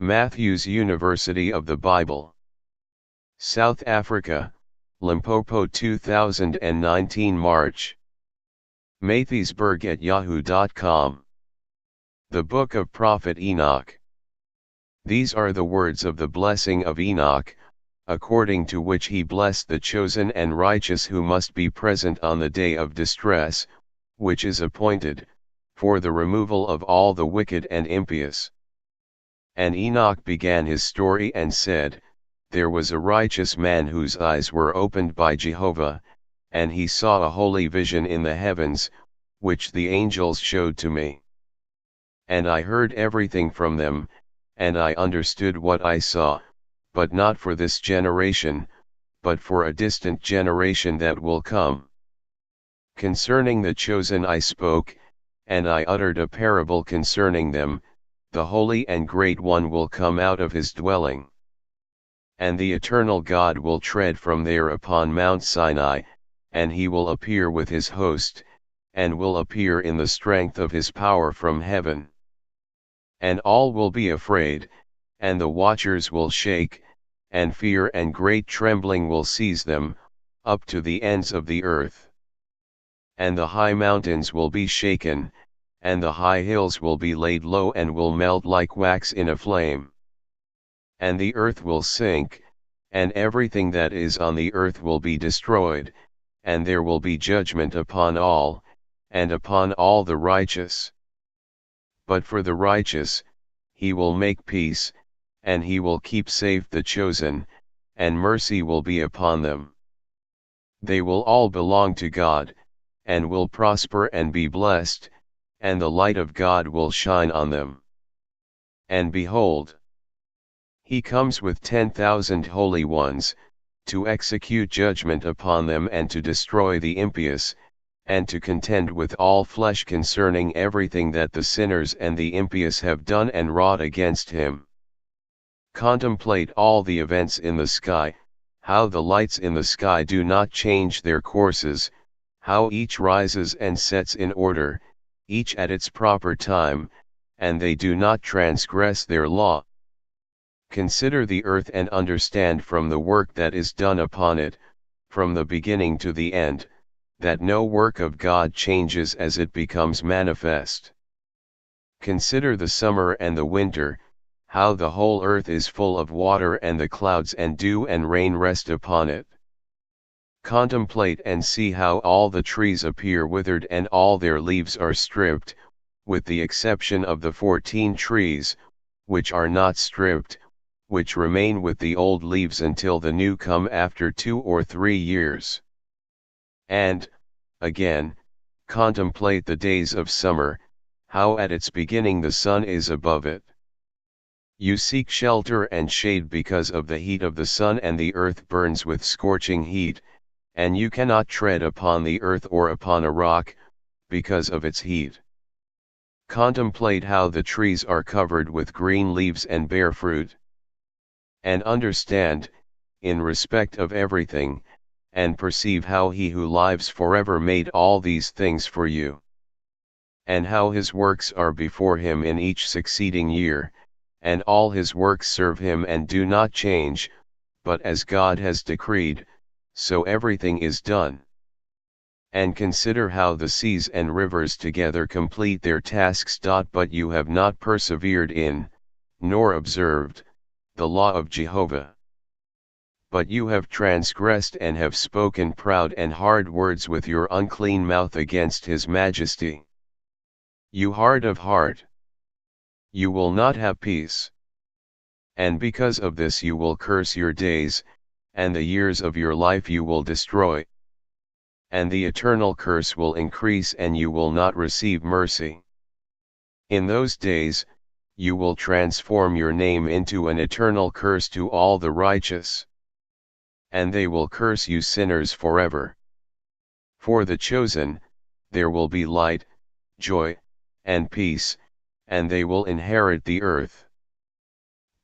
Matthews University of the Bible. South Africa, Limpopo 2019 March. Mathiesberg@yahoo.com. The Book of Prophet Enoch. These are the words of the blessing of Enoch, according to which he blessed the chosen and righteous who must be present on the day of distress, which is appointed, for the removal of all the wicked and impious. And Enoch began his story and said, There was a righteous man whose eyes were opened by Jehovah, and he saw a holy vision in the heavens, which the angels showed to me. And I heard everything from them, and I understood what I saw, but not for this generation, but for a distant generation that will come. Concerning the chosen I spoke, and I uttered a parable concerning them. The Holy and Great One will come out of his dwelling. And the eternal God will tread from there upon Mount Sinai, and he will appear with his host, and will appear in the strength of his power from heaven. And all will be afraid, and the watchers will shake, and fear and great trembling will seize them, up to the ends of the earth. And the high mountains will be shaken, and the high hills will be laid low and will melt like wax in a flame. And the earth will sink, and everything that is on the earth will be destroyed, and there will be judgment upon all, and upon all the righteous. But for the righteous, he will make peace, and he will keep safe the chosen, and mercy will be upon them. They will all belong to God, and will prosper and be blessed, and the light of God will shine on them. And behold, he comes with 10,000 holy ones, to execute judgment upon them and to destroy the impious, and to contend with all flesh concerning everything that the sinners and the impious have done and wrought against him. Contemplate all the events in the sky, how the lights in the sky do not change their courses, how each rises and sets in order, each at its proper time, and they do not transgress their law. Consider the earth and understand from the work that is done upon it, from the beginning to the end, that no work of God changes as it becomes manifest. Consider the summer and the winter, how the whole earth is full of water and the clouds and dew and rain rest upon it. Contemplate and see how all the trees appear withered and all their leaves are stripped, with the exception of the 14 trees, which are not stripped, which remain with the old leaves until the new come after 2 or 3 years. And, again, contemplate the days of summer, how at its beginning the sun is above it. You seek shelter and shade because of the heat of the sun, and the earth burns with scorching heat, and you cannot tread upon the earth or upon a rock, because of its heat. Contemplate how the trees are covered with green leaves and bear fruit. And understand, in respect of everything, and perceive how he who lives forever made all these things for you. And how his works are before him in each succeeding year, and all his works serve him and do not change, but as God has decreed, so everything is done. And consider how the seas and rivers together complete their tasks. But you have not persevered in, nor observed, the law of Jehovah. But you have transgressed and have spoken proud and hard words with your unclean mouth against his majesty. You hard of heart! You will not have peace. And because of this you will curse your days, and the years of your life you will destroy. And the eternal curse will increase, and you will not receive mercy. In those days, you will transform your name into an eternal curse to all the righteous. And they will curse you sinners forever. For the chosen, there will be light, joy, and peace, and they will inherit the earth.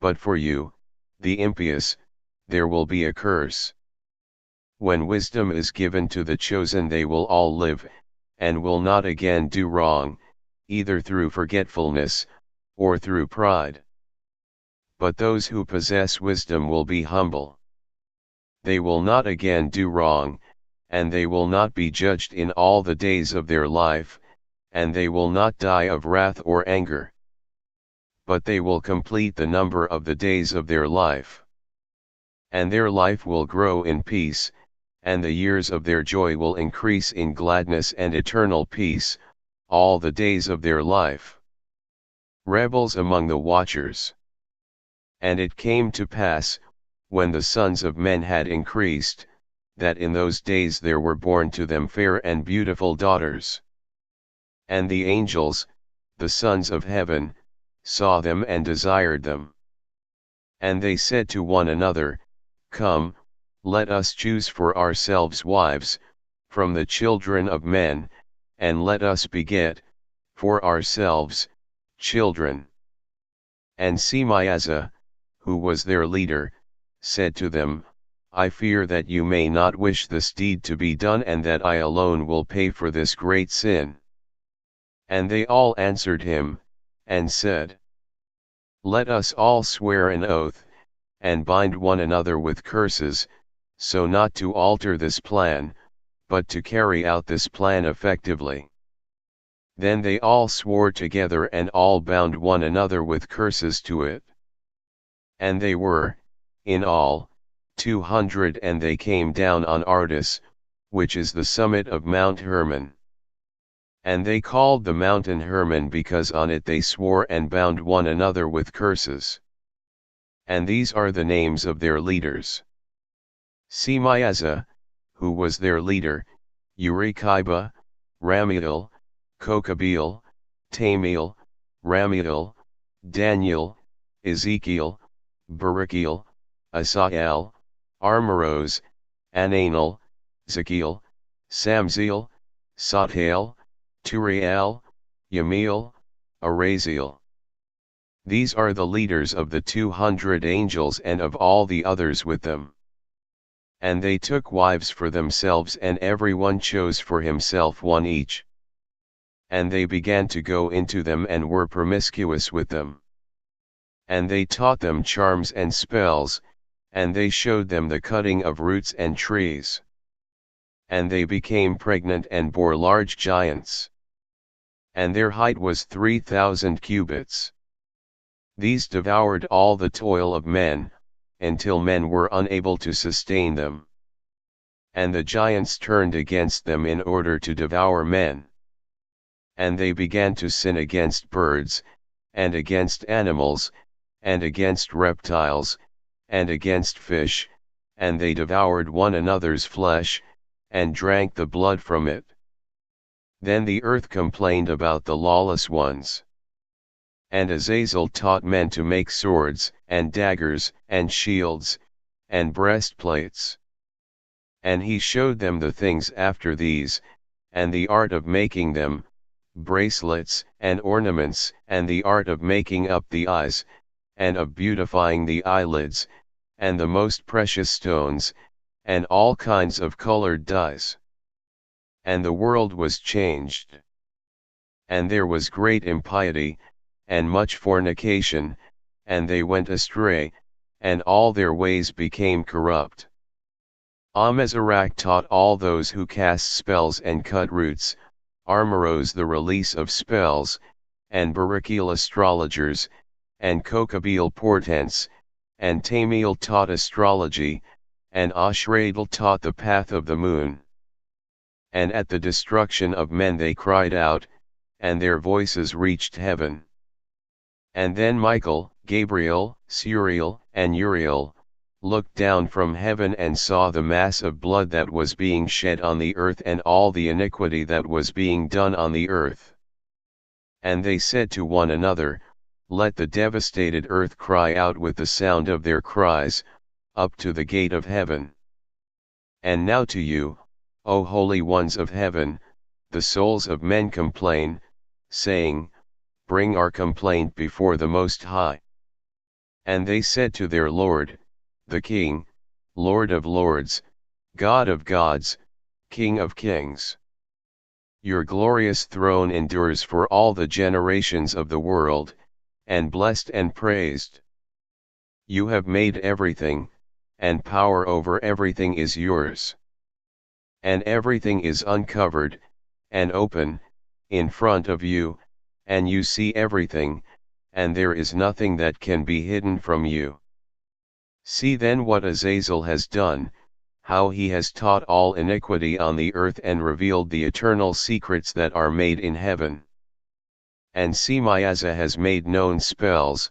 But for you, the impious, there will be a curse. When wisdom is given to the chosen, they will all live, and will not again do wrong, either through forgetfulness, or through pride. but those who possess wisdom will be humble. They will not again do wrong, and they will not be judged in all the days of their life, and they will not die of wrath or anger. But they will complete the number of the days of their life. And their life will grow in peace, and the years of their joy will increase in gladness and eternal peace, all the days of their life. Rebels among the watchers. And it came to pass, when the sons of men had increased, that in those days there were born to them fair and beautiful daughters. And the angels, the sons of heaven, saw them and desired them. And they said to one another, Come, let us choose for ourselves wives, from the children of men, and let us beget, for ourselves, children. And Semaiah, who was their leader, said to them, I fear that you may not wish this deed to be done and that I alone will pay for this great sin. And they all answered him, and said, Let us all swear an oath, and bind one another with curses, so not to alter this plan, but to carry out this plan effectively. Then they all swore together and all bound one another with curses to it. And they were, in all, 200, and they came down on Ardis, which is the summit of Mount Hermon. And they called the mountain Hermon because on it they swore and bound one another with curses. And these are the names of their leaders. Semaiah, who was their leader, Uriel, Raphael, Gabriel, Tamiel, Raphael, Daniel, Ezekiel, Saraqiel, Asael, Armoros, Ananel, Zakiel, Samziel, Saraqiel, Uriel, Yamiel, Araziel. These are the leaders of the 200 angels and of all the others with them. And they took wives for themselves, and everyone chose for himself one each. And they began to go into them and were promiscuous with them. And they taught them charms and spells, and they showed them the cutting of roots and trees. And they became pregnant and bore large giants. And their height was 3,000 cubits. These devoured all the toil of men, until men were unable to sustain them. And the giants turned against them in order to devour men. And they began to sin against birds, and against animals, and against reptiles, and against fish, and they devoured one another's flesh, and drank the blood from it. Then the earth complained about the lawless ones. And Azazel taught men to make swords, and daggers, and shields, and breastplates. And he showed them the things after these, and the art of making them, bracelets, and ornaments, and the art of making up the eyes, and of beautifying the eyelids, and the most precious stones, and all kinds of colored dyes. And the world was changed. And there was great impiety, and much fornication, and they went astray, and all their ways became corrupt. Amazarach taught all those who cast spells and cut roots, Armoros the release of spells, and Saraqiel astrologers, and Gabriel portents, and Tamiel taught astrology, and Ashradel taught the path of the moon. And at the destruction of men they cried out, and their voices reached heaven. And then Michael, Gabriel, Saraqiel, and Uriel, looked down from heaven and saw the mass of blood that was being shed on the earth and all the iniquity that was being done on the earth. And they said to one another, Let the devastated earth cry out with the sound of their cries, up to the gate of heaven. And now to you, O holy ones of heaven, the souls of men complain, saying, Bring our complaint before the Most High. And they said to their Lord, the King, Lord of lords, God of gods, King of kings. Your glorious throne endures for all the generations of the world, and blessed and praised. You have made everything, and power over everything is yours. And everything is uncovered, and open, in front of you, and you see everything, and there is nothing that can be hidden from you. See then what Azazel has done, how he has taught all iniquity on the earth and revealed the eternal secrets that are made in heaven. And Semiaza has made known spells,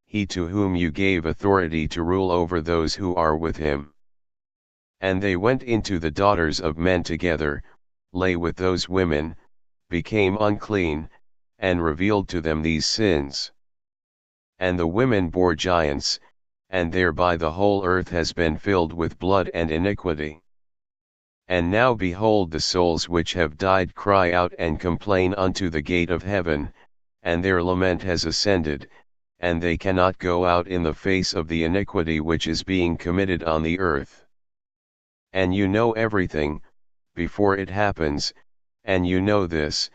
he to whom you gave authority to rule over those who are with him. And they went into the daughters of men together, lay with those women, became unclean, and revealed to them these sins. And the women bore giants, and thereby the whole earth has been filled with blood and iniquity. And now behold, the souls which have died cry out and complain unto the gate of heaven, and their lament has ascended, and they cannot go out in the face of the iniquity which is being committed on the earth. And you know everything, before it happens, and you know this,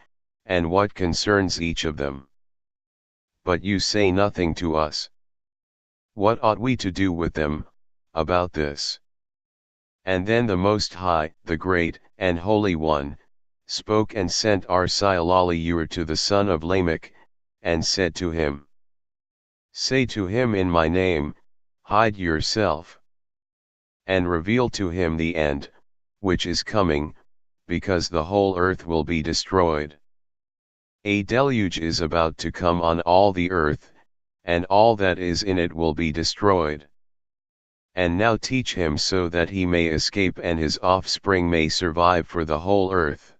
and what concerns each of them. But you say nothing to us. What ought we to do with them, about this? And then the Most High, the Great, and Holy One, spoke and sent Ur to the son of Lamech, and said to him, Say to him in my name, hide yourself. And reveal to him the end, which is coming, because the whole earth will be destroyed. A deluge is about to come on all the earth, and all that is in it will be destroyed. And now teach him so that he may escape and his offspring may survive for the whole earth.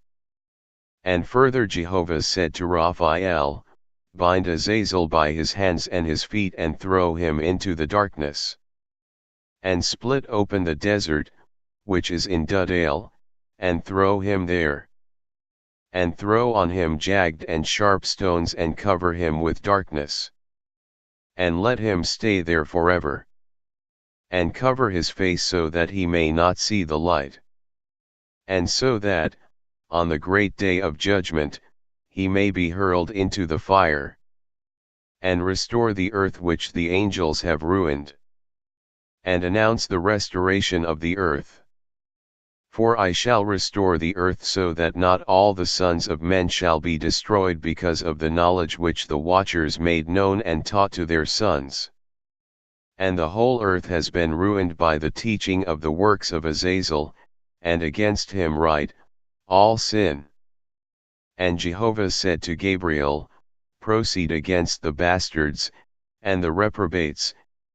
And further Jehovah said to Raphael, Bind Azazel by his hands and his feet and throw him into the darkness. And split open the desert, which is in Dudale, and throw him there. And throw on him jagged and sharp stones and cover him with darkness. And let him stay there forever. And cover his face so that he may not see the light. And so that, on the great day of judgment, he may be hurled into the fire. And restore the earth which the angels have ruined. And announce the restoration of the earth. For I shall restore the earth so that not all the sons of men shall be destroyed because of the knowledge which the watchers made known and taught to their sons. And the whole earth has been ruined by the teaching of the works of Azazel, and against him write, all sin. And Jehovah said to Gabriel, Proceed against the bastards, and the reprobates,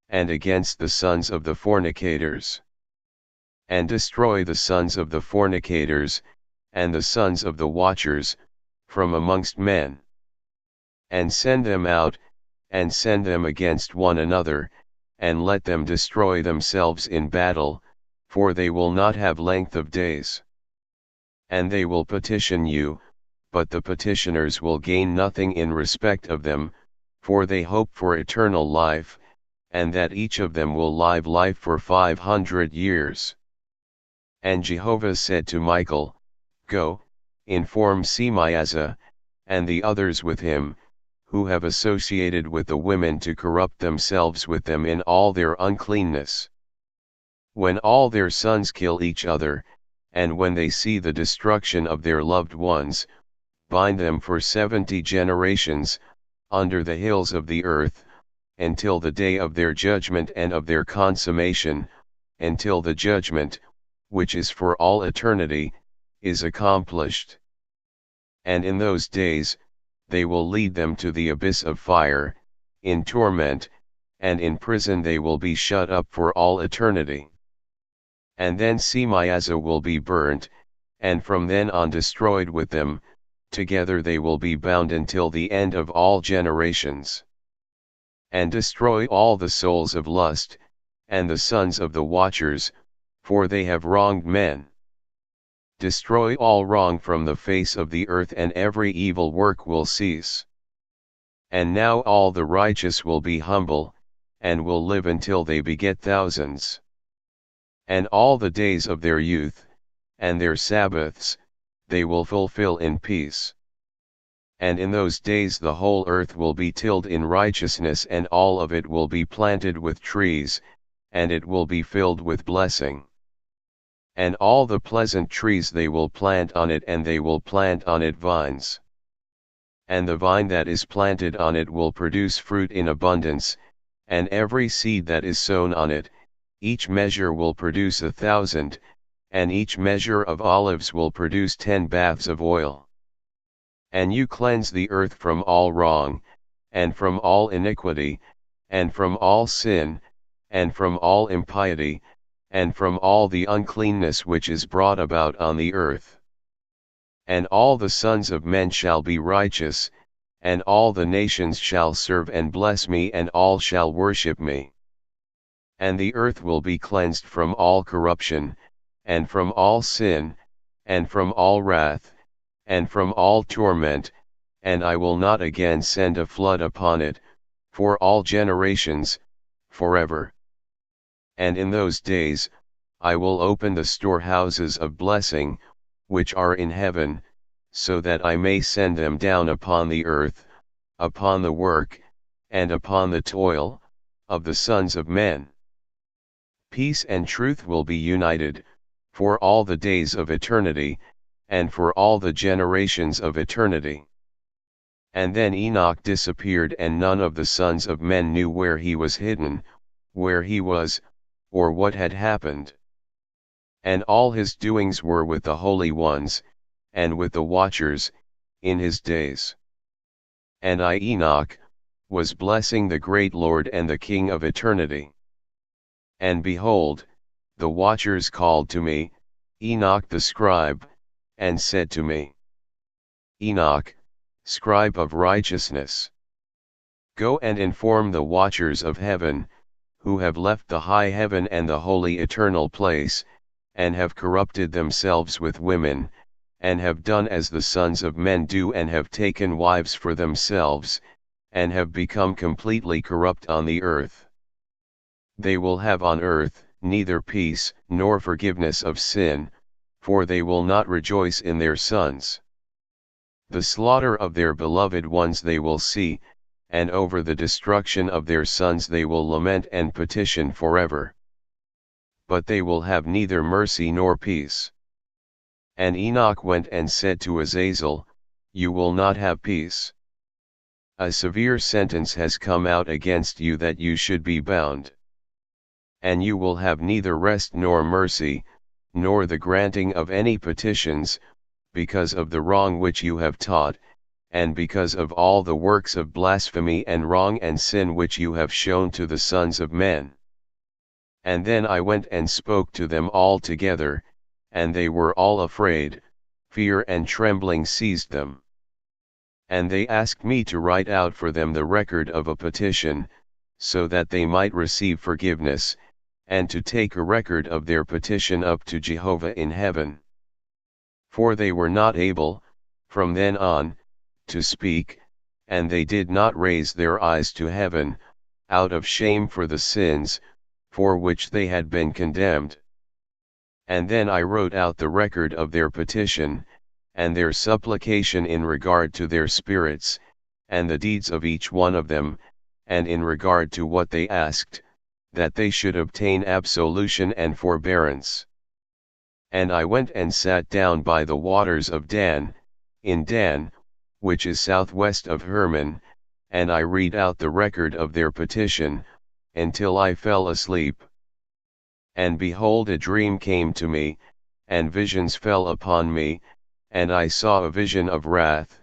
and against the sons of the fornicators. And destroy the sons of the fornicators, and the sons of the watchers, from amongst men. And send them out, and send them against one another, and let them destroy themselves in battle, for they will not have length of days. And they will petition you, but the petitioners will gain nothing in respect of them, for they hope for eternal life, and that each of them will live life for 500 years. And Jehovah said to Michael, Go, inform Semiaza, and the others with him, who have associated with the women to corrupt themselves with them in all their uncleanness. When all their sons kill each other, and when they see the destruction of their loved ones, bind them for 70 generations, under the hills of the earth, until the day of their judgment and of their consummation, until the judgment, which is for all eternity, is accomplished. And in those days, they will lead them to the abyss of fire, in torment, and in prison they will be shut up for all eternity. And then Semiaza will be burnt, and from then on destroyed with them, together they will be bound until the end of all generations. And destroy all the souls of lust, and the sons of the watchers, for they have wronged men. Destroy all wrong from the face of the earth and every evil work will cease. And now all the righteous will be humble, and will live until they beget thousands. And all the days of their youth, and their Sabbaths, they will fulfill in peace. And in those days the whole earth will be tilled in righteousness, and all of it will be planted with trees, and it will be filled with blessing. And all the pleasant trees they will plant on it, and they will plant on it vines. And the vine that is planted on it will produce fruit in abundance, and every seed that is sown on it, each measure will produce 1,000, and each measure of olives will produce 10 baths of oil. And you cleanse the earth from all wrong, and from all iniquity, and from all sin, and from all impiety, and from all the uncleanness which is brought about on the earth. And all the sons of men shall be righteous, and all the nations shall serve and bless me, and all shall worship me. And the earth will be cleansed from all corruption, and from all sin, and from all wrath, and from all torment, and I will not again send a flood upon it, for all generations, forever. And in those days, I will open the storehouses of blessing, which are in heaven, so that I may send them down upon the earth, upon the work, and upon the toil, of the sons of men. Peace and truth will be united, for all the days of eternity, and for all the generations of eternity. And then Enoch disappeared, and none of the sons of men knew where he was hidden, where he was, or what had happened. And all his doings were with the holy ones, and with the watchers, in his days. And I, Enoch, was blessing the great Lord and the King of eternity. And behold, the watchers called to me, Enoch the scribe, and said to me, Enoch, scribe of righteousness, go and inform the watchers of heaven, who have left the high heaven and the holy eternal place, and have corrupted themselves with women, and have done as the sons of men do, and have taken wives for themselves, and have become completely corrupt on the earth. They will have on earth neither peace nor forgiveness of sin, for they will not rejoice in their sons. The slaughter of their beloved ones they will see, and over the destruction of their sons they will lament and petition forever. But they will have neither mercy nor peace. And Enoch went and said to Azazel, you will not have peace. A severe sentence has come out against you that you should be bound. And you will have neither rest nor mercy, nor the granting of any petitions, because of the wrong which you have taught, and because of all the works of blasphemy and wrong and sin which you have shown to the sons of men. And then I went and spoke to them all together, and they were all afraid, fear and trembling seized them. And they asked me to write out for them the record of a petition, so that they might receive forgiveness, and to take a record of their petition up to Jehovah in heaven. For they were not able, from then on, to speak, and they did not raise their eyes to heaven, out of shame for the sins, for which they had been condemned. And then I wrote out the record of their petition, and their supplication in regard to their spirits, and the deeds of each one of them, and in regard to what they asked, that they should obtain absolution and forbearance. And I went and sat down by the waters of Dan, in Dan, which is southwest of Hermon, and I read out the record of their petition, until I fell asleep. And behold, a dream came to me, and visions fell upon me, and I saw a vision of wrath,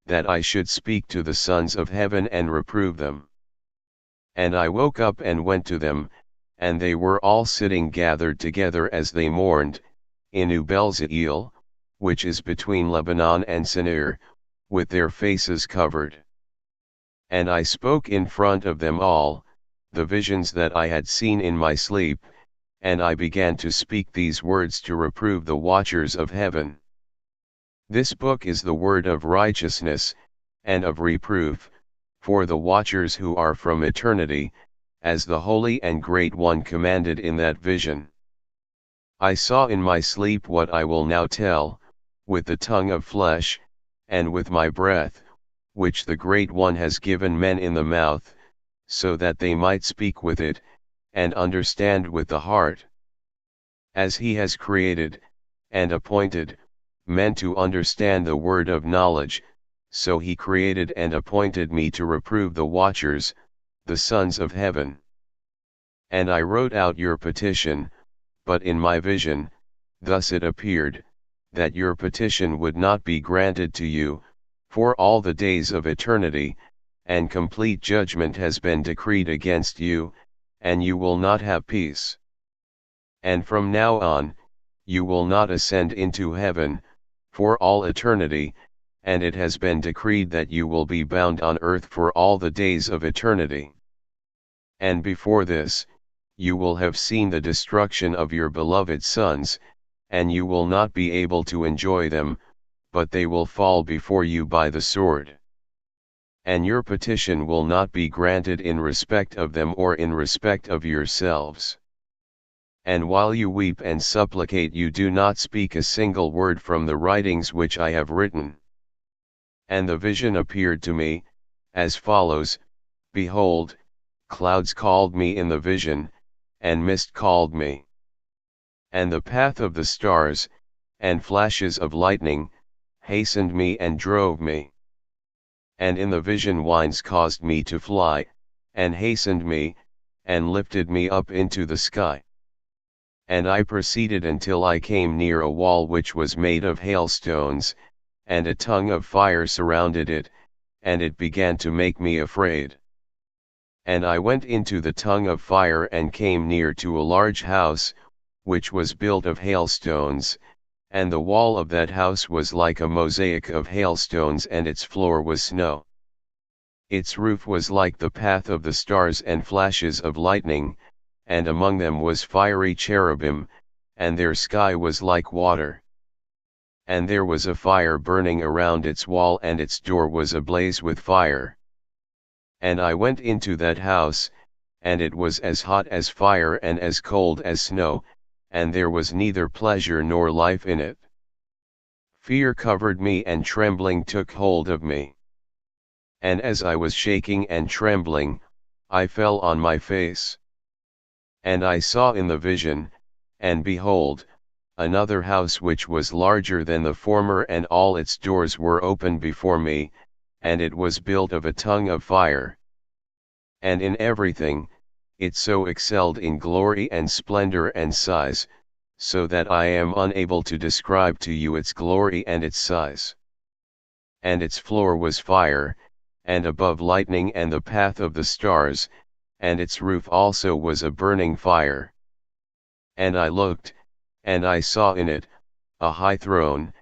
that I should speak to the sons of heaven and reprove them. And I woke up and went to them, and they were all sitting gathered together as they mourned, in Ubelzeel, which is between Lebanon and Sinir, with their faces covered. And I spoke in front of them all, the visions that I had seen in my sleep, and I began to speak these words to reprove the watchers of heaven. This book is the word of righteousness, and of reproof, for the watchers who are from eternity, as the Holy and Great One commanded in that vision. I saw in my sleep what I will now tell, with the tongue of flesh, and with my breath, which the Great One has given men in the mouth, so that they might speak with it, and understand with the heart. As he has created, and appointed, men to understand the word of knowledge, so he created and appointed me to reprove the watchers, the sons of heaven. And I wrote out your petition, but in my vision, thus it appeared, that your petition would not be granted to you, for all the days of eternity, and complete judgment has been decreed against you, and you will not have peace. And from now on, you will not ascend into heaven, for all eternity, and it has been decreed that you will be bound on earth for all the days of eternity. And before this, you will have seen the destruction of your beloved sons, and you will not be able to enjoy them, but they will fall before you by the sword. And your petition will not be granted in respect of them or in respect of yourselves. And while you weep and supplicate, you do not speak a single word from the writings which I have written. And the vision appeared to me, as follows: Behold, clouds called me in the vision, and mist called me. And the path of the stars, and flashes of lightning, hastened me and drove me. And in the vision winds caused me to fly, and hastened me, and lifted me up into the sky. And I proceeded until I came near a wall which was made of hailstones, and a tongue of fire surrounded it, and it began to make me afraid. And I went into the tongue of fire and came near to a large house, which was built of hailstones, and the wall of that house was like a mosaic of hailstones, and its floor was snow. Its roof was like the path of the stars and flashes of lightning, and among them was fiery cherubim, and their sky was like water. And there was a fire burning around its wall, and its door was ablaze with fire. And I went into that house, and it was as hot as fire and as cold as snow, and there was neither pleasure nor life in it. Fear covered me, and trembling took hold of me. And as I was shaking and trembling, I fell on my face. And I saw in the vision, and behold, another house which was larger than the former, and all its doors were open before me, and it was built of a tongue of fire. And in everything, it so excelled in glory and splendor and size, so that I am unable to describe to you its glory and its size. And its floor was fire, and above lightning and the path of the stars, and its roof also was a burning fire. And I looked, and I saw in it a high throne,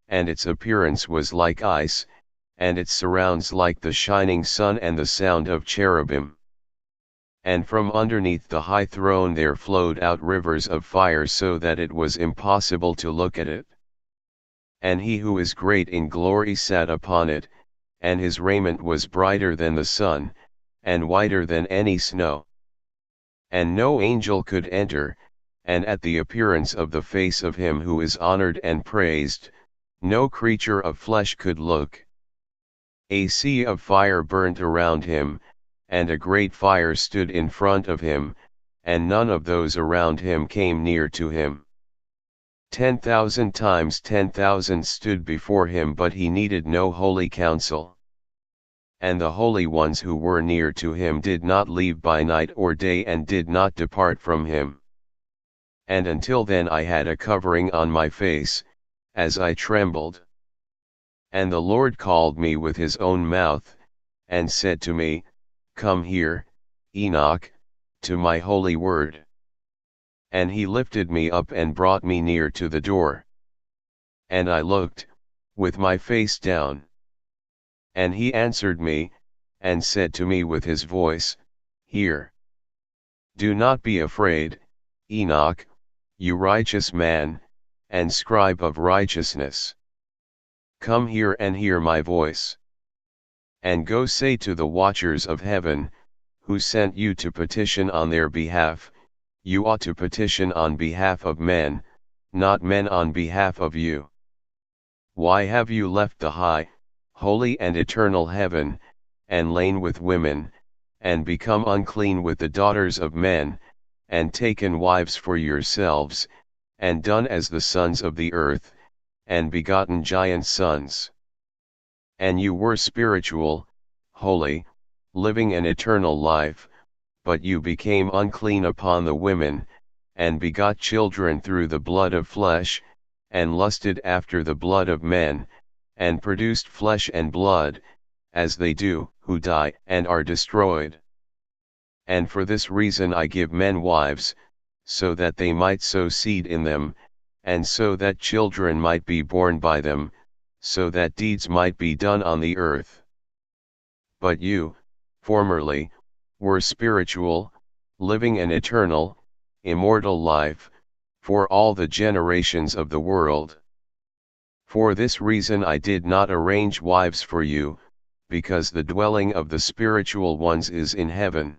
and its appearance was like ice, and its surrounds like the shining sun and the sound of cherubim. And from underneath the high throne there flowed out rivers of fire, so that it was impossible to look at it. And he who is great in glory sat upon it, and his raiment was brighter than the sun, and whiter than any snow. And no angel could enter, and at the appearance of the face of him who is honored and praised, no creature of flesh could look. A sea of fire burnt around him, and a great fire stood in front of him, and none of those around him came near to him. 10,000 times 10,000 stood before him, but he needed no holy counsel. And the holy ones who were near to him did not leave by night or day, and did not depart from him. And until then I had a covering on my face, as I trembled. And the Lord called me with his own mouth, and said to me, Come here, Enoch, to my holy word. And he lifted me up and brought me near to the door. And I looked, with my face down. And he answered me, and said to me with his voice, Hear. Do not be afraid, Enoch, you righteous man, and scribe of righteousness. Come here and hear my voice. And go say to the watchers of heaven, who sent you to petition on their behalf, you ought to petition on behalf of men, not men on behalf of you. Why have you left the high, holy and eternal heaven, and lain with women, and become unclean with the daughters of men, and taken wives for yourselves, and done as the sons of the earth, and begotten giant sons. And you were spiritual, holy, living an eternal life, but you became unclean upon the women, and begot children through the blood of flesh, and lusted after the blood of men, and produced flesh and blood, as they do, who die and are destroyed. And for this reason I give men wives, so that they might sow seed in them, and so that children might be born by them, so that deeds might be done on the earth. But you, formerly, were spiritual, living an eternal, immortal life, for all the generations of the world. For this reason I did not arrange wives for you, because the dwelling of the spiritual ones is in heaven.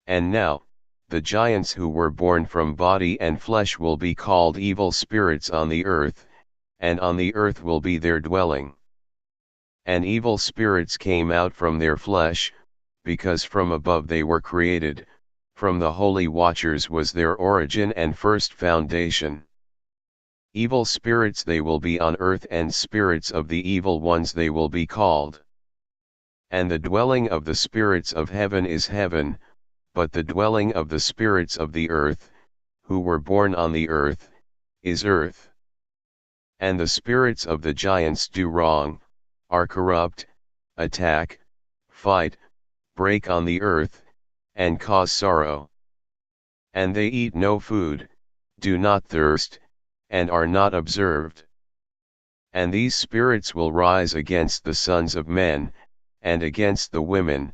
And now, the giants who were born from body and flesh will be called evil spirits on the earth, and on the earth will be their dwelling. And evil spirits came out from their flesh, because from above they were created, from the holy watchers was their origin and first foundation. Evil spirits they will be on earth, and spirits of the evil ones they will be called. And the dwelling of the spirits of heaven is heaven, but the dwelling of the spirits of the earth, who were born on the earth, is earth. And the spirits of the giants do wrong, are corrupt, attack, fight, break on the earth, and cause sorrow. And they eat no food, do not thirst, and are not observed. And these spirits will rise against the sons of men, and against the women,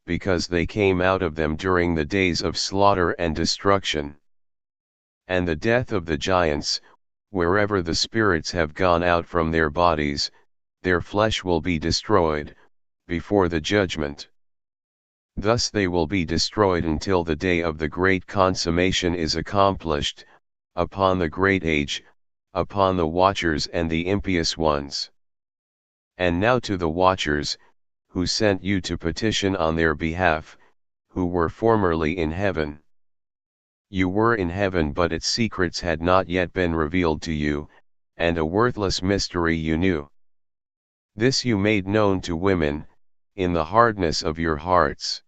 because they came out of them during the days of slaughter and destruction. And the death of the giants, wherever the spirits have gone out from their bodies, their flesh will be destroyed, before the judgment. Thus they will be destroyed until the day of the great consummation is accomplished, upon the great age, upon the watchers and the impious ones. And now to the watchers, who sent you to petition on their behalf, who were formerly in heaven. You were in heaven, but its secrets had not yet been revealed to you, and a worthless mystery you knew. This you made known to women, in the hardness of your hearts.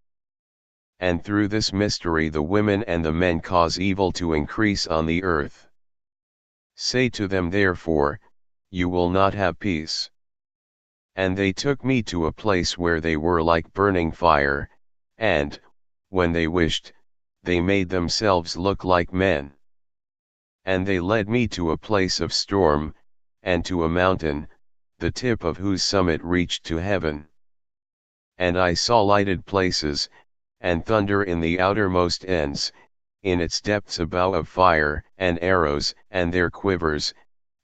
And through this mystery the women and the men cause evil to increase on the earth. Say to them therefore, you will not have peace. And they took me to a place where they were like burning fire, and, when they wished, they made themselves look like men. And they led me to a place of storm, and to a mountain, the tip of whose summit reached to heaven. And I saw lighted places, and thunder in the outermost ends, in its depths a bow of fire, and arrows, and their quivers,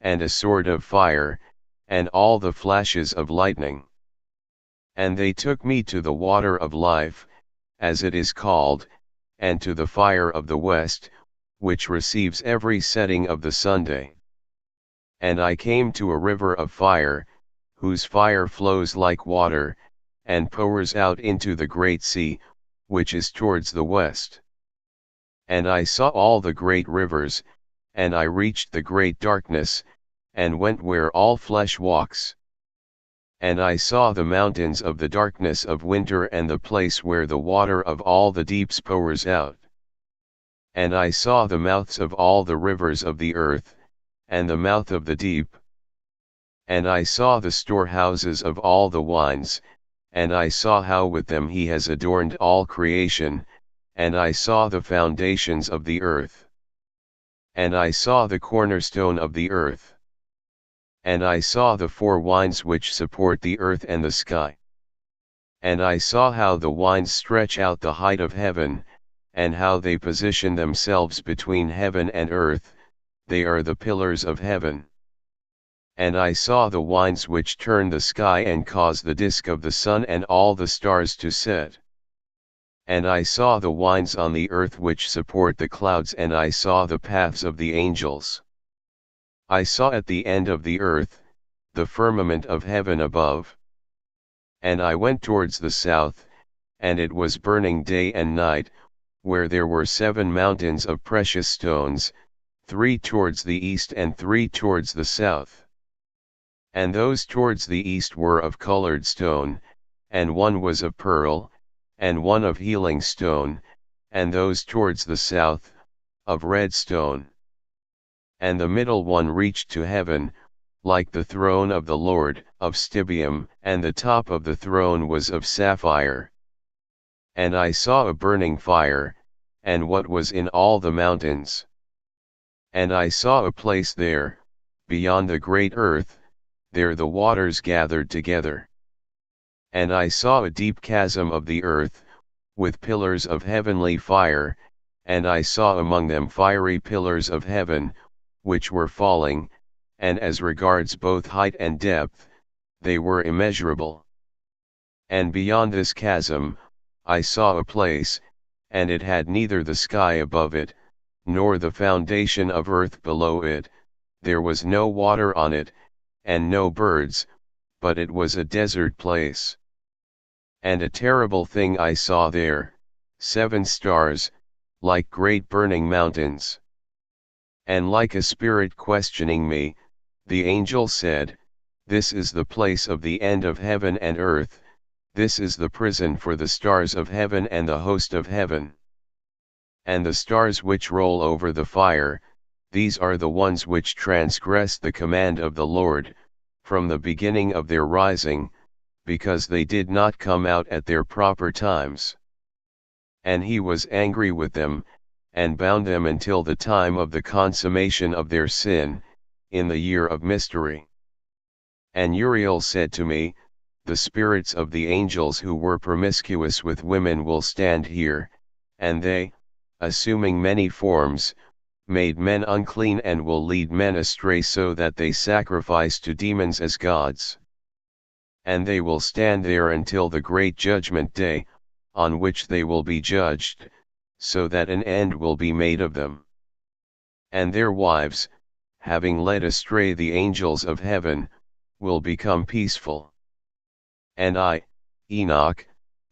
and a sword of fire, and all the flashes of lightning. And they took me to the water of life, as it is called, and to the fire of the west, which receives every setting of the Sunday. And I came to a river of fire, whose fire flows like water, and pours out into the great sea, which is towards the west. And I saw all the great rivers, and I reached the great darkness, and went where all flesh walks. And I saw the mountains of the darkness of winter, and the place where the water of all the deeps pours out. And I saw the mouths of all the rivers of the earth, and the mouth of the deep. And I saw the storehouses of all the wines, and I saw how with them he has adorned all creation, and I saw the foundations of the earth. And I saw the cornerstone of the earth. And I saw the four winds which support the earth and the sky. And I saw how the winds stretch out the height of heaven, and how they position themselves between heaven and earth, they are the pillars of heaven. And I saw the winds which turn the sky and cause the disk of the sun and all the stars to set. And I saw the winds on the earth which support the clouds, and I saw the paths of the angels. I saw at the end of the earth, the firmament of heaven above. And I went towards the south, and it was burning day and night, where there were 7 mountains of precious stones, 3 towards the east and 3 towards the south. And those towards the east were of colored stone, and one was of pearl, and one of healing stone, and those towards the south, of red stone. And the middle one reached to heaven, like the throne of the Lord, of stibium, and the top of the throne was of sapphire. And I saw a burning fire, and what was in all the mountains. And I saw a place there, beyond the great earth, there the waters gathered together. And I saw a deep chasm of the earth, with pillars of heavenly fire, and I saw among them fiery pillars of heaven, which were falling, and as regards both height and depth, they were immeasurable. And beyond this chasm, I saw a place, and it had neither the sky above it, nor the foundation of earth below it, there was no water on it, and no birds, but it was a desert place. And a terrible thing I saw there, 7 stars, like great burning mountains. And like a spirit questioning me, the angel said, "This is the place of the end of heaven and earth, this is the prison for the stars of heaven and the host of heaven. And the stars which roll over the fire, these are the ones which transgress the command of the Lord, from the beginning of their rising, because they did not come out at their proper times. And he was angry with them, and bound them until the time of the consummation of their sin, in the year of mystery." And Uriel said to me, "The spirits of the angels who were promiscuous with women will stand here, and they, assuming many forms, made men unclean and will lead men astray so that they sacrifice to demons as gods. And they will stand there until the great judgment day, on which they will be judged, so that an end will be made of them. And their wives, having led astray the angels of heaven, will become peaceful. And I, Enoch,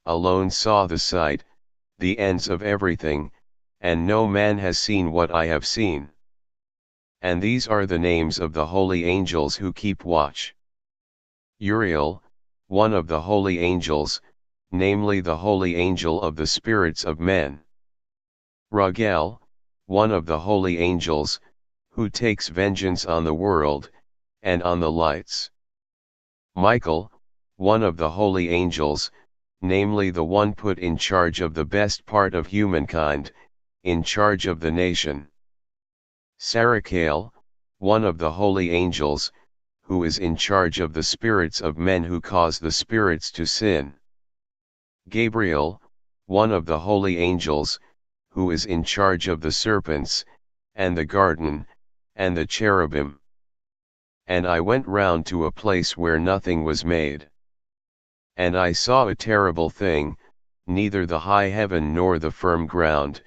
alone saw the sight, the ends of everything, and no man has seen what I have seen. And these are the names of the holy angels who keep watch. Uriel, one of the holy angels, namely the holy angel of the spirits of men. Raphael, one of the holy angels, who takes vengeance on the world, and on the lights. Michael, one of the holy angels, namely the one put in charge of the best part of humankind, in charge of the nation. Saraqiel, one of the holy angels, who is in charge of the spirits of men who cause the spirits to sin. Gabriel, one of the holy angels, who is in charge of the serpents, and the garden, and the cherubim. And I went round to a place where nothing was made. And I saw a terrible thing, neither the high heaven nor the firm ground,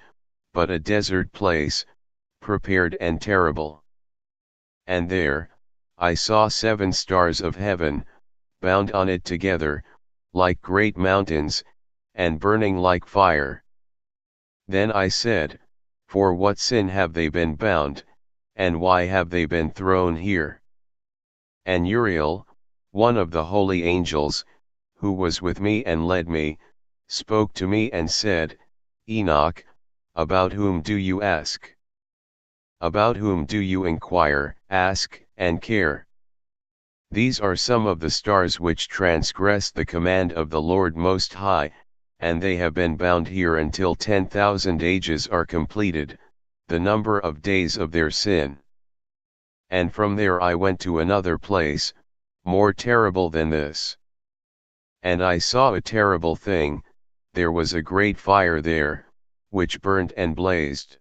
but a desert place, prepared and terrible. And there, I saw 7 stars of heaven, bound on it together, like great mountains, and burning like fire. Then I said, "For what sin have they been bound, and why have they been thrown here?" And Uriel, one of the holy angels, who was with me and led me, spoke to me and said, "Enoch, about whom do you ask? About whom do you inquire, ask, and care? These are some of the stars which transgress the command of the Lord Most High, and they have been bound here until 10,000 ages are completed, the number of days of their sin." And from there I went to another place, more terrible than this. And I saw a terrible thing, there was a great fire there, which burnt and blazed.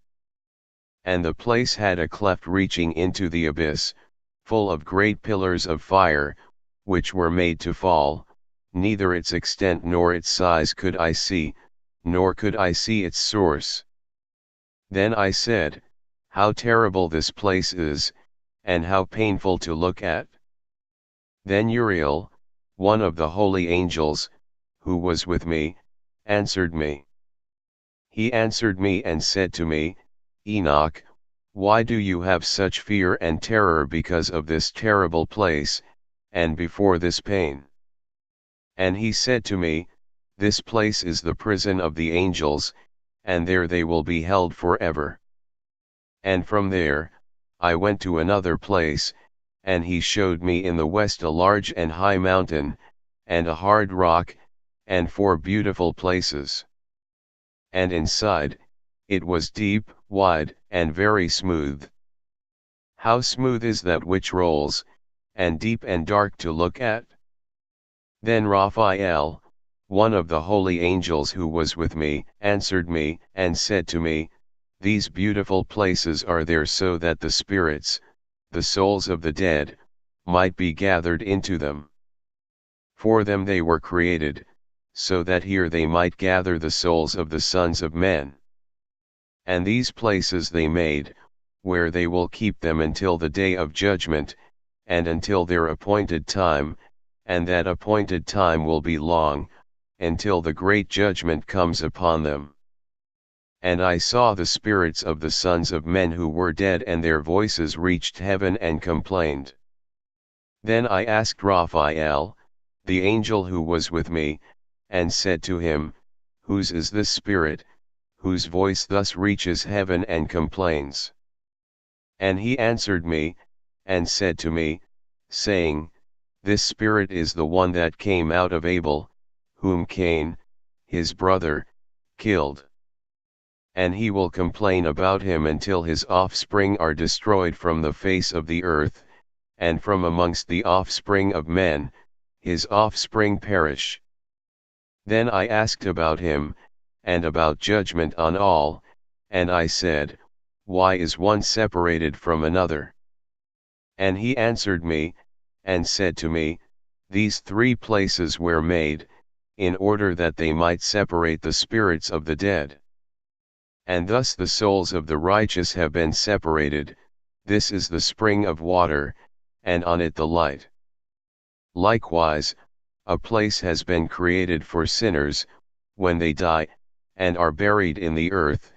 And the place had a cleft reaching into the abyss, full of great pillars of fire, which were made to fall, neither its extent nor its size could I see, nor could I see its source. Then I said, "How terrible this place is, and how painful to look at." Then Uriel, one of the holy angels, who was with me, answered me. He answered me and said to me, Enoch, why do you have such fear and terror because of this terrible place, and before this pain? And he said to me, this place is the prison of the angels, and there they will be held forever. And from there, I went to another place, and he showed me in the west a large and high mountain, and a hard rock, and 4 beautiful places. And inside, it was deep, wide, and very smooth. How smooth is that which rolls, and deep and dark to look at? Then Raphael, one of the holy angels who was with me, answered me, and said to me, these beautiful places are there so that the spirits, the souls of the dead, might be gathered into them. For them they were created, so that here they might gather the souls of the sons of men. And these places they made, where they will keep them until the day of judgment, and until their appointed time, and that appointed time will be long, until the great judgment comes upon them. And I saw the spirits of the sons of men who were dead, and their voices reached heaven and complained. Then I asked Raphael, the angel who was with me, and said to him, whose is this spirit, whose voice thus reaches heaven and complains? And he answered me, and said to me, saying, this spirit is the one that came out of Abel, whom Cain, his brother, killed. And he will complain about him until his offspring are destroyed from the face of the earth, and from amongst the offspring of men, his offspring perish. Then I asked about him, and about judgment on all, and I said, why is one separated from another? And he answered me, and said to me, these 3 places were made, in order that they might separate the spirits of the dead. And thus the souls of the righteous have been separated, this is the spring of water, and on it the light. Likewise, a place has been created for sinners, when they die, and are buried in the earth,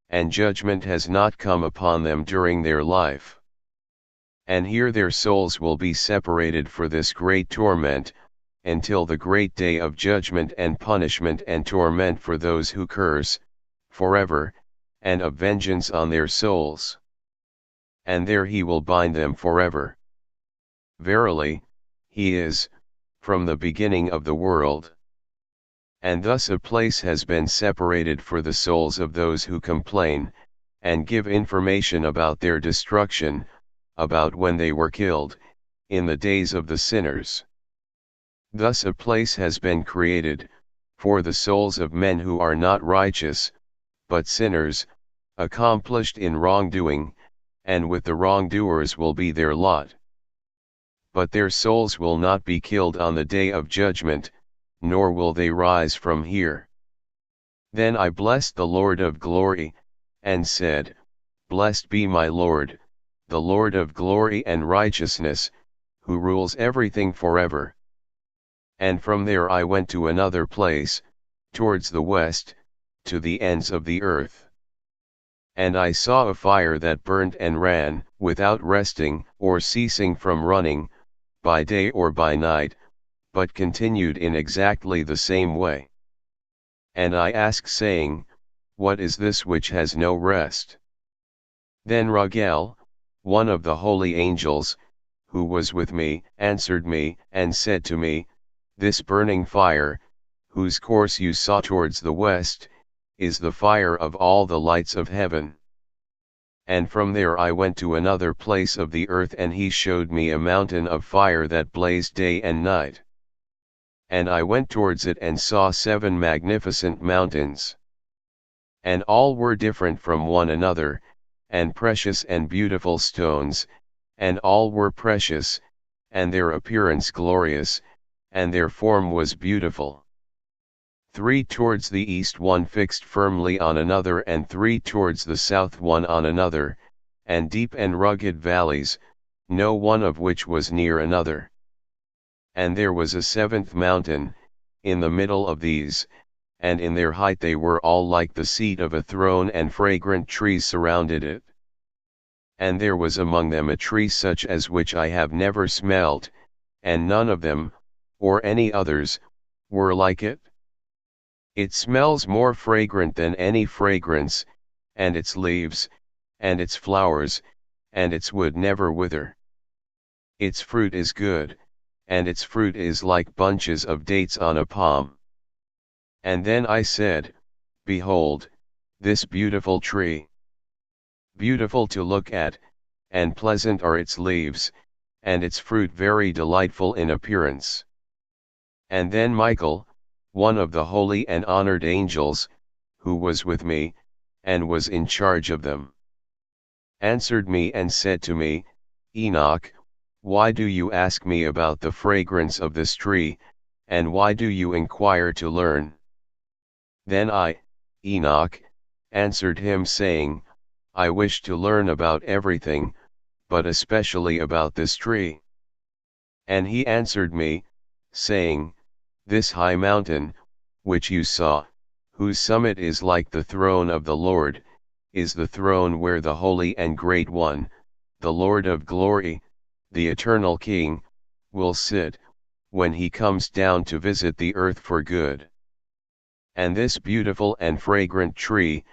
and judgment has not come upon them during their life. And here their souls will be separated for this great torment, until the great day of judgment and punishment and torment for those who curse, forever, and of vengeance on their souls. And there he will bind them forever. Verily, he is, from the beginning of the world. And thus a place has been separated for the souls of those who complain, and give information about their destruction, about when they were killed, in the days of the sinners. Thus a place has been created, for the souls of men who are not righteous, but sinners, accomplished in wrongdoing, and with the wrongdoers will be their lot. But their souls will not be killed on the day of judgment, nor will they rise from here. Then I blessed the Lord of glory, and said, blessed be my Lord, the Lord of glory and righteousness, who rules everything forever. And from there I went to another place, towards the west, to the ends of the earth. And I saw a fire that burned and ran, without resting, or ceasing from running, by day or by night, but continued in exactly the same way. And I asked, saying, what is this which has no rest? Then Raphael, one of the holy angels, who was with me, answered me, and said to me, this burning fire, whose course you saw towards the west, is the fire of all the lights of heaven. And from there I went to another place of the earth, and he showed me a mountain of fire that blazed day and night. And I went towards it and saw 7 magnificent mountains. And all were different from one another, and precious and beautiful stones, and all were precious, and their appearance glorious, and their form was beautiful. 3 towards the east, one fixed firmly on another, and 3 towards the south, one on another, and deep and rugged valleys, no one of which was near another. And there was a seventh mountain, in the middle of these, and in their height they were all like the seat of a throne, and fragrant trees surrounded it. And there was among them a tree such as which I have never smelt, and none of them, or any others, were like it. It smells more fragrant than any fragrance, and its leaves, and its flowers, and its wood never wither. Its fruit is good, and its fruit is like bunches of dates on a palm. And then I said, Behold, this beautiful tree. Beautiful to look at, and pleasant are its leaves, and its fruit very delightful in appearance. And then Michael, one of the holy and honored angels, who was with me, and was in charge of them, answered me and said to me, Enoch, why do you ask me about the fragrance of this tree, and why do you inquire to learn? Then I, Enoch, answered him saying, I wish to learn about everything, but especially about this tree. And he answered me, saying, This high mountain, which you saw, whose summit is like the throne of the Lord, is the throne where the Holy and Great One, the Lord of glory, the eternal King, will sit, when he comes down to visit the earth for good. And this beautiful and fragrant tree,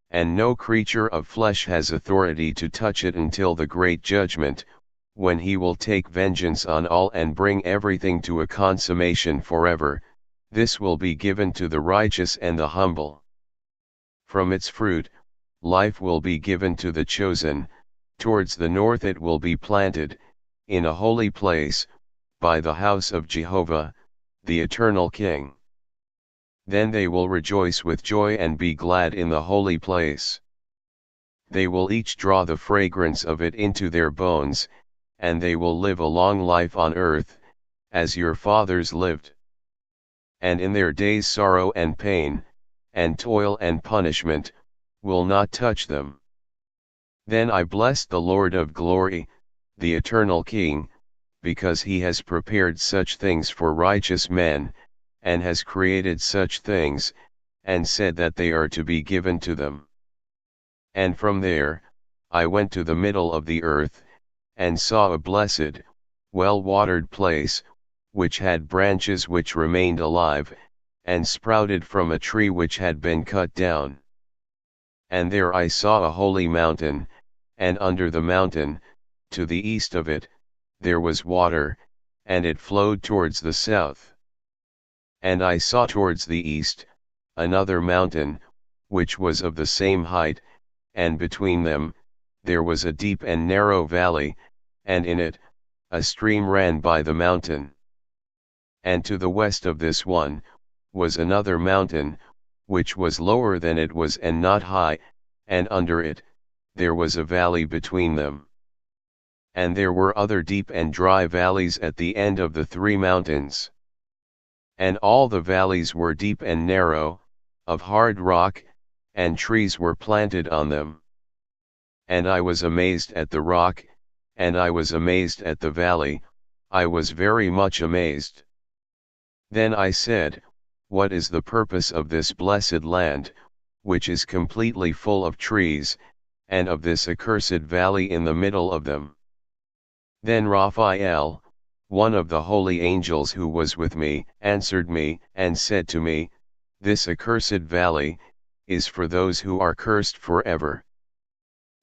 and no creature of flesh has authority to touch it until the great judgment, when he will take vengeance on all and bring everything to a consummation forever. This will be given to the righteous and the humble. From its fruit, life will be given to the chosen. Towards the north it will be planted, in a holy place, by the house of Jehovah, the eternal King. Then they will rejoice with joy and be glad in the holy place. They will each draw the fragrance of it into their bones, and they will live a long life on earth, as your fathers lived. And in their days sorrow and pain, and toil and punishment, will not touch them. Then I blessed the Lord of glory, the eternal King, because he has prepared such things for righteous men, and has created such things, and said that they are to be given to them. And from there, I went to the middle of the earth, and saw a blessed, well-watered place, which had branches which remained alive, and sprouted from a tree which had been cut down. And there I saw a holy mountain, and under the mountain, to the east of it, there was water, and it flowed towards the south. And I saw towards the east, another mountain, which was of the same height, and between them, there was a deep and narrow valley, and in it, a stream ran by the mountain. And to the west of this one, was another mountain, which was lower than it was and not high, and under it, there was a valley between them. And there were other deep and dry valleys at the end of the three mountains. And all the valleys were deep and narrow, of hard rock, and trees were planted on them. And I was amazed at the rock, and I was amazed at the valley, I was very much amazed. Then I said, What is the purpose of this blessed land, which is completely full of trees, and of this accursed valley in the middle of them? Then Raphael, one of the holy angels who was with me, answered me, and said to me, This accursed valley, is for those who are cursed forever.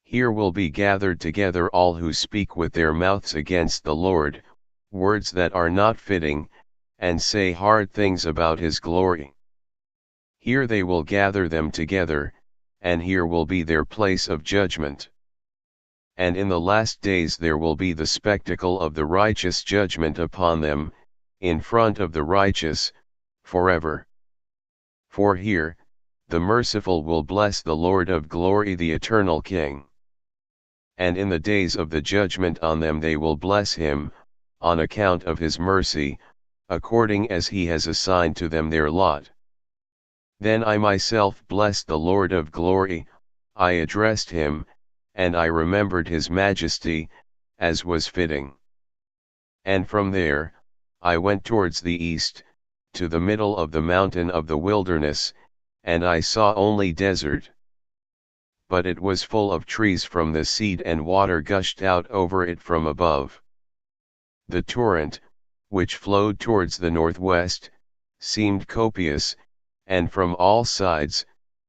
Here will be gathered together all who speak with their mouths against the Lord, words that are not fitting, and say hard things about his glory. Here they will gather them together, and here will be their place of judgment. And in the last days there will be the spectacle of the righteous judgment upon them, in front of the righteous, forever. For here, the merciful will bless the Lord of glory, the eternal King. And in the days of the judgment on them they will bless him, on account of his mercy, according as he has assigned to them their lot. Then I myself blessed the Lord of glory, I addressed him, and I remembered his majesty, as was fitting. And from there, I went towards the east, to the middle of the mountain of the wilderness, and I saw only desert. But it was full of trees from the seed, and water gushed out over it from above. The torrent, which flowed towards the northwest, seemed copious, and from all sides,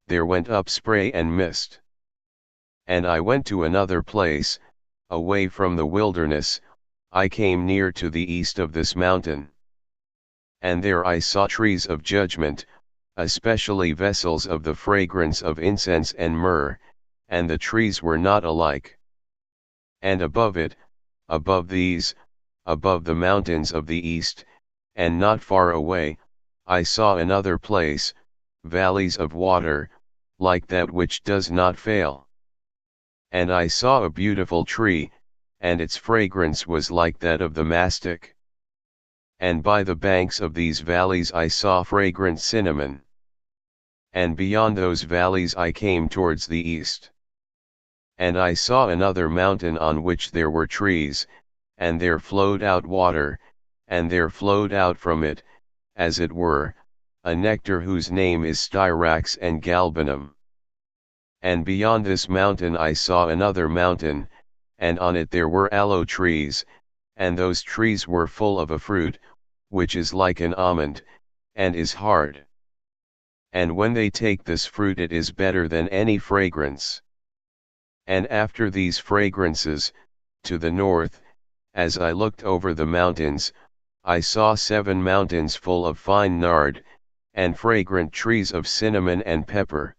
there went up spray and mist. And I went to another place, away from the wilderness. I came near to the east of this mountain. And there I saw trees of judgment, especially vessels of the fragrance of incense and myrrh, and the trees were not alike. And above it, above these, above the mountains of the east, and not far away, I saw another place, valleys of water, like that which does not fail. And I saw a beautiful tree, and its fragrance was like that of the mastic. And by the banks of these valleys I saw fragrant cinnamon. And beyond those valleys I came towards the east. And I saw another mountain on which there were trees, and there flowed out water, and there flowed out from it, as it were, a nectar whose name is styrax and galbanum. And beyond this mountain I saw another mountain, and on it there were aloe trees, and those trees were full of a fruit, which is like an almond, and is hard. And when they take this fruit it is better than any fragrance. And after these fragrances, to the north, as I looked over the mountains, I saw 7 mountains full of fine nard, and fragrant trees of cinnamon and pepper.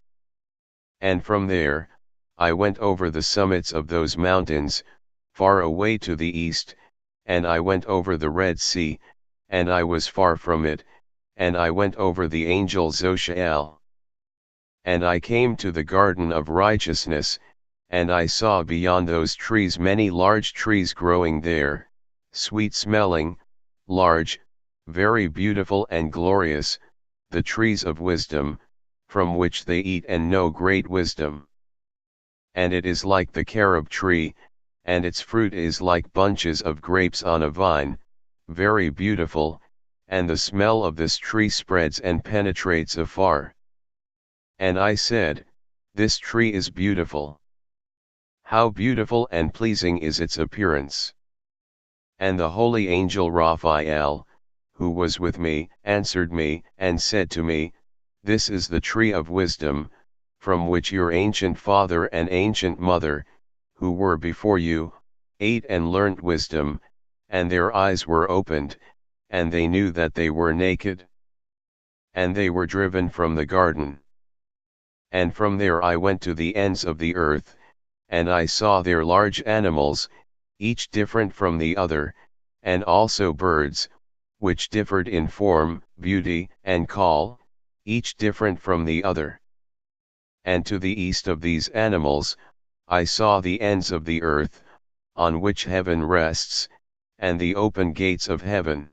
And from there, I went over the summits of those mountains, far away to the east, and I went over the Red Sea, and I was far from it, and I went over the angel Zoshael. And I came to the garden of righteousness, and I saw beyond those trees many large trees growing there, sweet-smelling, large, very beautiful and glorious, the trees of wisdom, from which they eat and know great wisdom. And it is like the carob tree, and its fruit is like bunches of grapes on a vine, very beautiful, and the smell of this tree spreads and penetrates afar. And I said, This tree is beautiful. How beautiful and pleasing is its appearance. And the holy angel Raphael, who was with me, answered me, and said to me, This is the tree of wisdom, from which your ancient father and ancient mother, who were before you, ate and learnt wisdom, and their eyes were opened, and they knew that they were naked. And they were driven from the garden. And from there I went to the ends of the earth, and I saw there large animals, each different from the other, and also birds, which differed in form, beauty, and call, each different from the other. And to the east of these animals, I saw the ends of the earth, on which heaven rests, and the open gates of heaven.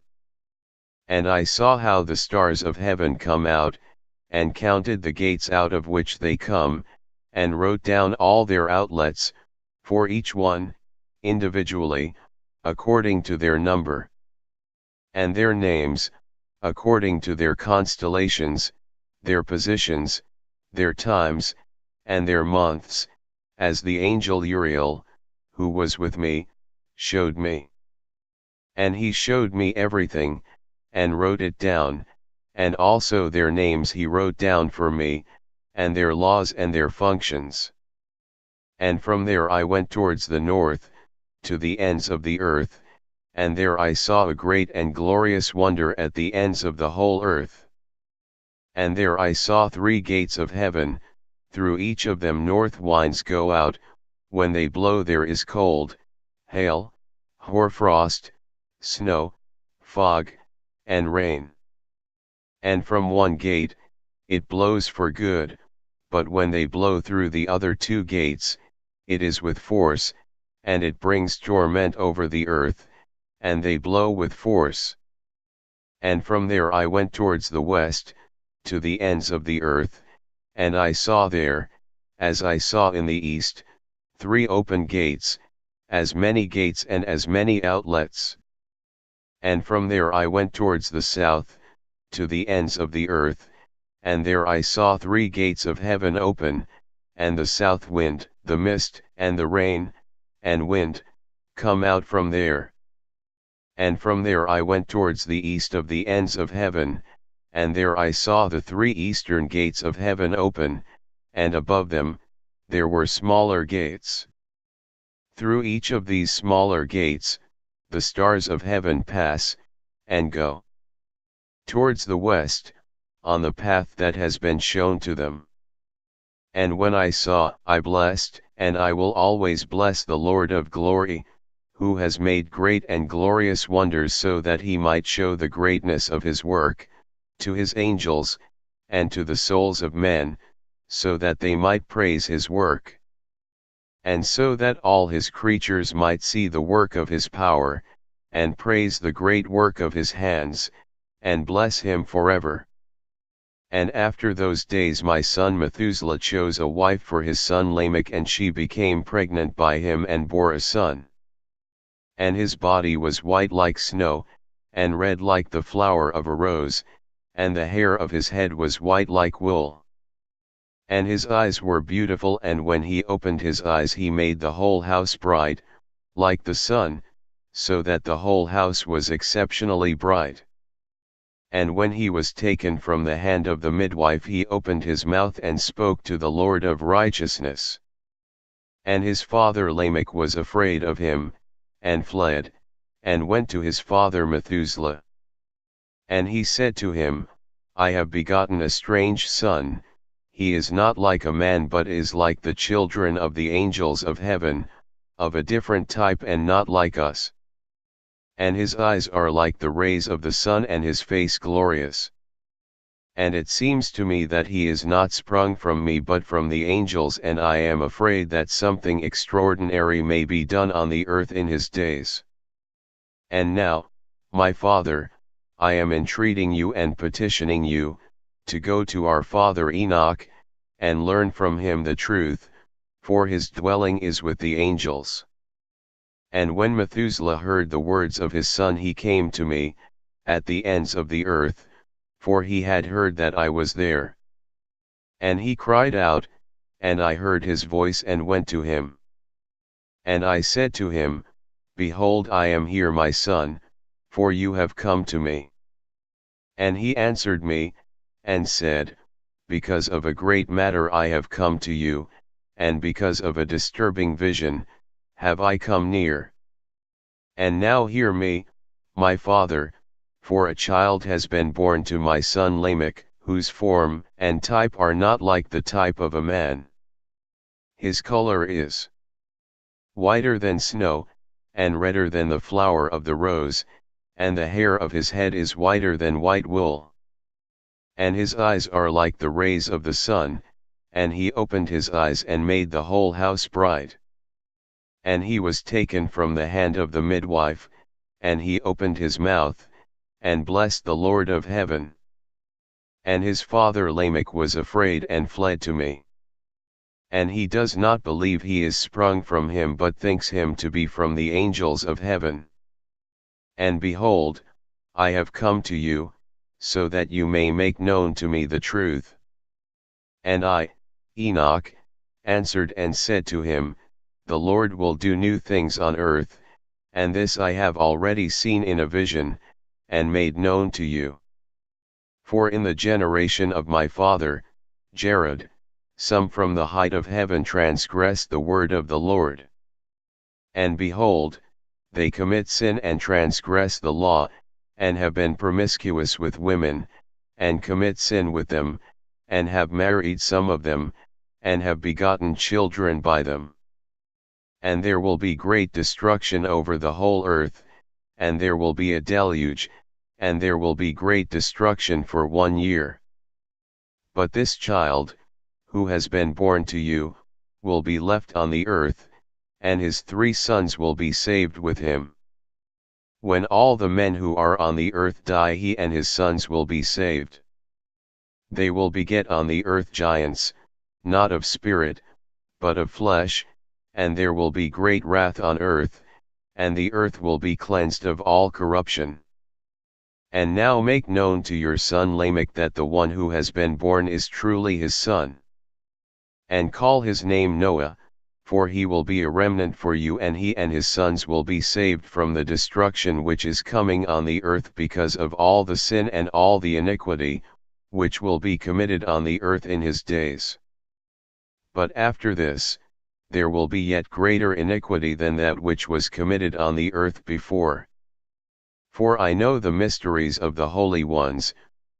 And I saw how the stars of heaven come out, and counted the gates out of which they come, and wrote down all their outlets, for each one, individually, according to their number. And their names, according to their constellations, their positions, their times, and their months, as the angel Uriel, who was with me, showed me. And he showed me everything, and wrote it down, and also their names he wrote down for me, and their laws and their functions. And from there I went towards the north, to the ends of the earth, and there I saw a great and glorious wonder at the ends of the whole earth. And there I saw 3 gates of heaven, through each of them north winds go out, when they blow there is cold, hail, hoarfrost, snow, fog, and rain. And from one gate, it blows for good, but when they blow through the other 2 gates, it is with force, and it brings torment over the earth, and they blow with force. And from there I went towards the west, to the ends of the earth, and I saw there, as I saw in the east, 3 open gates, as many gates and as many outlets. And from there I went towards the south, to the ends of the earth, and there I saw 3 gates of heaven open, and the south wind, the mist, and the rain, and wind, come out from there. And from there I went towards the east of the ends of heaven, and there I saw the 3 eastern gates of heaven open, and above them, there were smaller gates. Through each of these smaller gates, the stars of heaven pass, and go towards the west, on the path that has been shown to them. And when I saw, I blessed, and I will always bless the Lord of glory, who has made great and glorious wonders so that he might show the greatness of his work, to his angels, and to the souls of men, so that they might praise his work. And so that all his creatures might see the work of his power, and praise the great work of his hands, and bless him forever. And after those days my son Methuselah chose a wife for his son Lamech, and she became pregnant by him and bore a son. And his body was white like snow, and red like the flower of a rose, and the hair of his head was white like wool. And his eyes were beautiful, and when he opened his eyes he made the whole house bright, like the sun, so that the whole house was exceptionally bright. And when he was taken from the hand of the midwife he opened his mouth and spoke to the Lord of righteousness. And his father Lamech was afraid of him, and fled, and went to his father Methuselah. And he said to him, I have begotten a strange son, he is not like a man but is like the children of the angels of heaven, of a different type and not like us. And his eyes are like the rays of the sun and his face glorious. And it seems to me that he is not sprung from me but from the angels, and I am afraid that something extraordinary may be done on the earth in his days. And now, my father, I am entreating you and petitioning you, to go to our father Enoch, and learn from him the truth, for his dwelling is with the angels. And when Methuselah heard the words of his son he came to me, at the ends of the earth, for he had heard that I was there. And he cried out, and I heard his voice and went to him. And I said to him, Behold, I am here, my son, for you have come to me. And he answered me, and said, Because of a great matter I have come to you, and because of a disturbing vision, have I come near. And now hear me, my father, for a child has been born to my son Lamech, whose form and type are not like the type of a man. His color is whiter than snow, and redder than the flower of the rose, and the hair of his head is whiter than white wool. And his eyes are like the rays of the sun, and he opened his eyes and made the whole house bright. And he was taken from the hand of the midwife, and he opened his mouth, and blessed the Lord of heaven. And his father Lamech was afraid and fled to me. And he does not believe he is sprung from him but thinks him to be from the angels of heaven. And behold, I have come to you, so that you may make known to me the truth. And I, Enoch, answered and said to him, The Lord will do new things on earth, and this I have already seen in a vision, and made known to you. For in the generation of my father, Jared, some from the height of heaven transgressed the word of the Lord. And behold, they commit sin and transgress the law, and have been promiscuous with women, and commit sin with them, and have married some of them, and have begotten children by them. And there will be great destruction over the whole earth, and there will be a deluge, and there will be great destruction for 1 year. But this child, who has been born to you, will be left on the earth, and his 3 sons will be saved with him. When all the men who are on the earth die, he and his sons will be saved. They will beget on the earth giants, not of spirit, but of flesh, and there will be great wrath on earth, and the earth will be cleansed of all corruption. And now make known to your son Lamech that the one who has been born is truly his son. And call his name Noah, for he will be a remnant for you, and he and his sons will be saved from the destruction which is coming on the earth because of all the sin and all the iniquity, which will be committed on the earth in his days. But after this, there will be yet greater iniquity than that which was committed on the earth before. For I know the mysteries of the holy ones,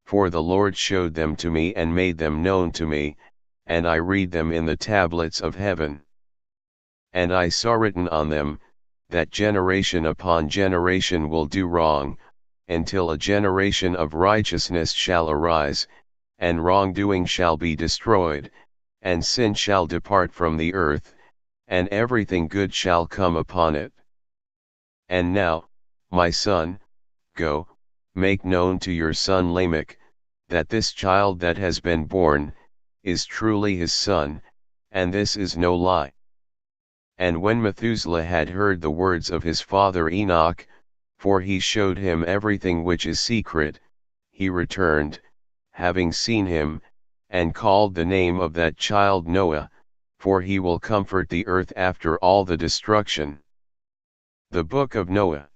for the Lord showed them to me and made them known to me, and I read them in the tablets of heaven. And I saw written on them, that generation upon generation will do wrong, until a generation of righteousness shall arise, and wrongdoing shall be destroyed, and sin shall depart from the earth, and everything good shall come upon it. And now, my son, go, make known to your son Lamech, that this child that has been born, is truly his son, and this is no lie. And when Methuselah had heard the words of his father Enoch, for he showed him everything which is secret, he returned, having seen him, and called the name of that child Noah, for he will comfort the earth after all the destruction. The Book of Noah.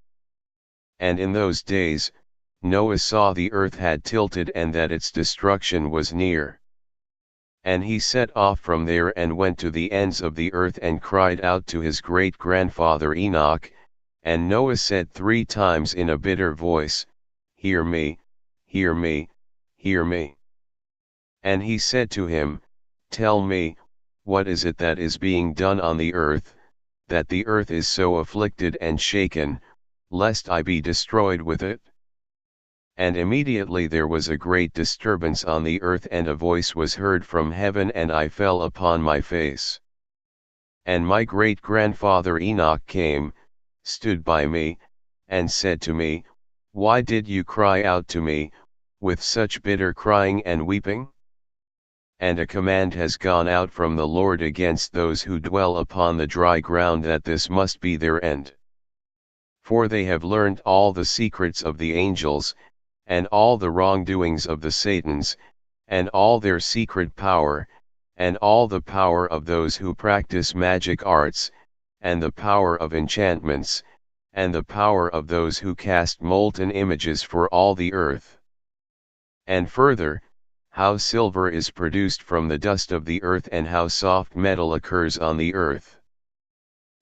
And in those days, Noah saw the earth had tilted and that its destruction was near. And he set off from there and went to the ends of the earth and cried out to his great-grandfather Enoch, and Noah said 3 times in a bitter voice, Hear me, hear me, hear me. And he said to him, Tell me, what is it that is being done on the earth, that the earth is so afflicted and shaken, lest I be destroyed with it? And immediately there was a great disturbance on the earth, and a voice was heard from heaven, and I fell upon my face. And my great-grandfather Enoch came, stood by me, and said to me, Why did you cry out to me, with such bitter crying and weeping? And a command has gone out from the Lord against those who dwell upon the dry ground, that this must be their end. For they have learned all the secrets of the angels, and all the wrongdoings of the Satans, and all their secret power, and all the power of those who practice magic arts, and the power of enchantments, and the power of those who cast molten images for all the earth. And further, how silver is produced from the dust of the earth, and how soft metal occurs on the earth.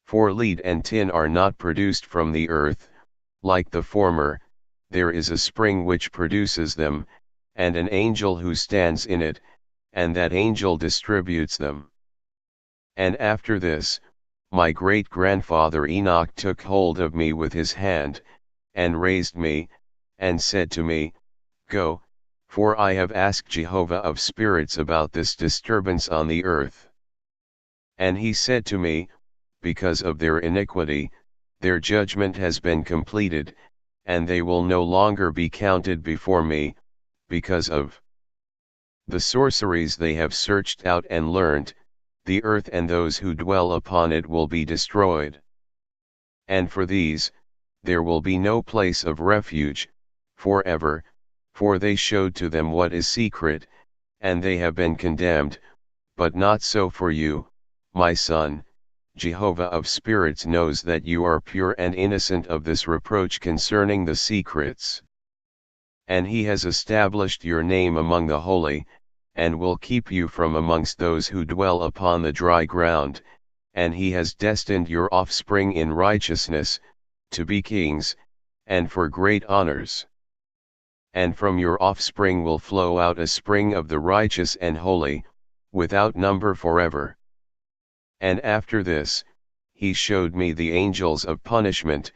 For lead and tin are not produced from the earth, like the former, there is a spring which produces them, and an angel who stands in it, and that angel distributes them. And after this, my great-grandfather Enoch took hold of me with his hand, and raised me, and said to me, Go, for I have asked Jehovah of spirits about this disturbance on the earth. And he said to me, Because of their iniquity, their judgment has been completed, and they will no longer be counted before me, because of the sorceries they have searched out and learnt, the earth and those who dwell upon it will be destroyed. And for these, there will be no place of refuge, forever, for they showed to them what is secret, and they have been condemned, but not so for you, my son. Jehovah of spirits knows that you are pure and innocent of this reproach concerning the secrets. And he has established your name among the holy, and will keep you from amongst those who dwell upon the dry ground, and he has destined your offspring in righteousness, to be kings, and for great honors. And from your offspring will flow out a spring of the righteous and holy, without number forever. And after this, he showed me the angels of punishment,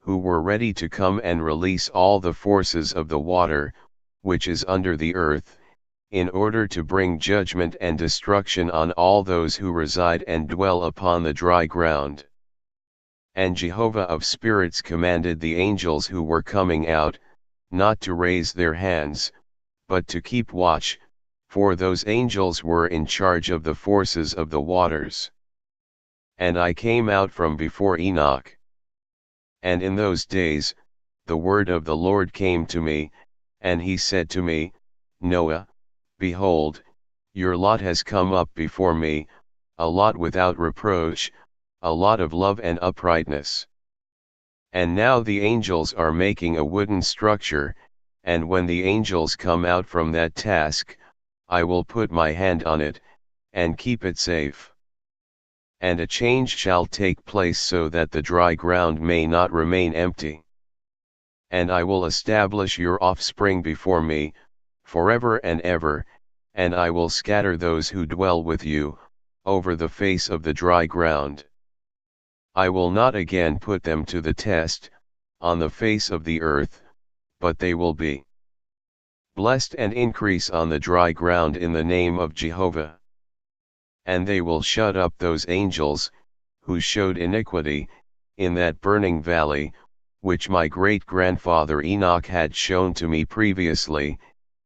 who were ready to come and release all the forces of the water, which is under the earth, in order to bring judgment and destruction on all those who reside and dwell upon the dry ground. And Jehovah of spirits commanded the angels who were coming out, not to raise their hands, but to keep watch, for those angels were in charge of the forces of the waters. And I came out from before Enoch. And in those days, the word of the Lord came to me, and he said to me, Noah, behold, your lot has come up before me, a lot without reproach, a lot of love and uprightness. And now the angels are making a wooden structure, and when the angels come out from that task, I will put my hand on it, and keep it safe. And a change shall take place so that the dry ground may not remain empty. And I will establish your offspring before me, forever and ever, and I will scatter those who dwell with you, over the face of the dry ground. I will not again put them to the test, on the face of the earth, but they will be blessed and increase on the dry ground in the name of Jehovah. And they will shut up those angels, who showed iniquity, in that burning valley, which my great-grandfather Enoch had shown to me previously,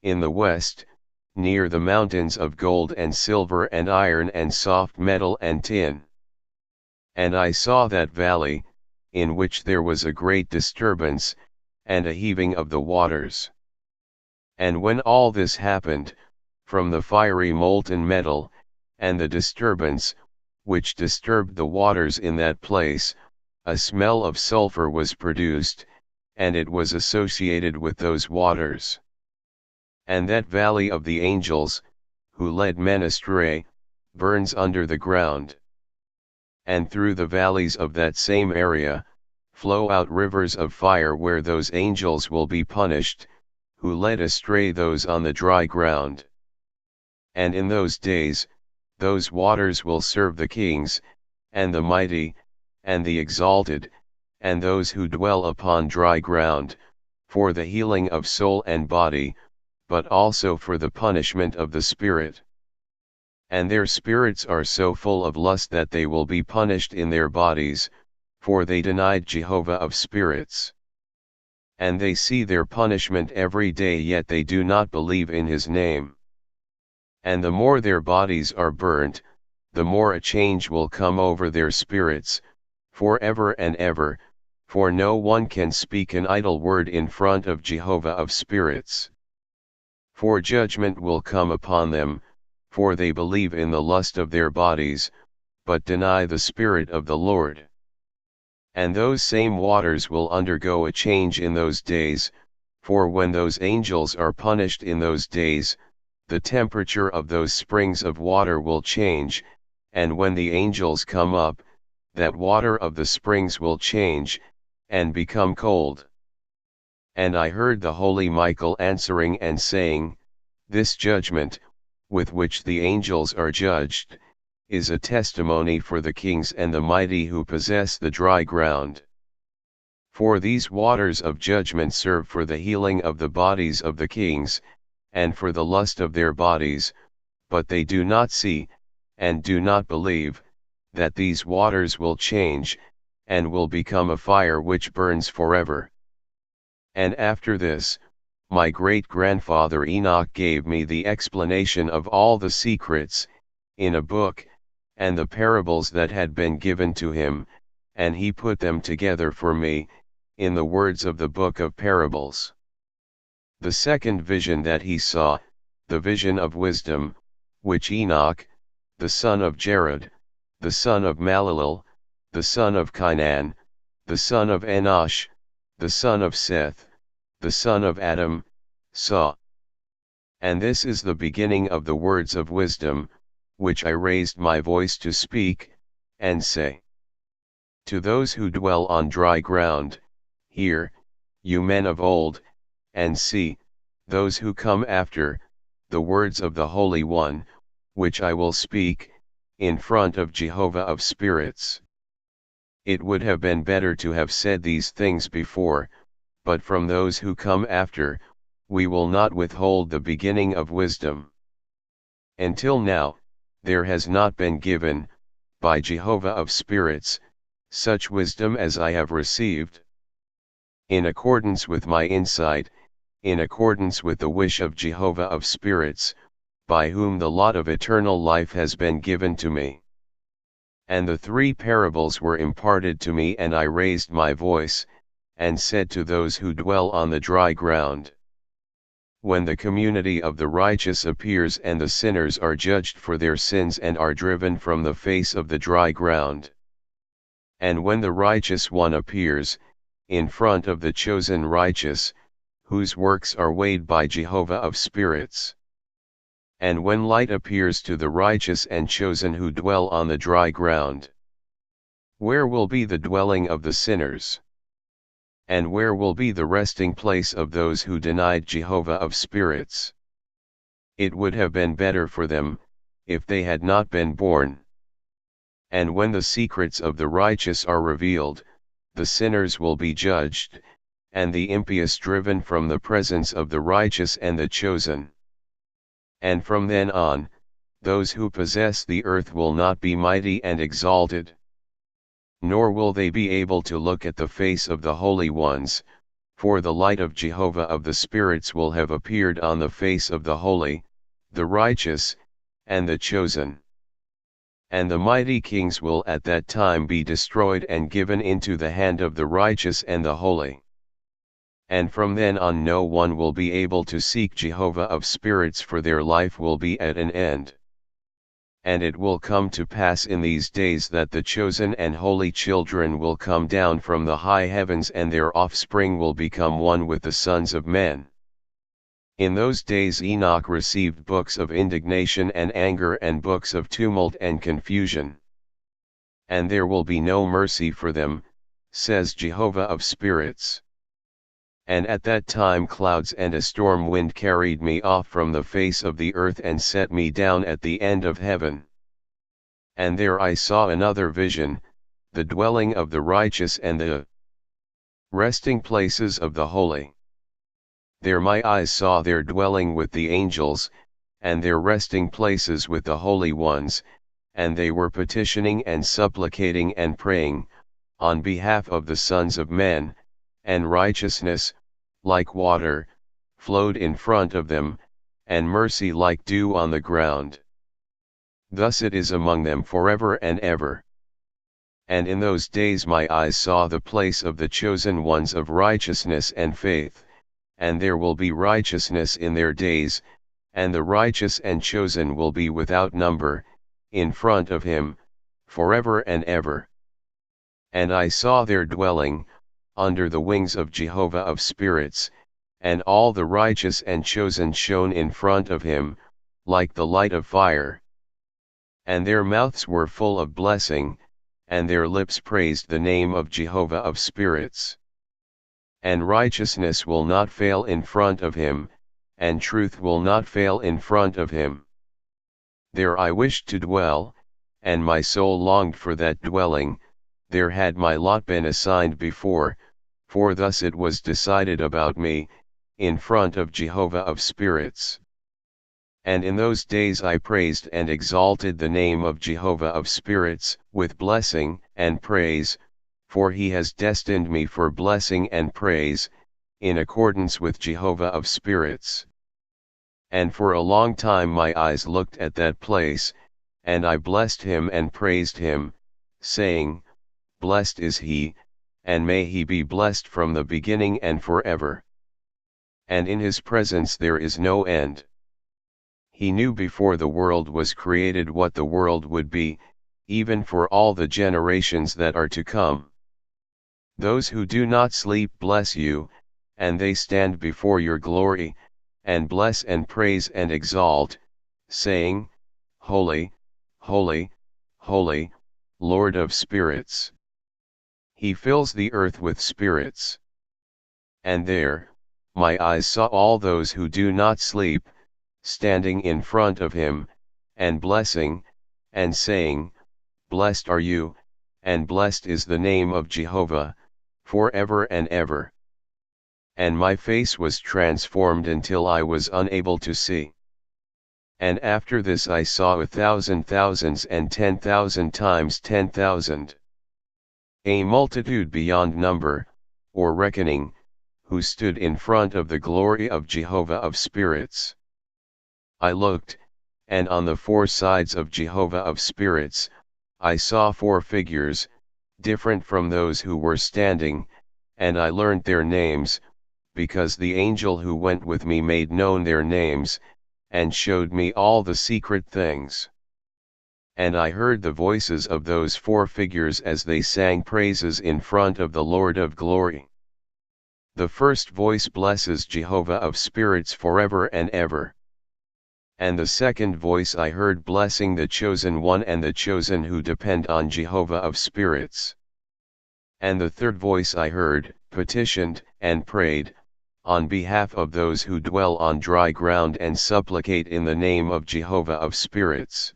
in the west, near the mountains of gold and silver and iron and soft metal and tin. And I saw that valley, in which there was a great disturbance, and a heaving of the waters. And when all this happened, from the fiery molten metal, and the disturbance, which disturbed the waters in that place, a smell of sulfur was produced, and it was associated with those waters. And that valley of the angels, who led men astray, burns under the ground. And through the valleys of that same area, flow out rivers of fire where those angels will be punished, who led astray those on the dry ground. And in those days, those waters will serve the kings, and the mighty, and the exalted, and those who dwell upon dry ground, for the healing of soul and body, but also for the punishment of the spirit. And their spirits are so full of lust that they will be punished in their bodies, for they denied Jehovah of spirits. And they see their punishment every day, yet they do not believe in his name. And the more their bodies are burnt, the more a change will come over their spirits, forever and ever, for no one can speak an idle word in front of Jehovah of spirits. For judgment will come upon them, for they believe in the lust of their bodies, but deny the Spirit of the Lord. And those same waters will undergo a change in those days, for when those angels are punished in those days, the temperature of those springs of water will change, and when the angels come up, that water of the springs will change, and become cold. And I heard the holy Michael answering and saying, This judgment, with which the angels are judged, is a testimony for the kings and the mighty who possess the dry ground. For these waters of judgment serve for the healing of the bodies of the kings, and for the lust of their bodies, but they do not see, and do not believe, that these waters will change, and will become a fire which burns forever. And after this, my great-grandfather Enoch gave me the explanation of all the secrets, in a book, and the parables that had been given to him, and he put them together for me, in the words of the book of parables. The second vision that he saw, the vision of wisdom, which Enoch, the son of Jared, the son of Malalel, the son of Cainan, the son of Enosh, the son of Seth, the son of Adam, saw. And this is the beginning of the words of wisdom, which I raised my voice to speak, and say. To those who dwell on dry ground, hear, you men of old, and see, those who come after, the words of the Holy One, which I will speak, in front of Jehovah of spirits. It would have been better to have said these things before, but from those who come after, we will not withhold the beginning of wisdom. Until now, there has not been given, by Jehovah of spirits, such wisdom as I have received. In accordance with my insight, in accordance with the wish of Jehovah of spirits, by whom the lot of eternal life has been given to me. And the three parables were imparted to me, and I raised my voice, and said to those who dwell on the dry ground, when the community of the righteous appears and the sinners are judged for their sins and are driven from the face of the dry ground, and when the righteous one appears, in front of the chosen righteous, whose works are weighed by Jehovah of spirits, and when light appears to the righteous and chosen who dwell on the dry ground, where will be the dwelling of the sinners? And where will be the resting place of those who denied Jehovah of spirits? It would have been better for them, if they had not been born. And when the secrets of the righteous are revealed, the sinners will be judged, and the impious driven from the presence of the righteous and the chosen. And from then on, those who possess the earth will not be mighty and exalted, nor will they be able to look at the face of the holy ones, for the light of Jehovah of the spirits will have appeared on the face of the holy, the righteous, and the chosen. And the mighty kings will at that time be destroyed and given into the hand of the righteous and the holy. And from then on no one will be able to seek Jehovah of spirits, for their life will be at an end. And it will come to pass in these days that the chosen and holy children will come down from the high heavens, and their offspring will become one with the sons of men. In those days Enoch received books of indignation and anger and books of tumult and confusion. And there will be no mercy for them, says Jehovah of spirits. And at that time clouds and a storm wind carried me off from the face of the earth and set me down at the end of heaven. And there I saw another vision, the dwelling of the righteous and the resting places of the holy. There my eyes saw their dwelling with the angels, and their resting places with the holy ones, and they were petitioning and supplicating and praying, on behalf of the sons of men, and righteousness, like water, flowed in front of them, and mercy like dew on the ground. Thus it is among them forever and ever. And in those days my eyes saw the place of the chosen ones of righteousness and faith, and there will be righteousness in their days, and the righteous and chosen will be without number, in front of him, forever and ever. And I saw their dwelling, under the wings of Jehovah of spirits, and all the righteous and chosen shone in front of him, like the light of fire. And their mouths were full of blessing, and their lips praised the name of Jehovah of spirits. And righteousness will not fail in front of him, and truth will not fail in front of him. There I wished to dwell, and my soul longed for that dwelling. There had my lot been assigned before, for thus it was decided about me, in front of Jehovah of spirits. And in those days I praised and exalted the name of Jehovah of spirits, with blessing and praise, for he has destined me for blessing and praise, in accordance with Jehovah of spirits. And for a long time my eyes looked at that place, and I blessed him and praised him, saying, Blessed is he, and may he be blessed from the beginning and forever. And in his presence there is no end. He knew before the world was created what the world would be, even for all the generations that are to come. Those who do not sleep bless you, and they stand before your glory, and bless and praise and exalt, saying, Holy, holy, holy, Lord of spirits. He fills the earth with spirits. And there, my eyes saw all those who do not sleep, standing in front of him, and blessing, and saying, Blessed are you, and blessed is the name of Jehovah, forever and ever. And my face was transformed until I was unable to see. And after this I saw 1,000 thousands and 10,000 times 10,000. A multitude beyond number, or reckoning, who stood in front of the glory of Jehovah of spirits. I looked, and on the four sides of Jehovah of spirits, I saw four figures, different from those who were standing, and I learnt their names, because the angel who went with me made known their names, and showed me all the secret things. And I heard the voices of those 4 figures as they sang praises in front of the Lord of glory. The first voice blesses Jehovah of spirits forever and ever. And the second voice I heard blessing the chosen one and the chosen who depend on Jehovah of spirits. And the third voice I heard, petitioned, and prayed, on behalf of those who dwell on dry ground and supplicate in the name of Jehovah of spirits.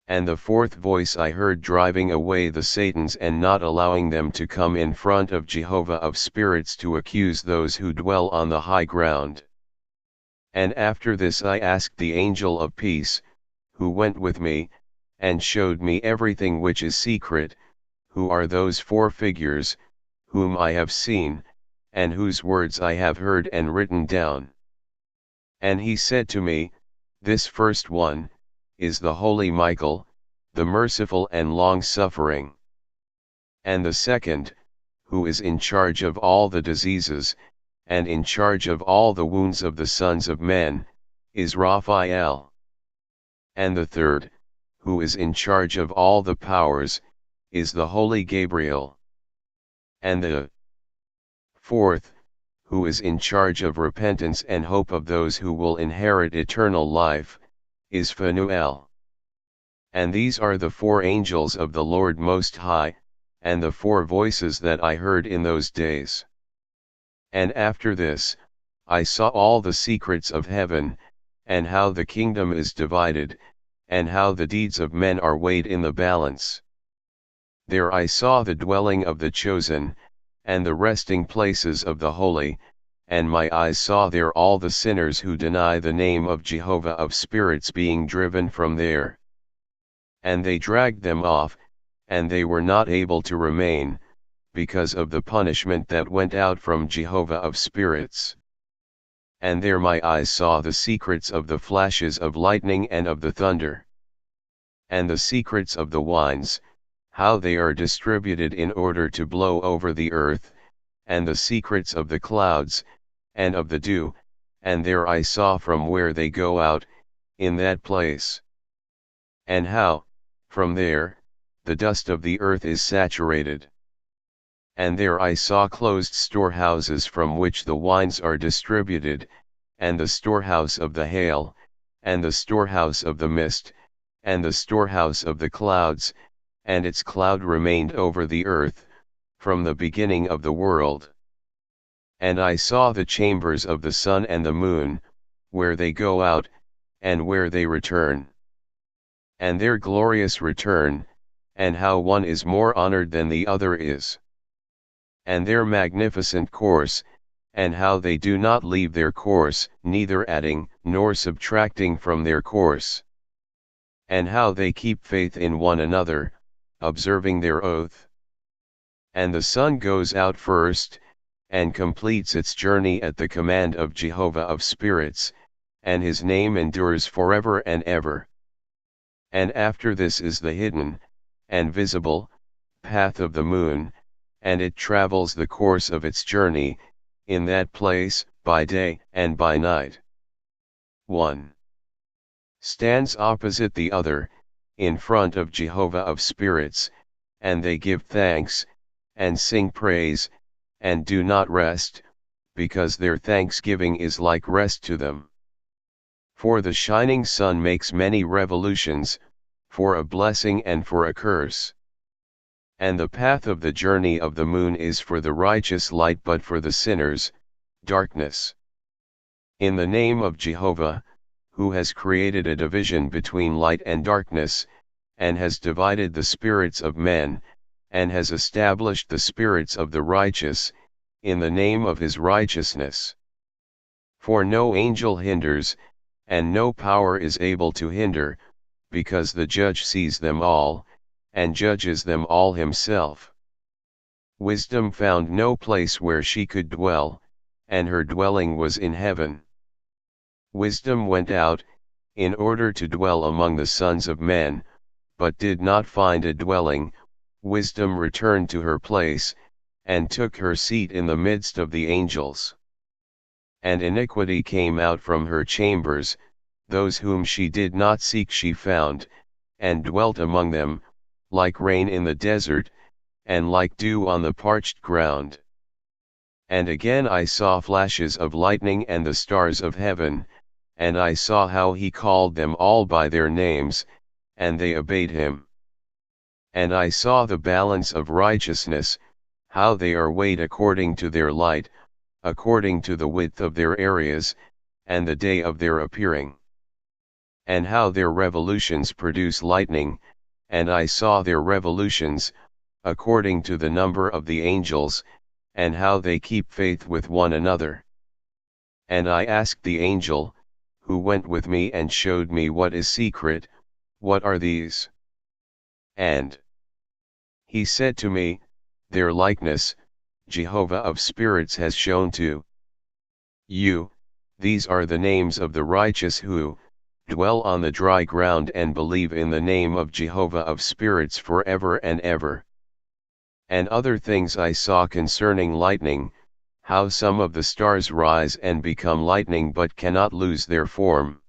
And the fourth voice I heard driving away the Satans and not allowing them to come in front of Jehovah of spirits to accuse those who dwell on the high ground. And after this I asked the angel of peace, who went with me, and showed me everything which is secret, who are those 4 figures, whom I have seen, and whose words I have heard and written down. And he said to me, this first one, is the holy Michael, the merciful and long-suffering. And the second, who is in charge of all the diseases, and in charge of all the wounds of the sons of men, is Raphael. And the third, who is in charge of all the powers, is the holy Gabriel. And the fourth, who is in charge of repentance and hope of those who will inherit eternal life, is Phanuel. And these are the 4 angels of the Lord Most High, and the 4 voices that I heard in those days. And after this, I saw all the secrets of heaven, and how the kingdom is divided, and how the deeds of men are weighed in the balance. There I saw the dwelling of the chosen, and the resting places of the holy, and my eyes saw there all the sinners who deny the name of Jehovah of spirits being driven from there. And they dragged them off, and they were not able to remain, because of the punishment that went out from Jehovah of spirits. And there my eyes saw the secrets of the flashes of lightning and of the thunder. And the secrets of the winds, how they are distributed in order to blow over the earth, and the secrets of the clouds, and of the dew, and there I saw from where they go out, in that place. And how, from there, the dust of the earth is saturated. And there I saw closed storehouses from which the wines are distributed, and the storehouse of the hail, and the storehouse of the mist, and the storehouse of the clouds, and its cloud remained over the earth, from the beginning of the world. And I saw the chambers of the sun and the moon, where they go out, and where they return. And their glorious return, and how one is more honored than the other is. And their magnificent course, and how they do not leave their course, neither adding nor subtracting from their course. And how they keep faith in one another, observing their oath. And the sun goes out first, and completes its journey at the command of Jehovah of spirits, and his name endures forever and ever. And after this is the hidden, and visible, path of the moon, and it travels the course of its journey, in that place, by day and by night. 1. Stands opposite the other, in front of Jehovah of spirits, and they give thanks, and sing praise, and do not rest, because their thanksgiving is like rest to them. For the shining sun makes many revolutions, for a blessing and for a curse. And the path of the journey of the moon is for the righteous light but for the sinners, darkness. In the name of Jehovah, who has created a division between light and darkness, and has divided the spirits of men, and has established the spirits of the righteous, in the name of his righteousness. For no angel hinders, and no power is able to hinder, because the judge sees them all, and judges them all himself. Wisdom found no place where she could dwell, and her dwelling was in heaven. Wisdom went out, in order to dwell among the sons of men, but did not find a dwelling. Wisdom returned to her place, and took her seat in the midst of the angels. And iniquity came out from her chambers, those whom she did not seek she found, and dwelt among them, like rain in the desert, and like dew on the parched ground. And again I saw flashes of lightning and the stars of heaven, and I saw how he called them all by their names, and they obeyed him. And I saw the balance of righteousness, how they are weighed according to their light, according to the width of their areas, and the day of their appearing. And how their revolutions produce lightning, and I saw their revolutions, according to the number of the angels, and how they keep faith with one another. And I asked the angel, who went with me and showed me what is secret, what are these? And he said to me, their likeness, Jehovah of spirits has shown to you, these are the names of the righteous who dwell on the dry ground and believe in the name of Jehovah of spirits forever and ever. And other things I saw concerning lightning, how some of the stars rise and become lightning but cannot lose their form.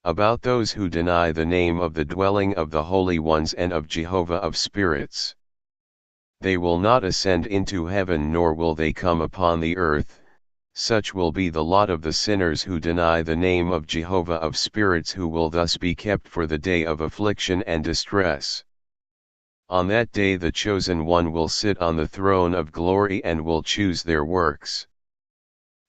About those who deny the name of the dwelling of the holy ones and of Jehovah of spirits. They will not ascend into heaven nor will they come upon the earth, such will be the lot of the sinners who deny the name of Jehovah of spirits, who will thus be kept for the day of affliction and distress. On that day the chosen one will sit on the throne of glory and will choose their works.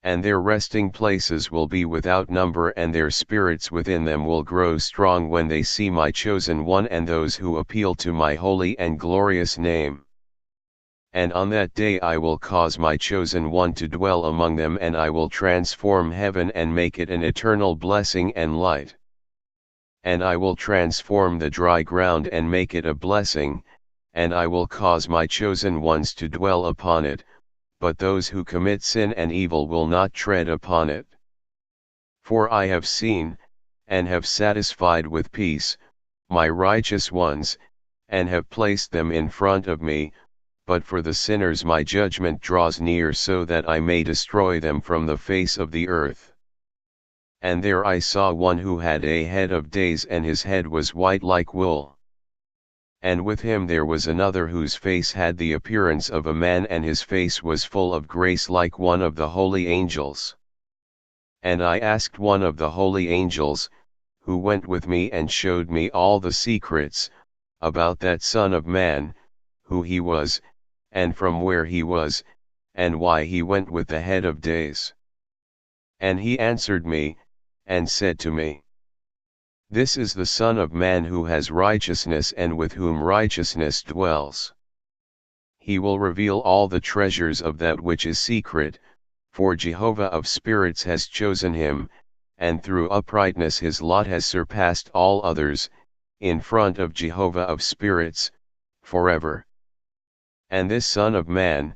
And their resting places will be without number, and their spirits within them will grow strong when they see my chosen one and those who appeal to my holy and glorious name. And on that day I will cause my chosen one to dwell among them, and I will transform heaven and make it an eternal blessing and light. And I will transform the dry ground and make it a blessing, and I will cause my chosen ones to dwell upon it, but those who commit sin and evil will not tread upon it. For I have seen, and have satisfied with peace, my righteous ones, and have placed them in front of me, but for the sinners my judgment draws near, so that I may destroy them from the face of the earth. And there I saw one who had a head of days, and his head was white like wool. And with him there was another whose face had the appearance of a man, and his face was full of grace like one of the holy angels. And I asked one of the holy angels, who went with me and showed me all the secrets, about that Son of Man, who he was, and from where he was, and why he went with the head of days. And he answered me, and said to me, this is the Son of Man who has righteousness and with whom righteousness dwells. He will reveal all the treasures of that which is secret, for Jehovah of spirits has chosen him, and through uprightness his lot has surpassed all others, in front of Jehovah of spirits, forever. And this Son of Man,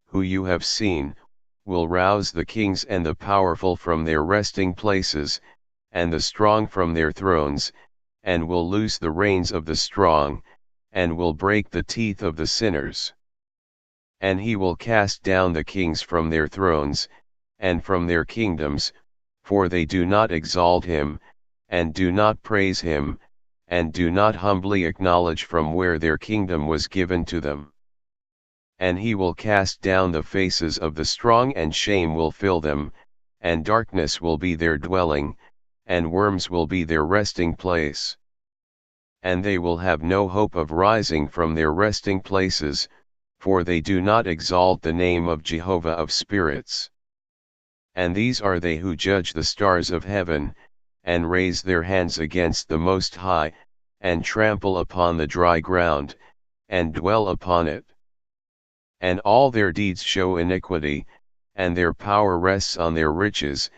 who you have seen, will rouse the kings and the powerful from their resting places, and the strong from their thrones, and will loose the reins of the strong, and will break the teeth of the sinners. And he will cast down the kings from their thrones, and from their kingdoms, for they do not exalt him, and do not praise him, and do not humbly acknowledge from where their kingdom was given to them. And he will cast down the faces of the strong, and shame will fill them, and darkness will be their dwelling, and worms will be their resting place. And they will have no hope of rising from their resting places, for they do not exalt the name of Jehovah of spirits. And these are they who judge the stars of heaven, and raise their hands against the Most High, and trample upon the dry ground, and dwell upon it. And all their deeds show iniquity, and their power rests on their riches,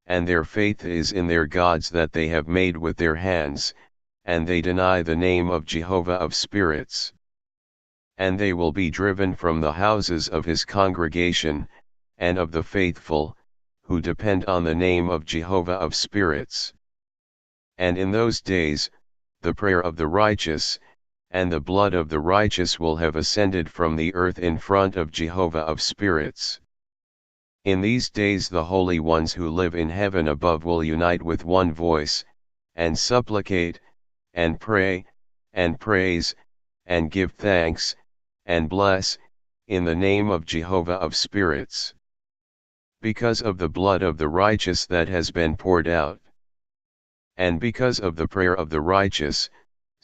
and their faith is in their gods that they have made with their hands, and they deny the name of Jehovah of spirits. And they will be driven from the houses of his congregation, and of the faithful, who depend on the name of Jehovah of spirits. And in those days, the prayer of the righteous, and the blood of the righteous will have ascended from the earth in front of Jehovah of spirits. In these days the holy ones who live in heaven above will unite with one voice, and supplicate, and pray, and praise, and give thanks, and bless, in the name of Jehovah of spirits. Because of the blood of the righteous that has been poured out, and because of the prayer of the righteous,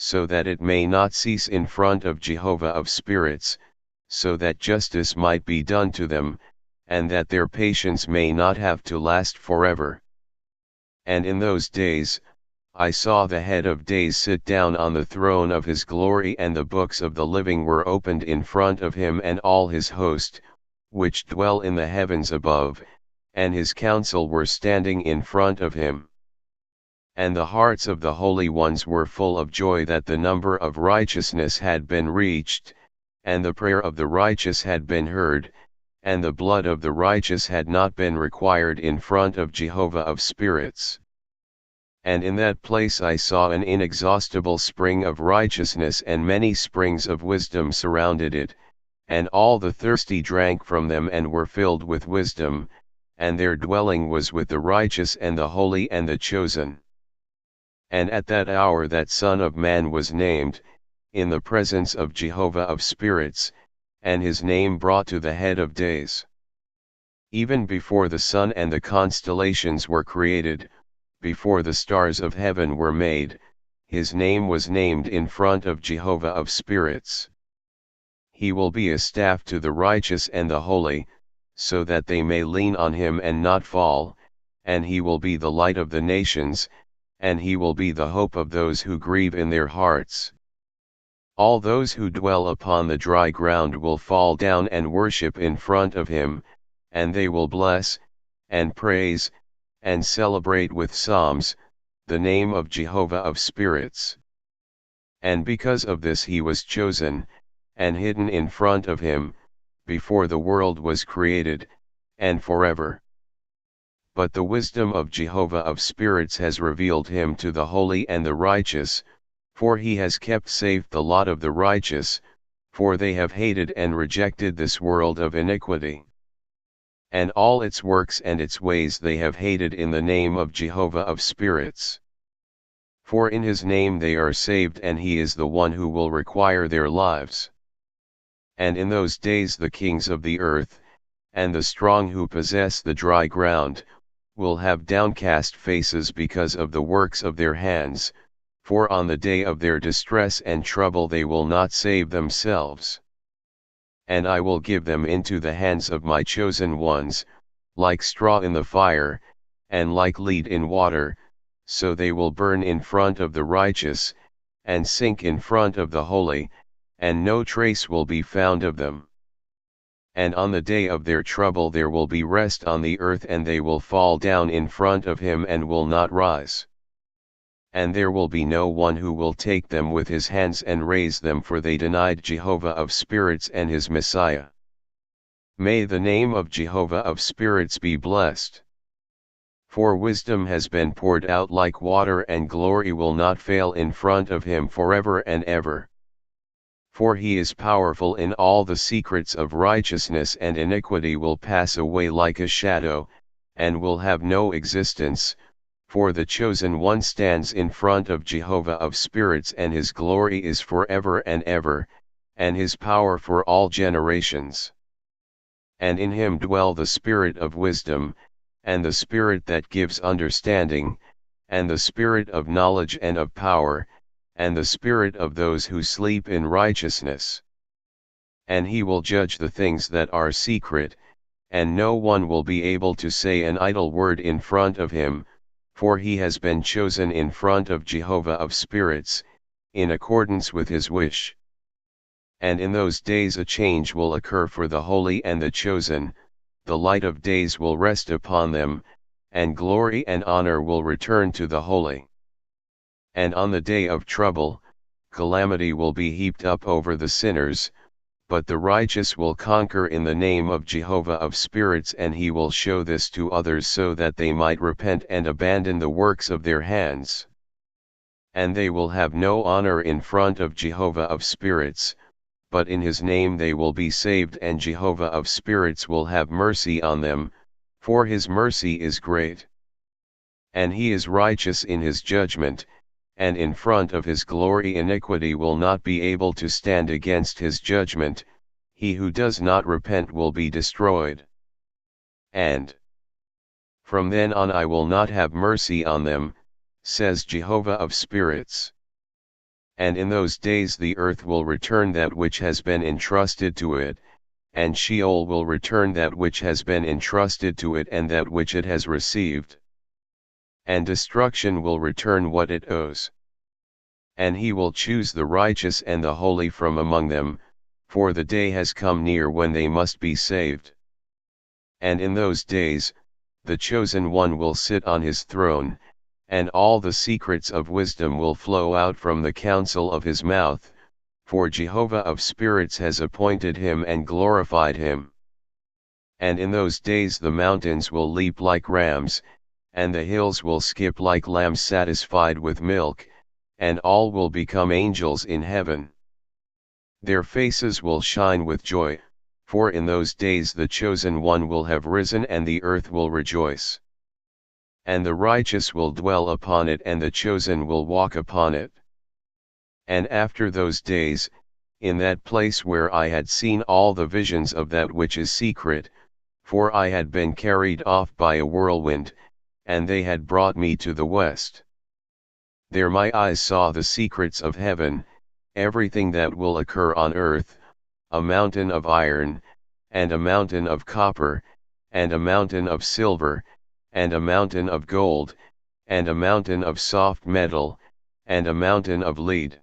so that it may not cease in front of Jehovah of spirits, so that justice might be done to them, and that their patience may not have to last forever. And in those days, I saw the head of days sit down on the throne of his glory, and the books of the living were opened in front of him, and all his host, which dwell in the heavens above, and his council were standing in front of him. And the hearts of the holy ones were full of joy that the number of righteousness had been reached, and the prayer of the righteous had been heard, and the blood of the righteous had not been required in front of Jehovah of spirits. And in that place I saw an inexhaustible spring of righteousness, and many springs of wisdom surrounded it, and all the thirsty drank from them and were filled with wisdom, and their dwelling was with the righteous and the holy and the chosen. And at that hour that Son of Man was named, in the presence of Jehovah of spirits, and his name brought to the head of days. Even before the sun and the constellations were created, before the stars of heaven were made, his name was named in front of Jehovah of spirits. He will be a staff to the righteous and the holy, so that they may lean on him and not fall, and he will be the light of the nations, and he will be the hope of those who grieve in their hearts. All those who dwell upon the dry ground will fall down and worship in front of him, and they will bless, and praise, and celebrate with psalms, the name of Jehovah of spirits. And because of this he was chosen, and hidden in front of him, before the world was created, and forever. But the wisdom of Jehovah of spirits has revealed him to the holy and the righteous, for he has kept safe the lot of the righteous, for they have hated and rejected this world of iniquity. And all its works and its ways they have hated in the name of Jehovah of spirits. For in his name they are saved, and he is the one who will require their lives. And in those days the kings of the earth, and the strong who possess the dry ground, will have downcast faces because of the works of their hands, for on the day of their distress and trouble they will not save themselves. And I will give them into the hands of my chosen ones, like straw in the fire, and like lead in water, so they will burn in front of the righteous, and sink in front of the holy, and no trace will be found of them. And on the day of their trouble there will be rest on the earth, and they will fall down in front of him and will not rise. And there will be no one who will take them with his hands and raise them, for they denied Jehovah of spirits and his Messiah. May the name of Jehovah of spirits be blessed. For wisdom has been poured out like water, and glory will not fail in front of him forever and ever. For he is powerful in all the secrets of righteousness, and iniquity will pass away like a shadow, and will have no existence, for the chosen one stands in front of Jehovah of spirits, and his glory is forever and ever, and his power for all generations. And in him dwell the spirit of wisdom, and the spirit that gives understanding, and the spirit of knowledge and of power, and the spirit of those who sleep in righteousness. And he will judge the things that are secret, and no one will be able to say an idle word in front of him, for he has been chosen in front of Jehovah of spirits, in accordance with his wish. And in those days a change will occur for the holy and the chosen, the light of days will rest upon them, and glory and honor will return to the holy. And on the day of trouble, calamity will be heaped up over the sinners, but the righteous will conquer in the name of Jehovah of spirits, and he will show this to others so that they might repent and abandon the works of their hands. And they will have no honor in front of Jehovah of spirits, but in his name they will be saved, and Jehovah of spirits will have mercy on them, for his mercy is great. And he is righteous in his judgment, and in front of his glory iniquity will not be able to stand against his judgment, he who does not repent will be destroyed. And from then on I will not have mercy on them, says Jehovah of spirits. And in those days the earth will return that which has been entrusted to it, and Sheol will return that which has been entrusted to it and that which it has received. And destruction will return what it owes. And he will choose the righteous and the holy from among them, for the day has come near when they must be saved. And in those days, the chosen one will sit on his throne, and all the secrets of wisdom will flow out from the counsel of his mouth, for Jehovah of spirits has appointed him and glorified him. And in those days the mountains will leap like rams, and the hills will skip like lambs satisfied with milk, and all will become angels in heaven. Their faces will shine with joy, for in those days the chosen one will have risen and the earth will rejoice. And the righteous will dwell upon it and the chosen will walk upon it. And after those days, in that place where I had seen all the visions of that which is secret, for I had been carried off by a whirlwind, and they had brought me to the west. There my eyes saw the secrets of heaven, everything that will occur on earth, a mountain of iron, and a mountain of copper, and a mountain of silver, and a mountain of gold, and a mountain of soft metal, and a mountain of lead.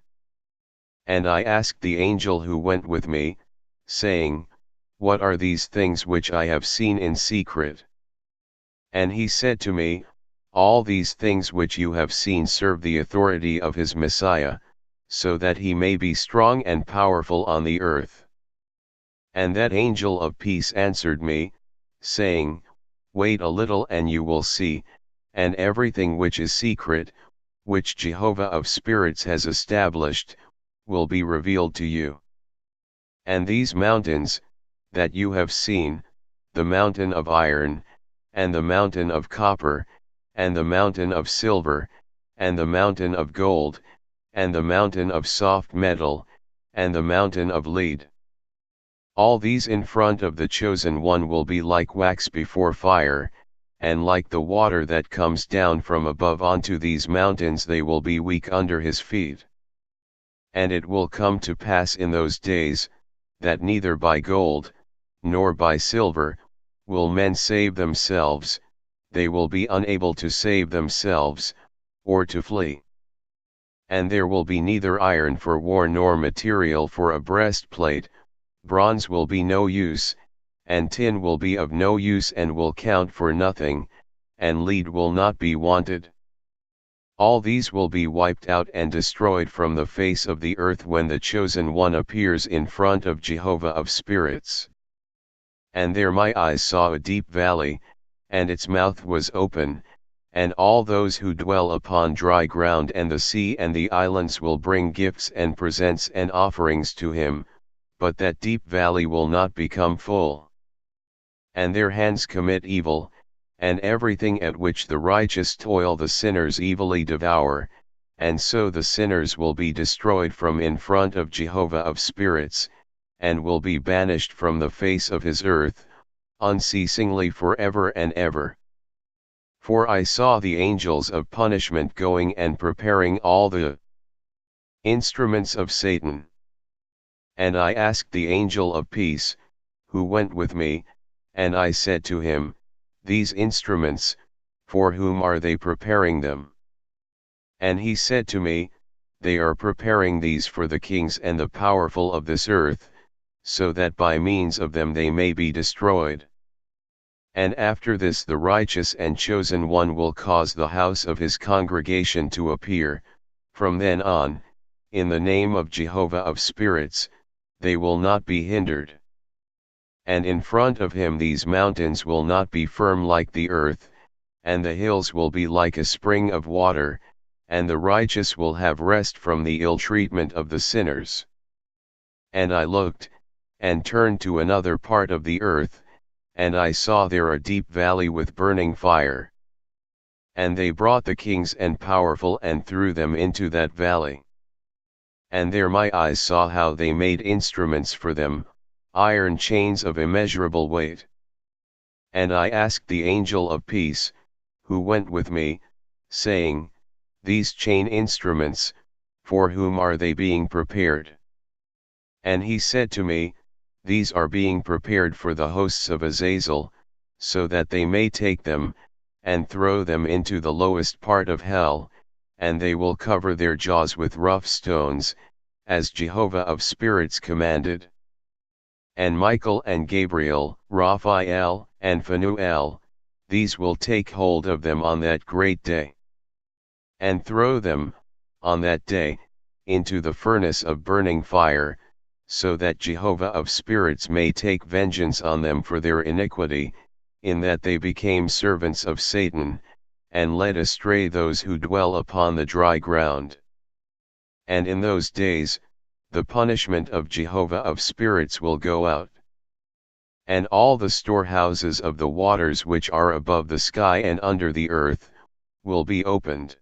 And I asked the angel who went with me, saying, What are these things which I have seen in secret? And he said to me, All these things which you have seen serve the authority of his Messiah, so that he may be strong and powerful on the earth. And that angel of peace answered me, saying, Wait a little and you will see, and everything which is secret, which Jehovah of spirits has established, will be revealed to you. And these mountains, that you have seen, the mountain of iron, and the mountain of copper, and the mountain of silver, and the mountain of gold, and the mountain of soft metal, and the mountain of lead. All these in front of the chosen one will be like wax before fire, and like the water that comes down from above onto these mountains they will be weak under his feet. And it will come to pass in those days, that neither by gold, nor by silver, will men save themselves, they will be unable to save themselves, or to flee. And there will be neither iron for war nor material for a breastplate, bronze will be no use, and tin will be of no use and will count for nothing, and lead will not be wanted. All these will be wiped out and destroyed from the face of the earth when the chosen one appears in front of Jehovah of spirits. And there my eyes saw a deep valley, and its mouth was open, and all those who dwell upon dry ground and the sea and the islands will bring gifts and presents and offerings to him, but that deep valley will not become full. And their hands commit evil, and everything at which the righteous toil the sinners evilly devour, and so the sinners will be destroyed from in front of Jehovah of spirits, and will be banished from the face of his earth, unceasingly forever and ever. For I saw the angels of punishment going and preparing all the instruments of Satan. And I asked the angel of peace, who went with me, and I said to him, These instruments, for whom are they preparing them? And he said to me, They are preparing these for the kings and the powerful of this earth, so that by means of them they may be destroyed. And after this the righteous and chosen one will cause the house of his congregation to appear, from then on, in the name of Jehovah of spirits, they will not be hindered. And in front of him these mountains will not be firm like the earth, and the hills will be like a spring of water, and the righteous will have rest from the ill treatment of the sinners. And I looked, and turned to another part of the earth, and I saw there a deep valley with burning fire. And they brought the kings and powerful and threw them into that valley. And there my eyes saw how they made instruments for them, iron chains of immeasurable weight. And I asked the angel of peace, who went with me, saying, These chain instruments, for whom are they being prepared? And he said to me, These are being prepared for the hosts of Azazel, so that they may take them, and throw them into the lowest part of hell, and they will cover their jaws with rough stones, as Jehovah of spirits commanded. And Michael and Gabriel, Raphael, and Phanuel, these will take hold of them on that great day, and throw them, on that day, into the furnace of burning fire, so that Jehovah of spirits may take vengeance on them for their iniquity, in that they became servants of Satan, and led astray those who dwell upon the dry ground. And in those days, the punishment of Jehovah of spirits will go out. And all the storehouses of the waters which are above the sky and under the earth, will be opened.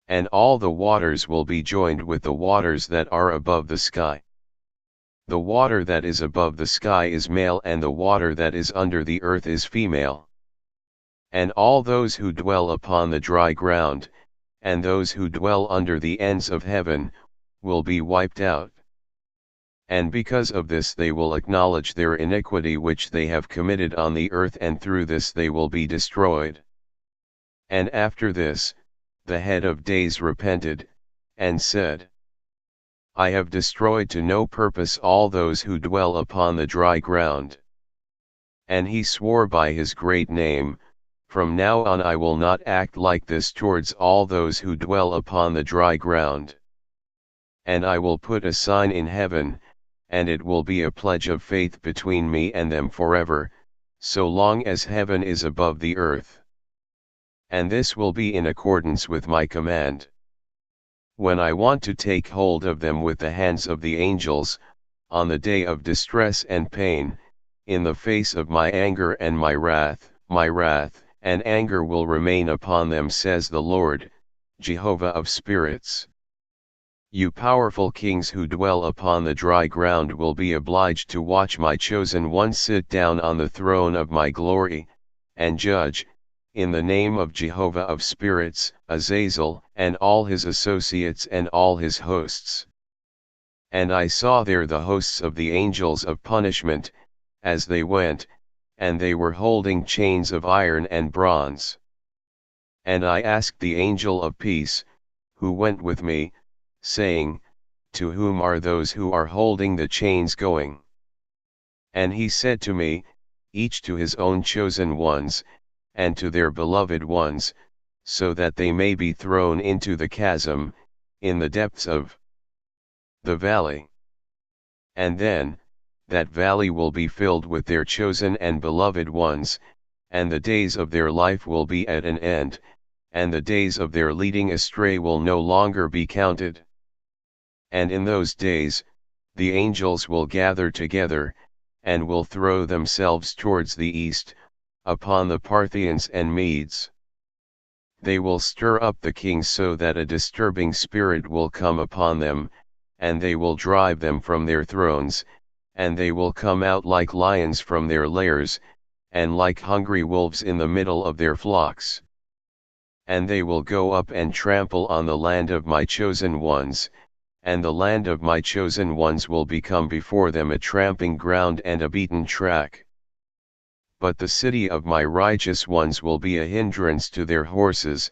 And all the waters will be joined with the waters that are above the sky. The water that is above the sky is male, and the water that is under the earth is female. And all those who dwell upon the dry ground, and those who dwell under the ends of heaven, will be wiped out. And because of this they will acknowledge their iniquity which they have committed on the earth, and through this they will be destroyed. And after this, the head of days repented, and said, I have destroyed to no purpose all those who dwell upon the dry ground. And he swore by his great name, From now on I will not act like this towards all those who dwell upon the dry ground. And I will put a sign in heaven, and it will be a pledge of faith between me and them forever, so long as heaven is above the earth. And this will be in accordance with my command. When I want to take hold of them with the hands of the angels, on the day of distress and pain, in the face of my anger and my wrath and anger will remain upon them, says the Lord, Jehovah of spirits. You powerful kings who dwell upon the dry ground will be obliged to watch my chosen one sit down on the throne of my glory, and judge, in the name of Jehovah of spirits, Azazel, and all his associates and all his hosts. And I saw there the hosts of the angels of punishment, as they went, and they were holding chains of iron and bronze. And I asked the angel of peace, who went with me, saying, To whom are those who are holding the chains going? And he said to me, Each to his own chosen ones, and to their beloved ones, so that they may be thrown into the chasm, in the depths of the valley. And then, that valley will be filled with their chosen and beloved ones, and the days of their life will be at an end, and the days of their leading astray will no longer be counted. And in those days, the angels will gather together, and will throw themselves towards the east, upon the Parthians and Medes. They will stir up the kings so that a disturbing spirit will come upon them, and they will drive them from their thrones, and they will come out like lions from their lairs, and like hungry wolves in the middle of their flocks. And they will go up and trample on the land of my chosen ones, and the land of my chosen ones will become before them a tramping ground and a beaten track. But the city of my righteous ones will be a hindrance to their horses,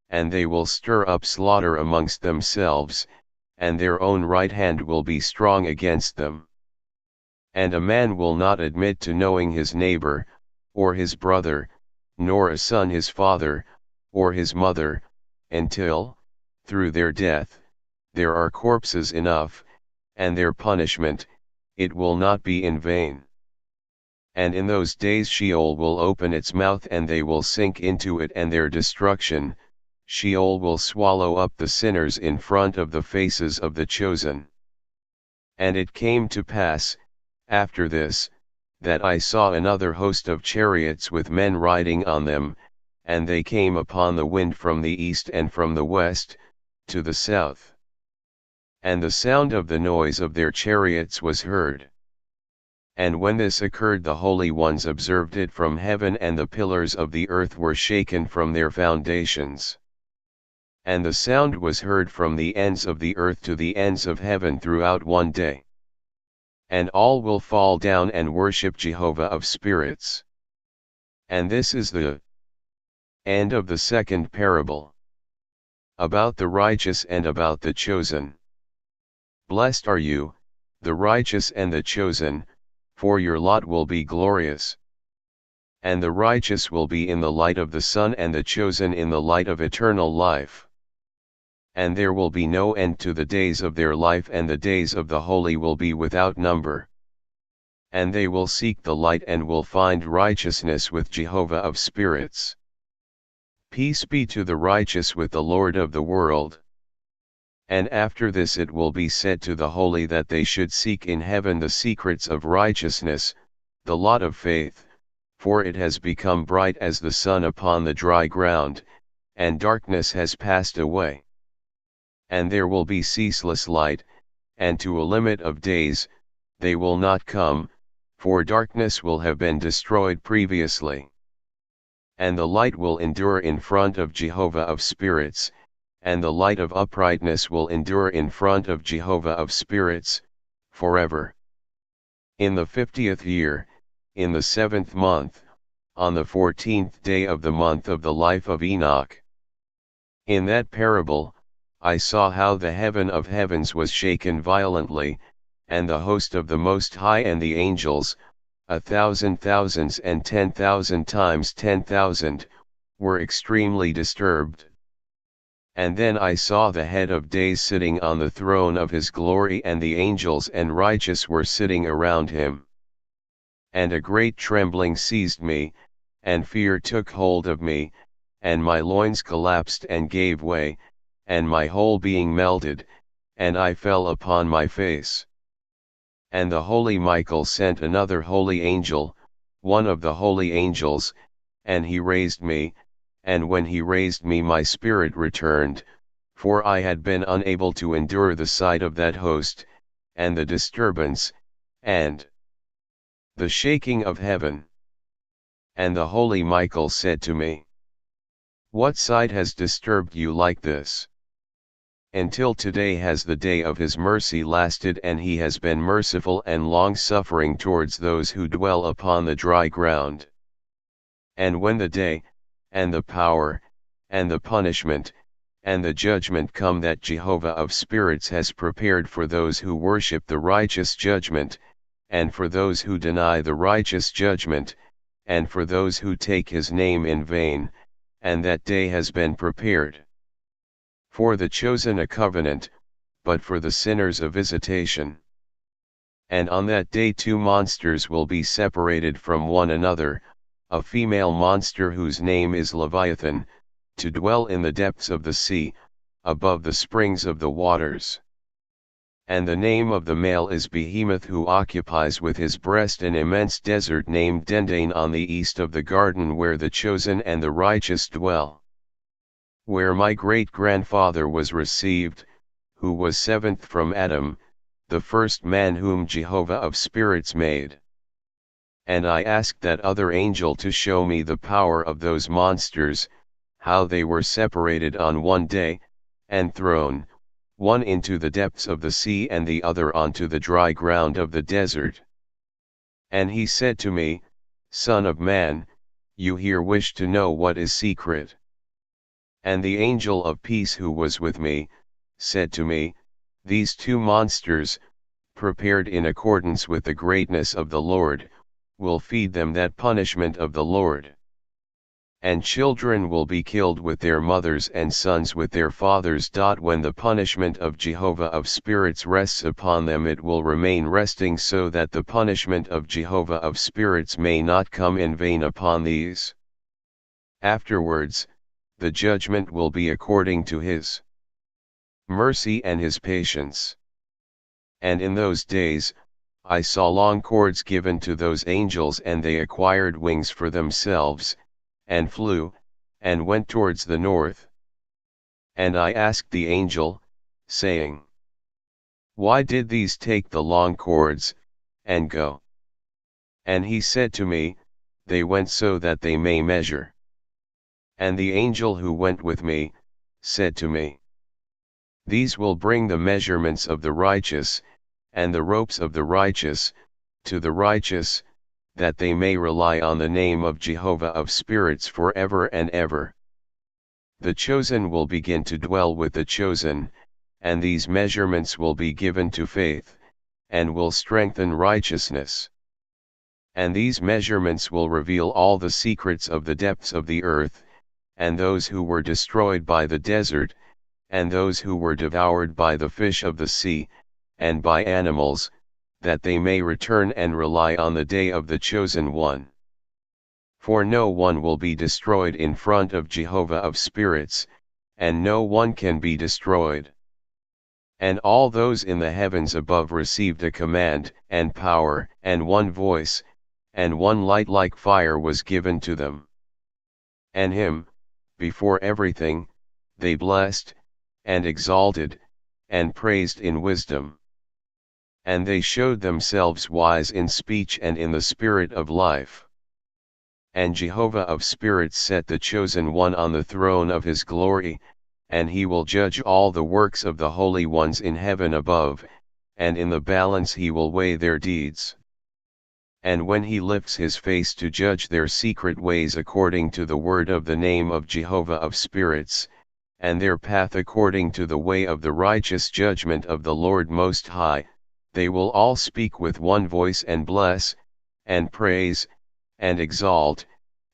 and they will stir up slaughter amongst themselves, and their own right hand will be strong against them. And a man will not admit to knowing his neighbor, or his brother, nor a son his father, or his mother, until, through their death, there are corpses enough, and their punishment, it will not be in vain. And in those days Sheol will open its mouth, and they will sink into it, and their destruction, Sheol will swallow up the sinners in front of the faces of the chosen. And it came to pass, after this, that I saw another host of chariots with men riding on them, and they came upon the wind from the east and from the west, to the south. And the sound of the noise of their chariots was heard. And when this occurred, the holy ones observed it from heaven, and the pillars of the earth were shaken from their foundations. And the sound was heard from the ends of the earth to the ends of heaven throughout one day. And all will fall down and worship Jehovah of spirits. And this is the end of the second parable. About the righteous and about the chosen. Blessed are you, the righteous and the chosen, for your lot will be glorious. And the righteous will be in the light of the sun, and the chosen in the light of eternal life. And there will be no end to the days of their life, and the days of the holy will be without number. And they will seek the light and will find righteousness with Jehovah of spirits. Peace be to the righteous with the Lord of the world. And after this it will be said to the holy that they should seek in heaven the secrets of righteousness, the lot of faith, for it has become bright as the sun upon the dry ground, and darkness has passed away. And there will be ceaseless light, and to a limit of days, they will not come, for darkness will have been destroyed previously. And the light will endure in front of Jehovah of spirits, and the light of uprightness will endure in front of Jehovah of spirits, forever. In the 50th year, in the 7th month, on the 14th day of the month of the life of Enoch. In that parable, I saw how the heaven of heavens was shaken violently, and the host of the Most High and the angels, 1,000 thousands and 10,000 times 10,000, were extremely disturbed. And then I saw the head of days sitting on the throne of his glory, and the angels and righteous were sitting around him. And a great trembling seized me, and fear took hold of me, and my loins collapsed and gave way, and my whole being melted, and I fell upon my face. And the holy Michael sent another holy angel, one of the holy angels, and he raised me, and when he raised me my spirit returned, for I had been unable to endure the sight of that host, and the disturbance, and the shaking of heaven. And the holy Michael said to me, "What sight has disturbed you like this? Until today has the day of his mercy lasted, and he has been merciful and long-suffering towards those who dwell upon the dry ground. And when the day, and the power, and the punishment, and the judgment come that Jehovah of spirits has prepared for those who worship the righteous judgment, and for those who deny the righteous judgment, and for those who take his name in vain, and that day has been prepared. For the chosen a covenant, but for the sinners a visitation. And on that day 2 monsters will be separated from one another, a female monster whose name is Leviathan, to dwell in the depths of the sea, above the springs of the waters. And the name of the male is Behemoth, who occupies with his breast an immense desert named Dendane on the east of the garden where the chosen and the righteous dwell. Where my great-grandfather was received, who was 7th from Adam, the first man whom Jehovah of spirits made. And I asked that other angel to show me the power of those monsters, how they were separated on one day, and thrown, one into the depths of the sea and the other onto the dry ground of the desert. And he said to me, "Son of man, you here wish to know what is secret." And the angel of peace who was with me, said to me, "These 2 monsters, prepared in accordance with the greatness of the Lord, will feed them that punishment of the Lord. And children will be killed with their mothers and sons with their fathers. When the punishment of Jehovah of spirits rests upon them, it will remain resting, so that the punishment of Jehovah of spirits may not come in vain upon these. Afterwards, the judgment will be according to his mercy and his patience. And in those days, I saw long cords given to those angels, and they acquired wings for themselves, and flew, and went towards the north. And I asked the angel, saying, Why did these take the long cords, and go? And he said to me, They went so that they may measure. And the angel who went with me, said to me, These will bring the measurements of the righteous, and the ropes of the righteous, to the righteous, that they may rely on the name of Jehovah of spirits forever and ever. The chosen will begin to dwell with the chosen, and these measurements will be given to faith, and will strengthen righteousness. And these measurements will reveal all the secrets of the depths of the earth, and those who were destroyed by the desert, and those who were devoured by the fish of the sea, and by animals, that they may return and rely on the day of the chosen one. For no one will be destroyed in front of Jehovah of spirits, and no one can be destroyed. And all those in the heavens above received a command, and power, and one voice, and one light like fire was given to them. And him, before everything, they blessed, and exalted, and praised in wisdom. And they showed themselves wise in speech and in the spirit of life. And Jehovah of spirits set the chosen one on the throne of his glory, and he will judge all the works of the holy ones in heaven above, and in the balance he will weigh their deeds. And when he lifts his face to judge their secret ways according to the word of the name of Jehovah of spirits, and their path according to the way of the righteous judgment of the Lord Most High, they will all speak with one voice and bless, and praise, and exalt,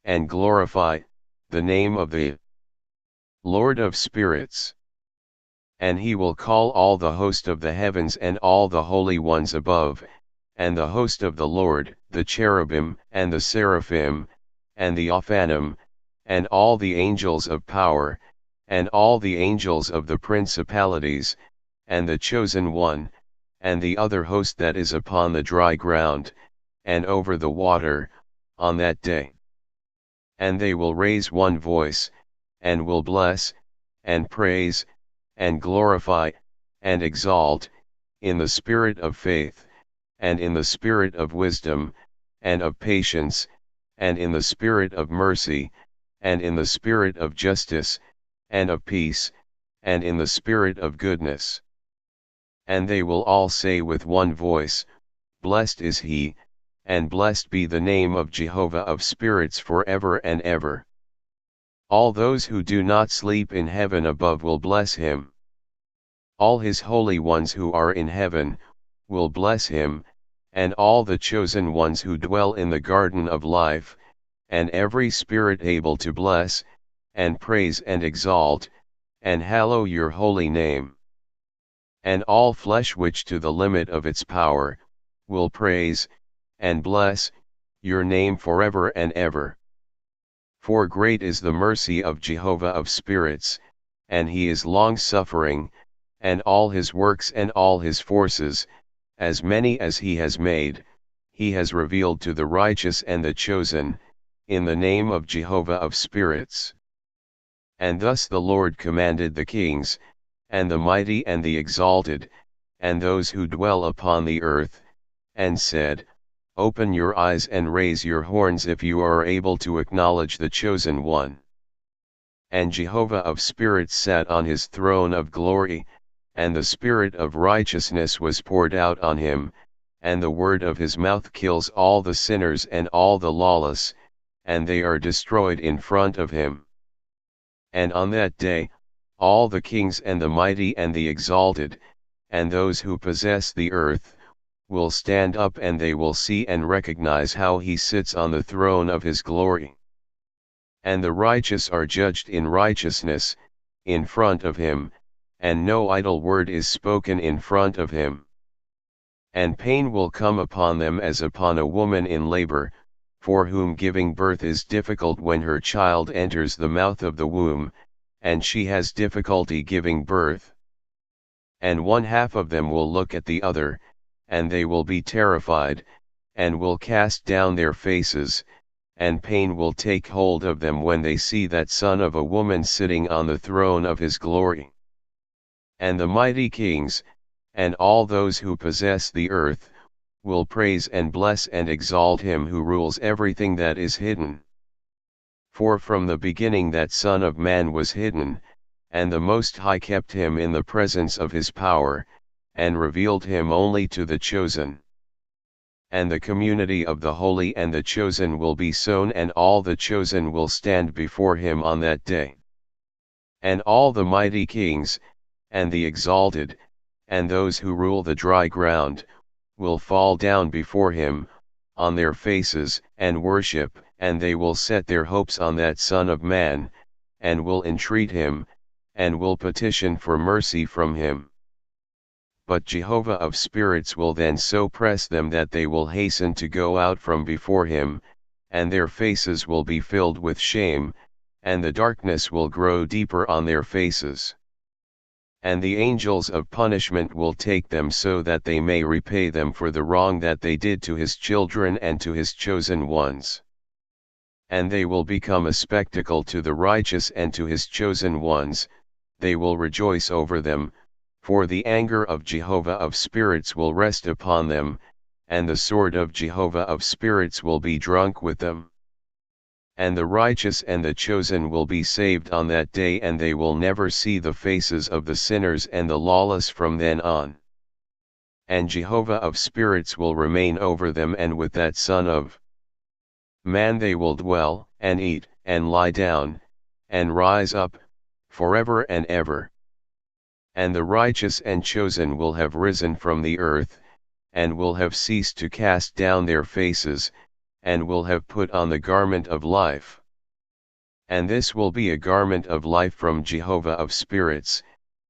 and glorify, the name of the Lord of spirits. And he will call all the host of the heavens and all the holy ones above, and the host of the Lord, the cherubim, and the seraphim, and the Ophanim, and all the angels of power, and all the angels of the principalities, and the chosen one, and the other host that is upon the dry ground, and over the water, on that day. And they will raise one voice, and will bless, and praise, and glorify, and exalt, in the spirit of faith, and in the spirit of wisdom, and of patience, and in the spirit of mercy, and in the spirit of justice, and of peace, and in the spirit of goodness. And they will all say with one voice, Blessed is he, and blessed be the name of Jehovah of spirits forever and ever. All those who do not sleep in heaven above will bless him. All his holy ones who are in heaven, will bless him, and all the chosen ones who dwell in the garden of life, and every spirit able to bless, and praise and exalt, and hallow your holy name. And all flesh which to the limit of its power, will praise, and bless, your name forever and ever. For great is the mercy of Jehovah of spirits, and he is long-suffering, and all his works and all his forces, as many as he has made, he has revealed to the righteous and the chosen, in the name of Jehovah of spirits. And thus the Lord commanded the kings, and the mighty and the exalted, and those who dwell upon the earth, and said, Open your eyes and raise your horns if you are able to acknowledge the chosen one. And Jehovah of spirits sat on his throne of glory, and the spirit of righteousness was poured out on him, and the word of his mouth kills all the sinners and all the lawless, and they are destroyed in front of him. And on that day, all the kings and the mighty and the exalted, and those who possess the earth, will stand up, and they will see and recognize how he sits on the throne of his glory. And the righteous are judged in righteousness, in front of him, and no idle word is spoken in front of him. And pain will come upon them as upon a woman in labor, for whom giving birth is difficult when her child enters the mouth of the womb, and she has difficulty giving birth. And one half of them will look at the other, and they will be terrified, and will cast down their faces, and pain will take hold of them when they see that Son of a woman sitting on the throne of his glory. And the mighty kings, and all those who possess the earth, will praise and bless and exalt him who rules everything that is hidden. For from the beginning that Son of Man was hidden, and the Most High kept him in the presence of his power, and revealed him only to the chosen. And the community of the holy and the chosen will be sown, and all the chosen will stand before him on that day. And all the mighty kings, and the exalted, and those who rule the dry ground, will fall down before him, on their faces, and worship, and they will set their hopes on that Son of Man, and will entreat him, and will petition for mercy from him. But Jehovah of spirits will then so press them that they will hasten to go out from before him, and their faces will be filled with shame, and the darkness will grow deeper on their faces. And the angels of punishment will take them so that they may repay them for the wrong that they did to his children and to his chosen ones. And they will become a spectacle to the righteous and to his chosen ones, they will rejoice over them, for the anger of Jehovah of spirits will rest upon them, and the sword of Jehovah of spirits will be drunk with them. And the righteous and the chosen will be saved on that day, and they will never see the faces of the sinners and the lawless from then on. And Jehovah of spirits will remain over them, and with that Son of Man they will dwell, and eat, and lie down, and rise up, forever and ever. And the righteous and chosen will have risen from the earth, and will have ceased to cast down their faces, and will have put on the garment of life. And this will be a garment of life from Jehovah of spirits,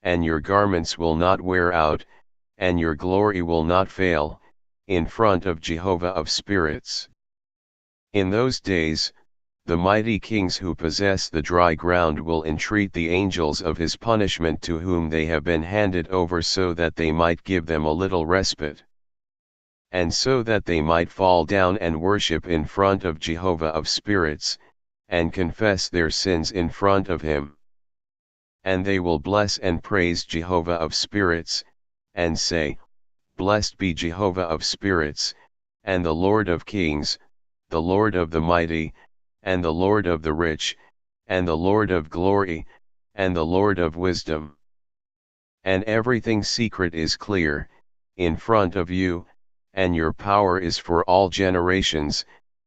and your garments will not wear out, and your glory will not fail, in front of Jehovah of spirits. In those days, the mighty kings who possess the dry ground will entreat the angels of his punishment to whom they have been handed over, so that they might give them a little respite, and so that they might fall down and worship in front of Jehovah of spirits, and confess their sins in front of him. And they will bless and praise Jehovah of spirits, and say, Blessed be Jehovah of spirits, and the Lord of kings, the Lord of the mighty, and the Lord of the rich, and the Lord of glory, and the Lord of wisdom. And everything secret is clear, in front of you, and your power is for all generations,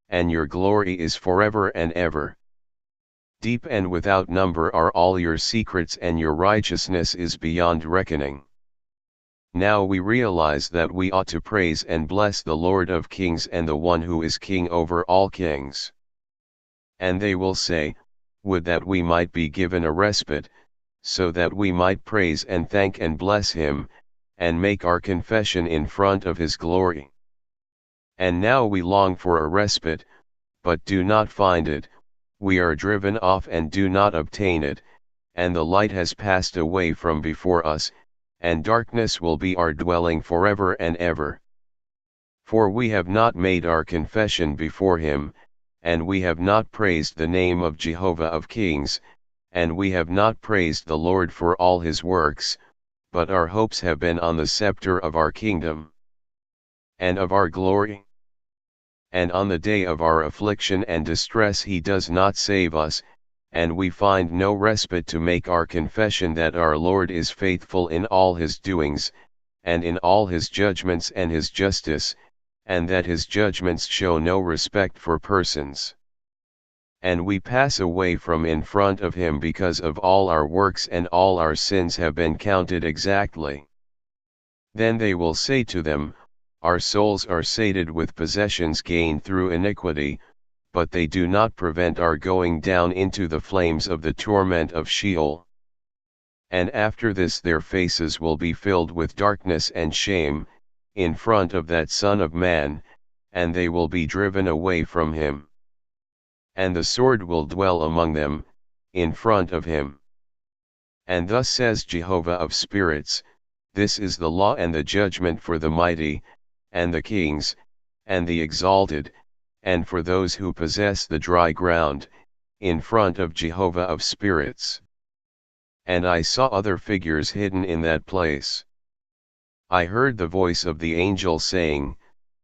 and your glory is forever and ever. Deep and without number are all your secrets, and your righteousness is beyond reckoning. Now we realize that we ought to praise and bless the Lord of kings and the one who is king over all kings. And they will say, Would that we might be given a respite, so that we might praise and thank and bless him, and make our confession in front of his glory. And now we long for a respite, but do not find it, we are driven off and do not obtain it, and the light has passed away from before us, and darkness will be our dwelling forever and ever. For we have not made our confession before him, and we have not praised the name of Jehovah of kings, and we have not praised the Lord for all his works, but our hopes have been on the scepter of our kingdom, and of our glory. And on the day of our affliction and distress he does not save us, and we find no respite to make our confession that our Lord is faithful in all his doings, and in all his judgments and his justice, and that his judgments show no respect for persons. And we pass away from in front of him because of all our works, and all our sins have been counted exactly. Then they will say to them, Our souls are sated with possessions gained through iniquity, but they do not prevent our going down into the flames of the torment of Sheol. And after this their faces will be filled with darkness and shame, in front of that Son of Man, and they will be driven away from him. And the sword will dwell among them, in front of him. And thus says Jehovah of spirits, this is the law and the judgment for the mighty, and the kings, and the exalted, and for those who possess the dry ground, in front of Jehovah of spirits. And I saw other figures hidden in that place. I heard the voice of the angel saying,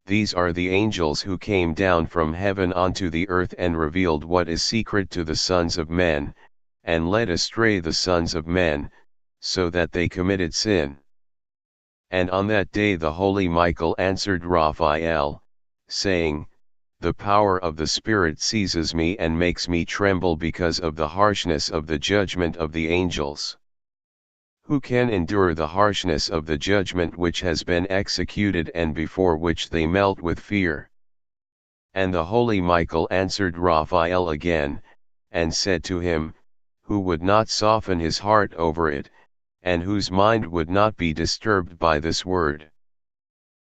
these are the angels who came down from heaven onto the earth and revealed what is secret to the sons of men, and led astray the sons of men, so that they committed sin. And on that day the holy Michael answered Raphael, saying, the power of the Spirit seizes me and makes me tremble because of the harshness of the judgment of the angels. Who can endure the harshness of the judgment which has been executed and before which they melt with fear? And the holy Michael answered Raphael again, and said to him, who would not soften his heart over it, and whose mind would not be disturbed by this word.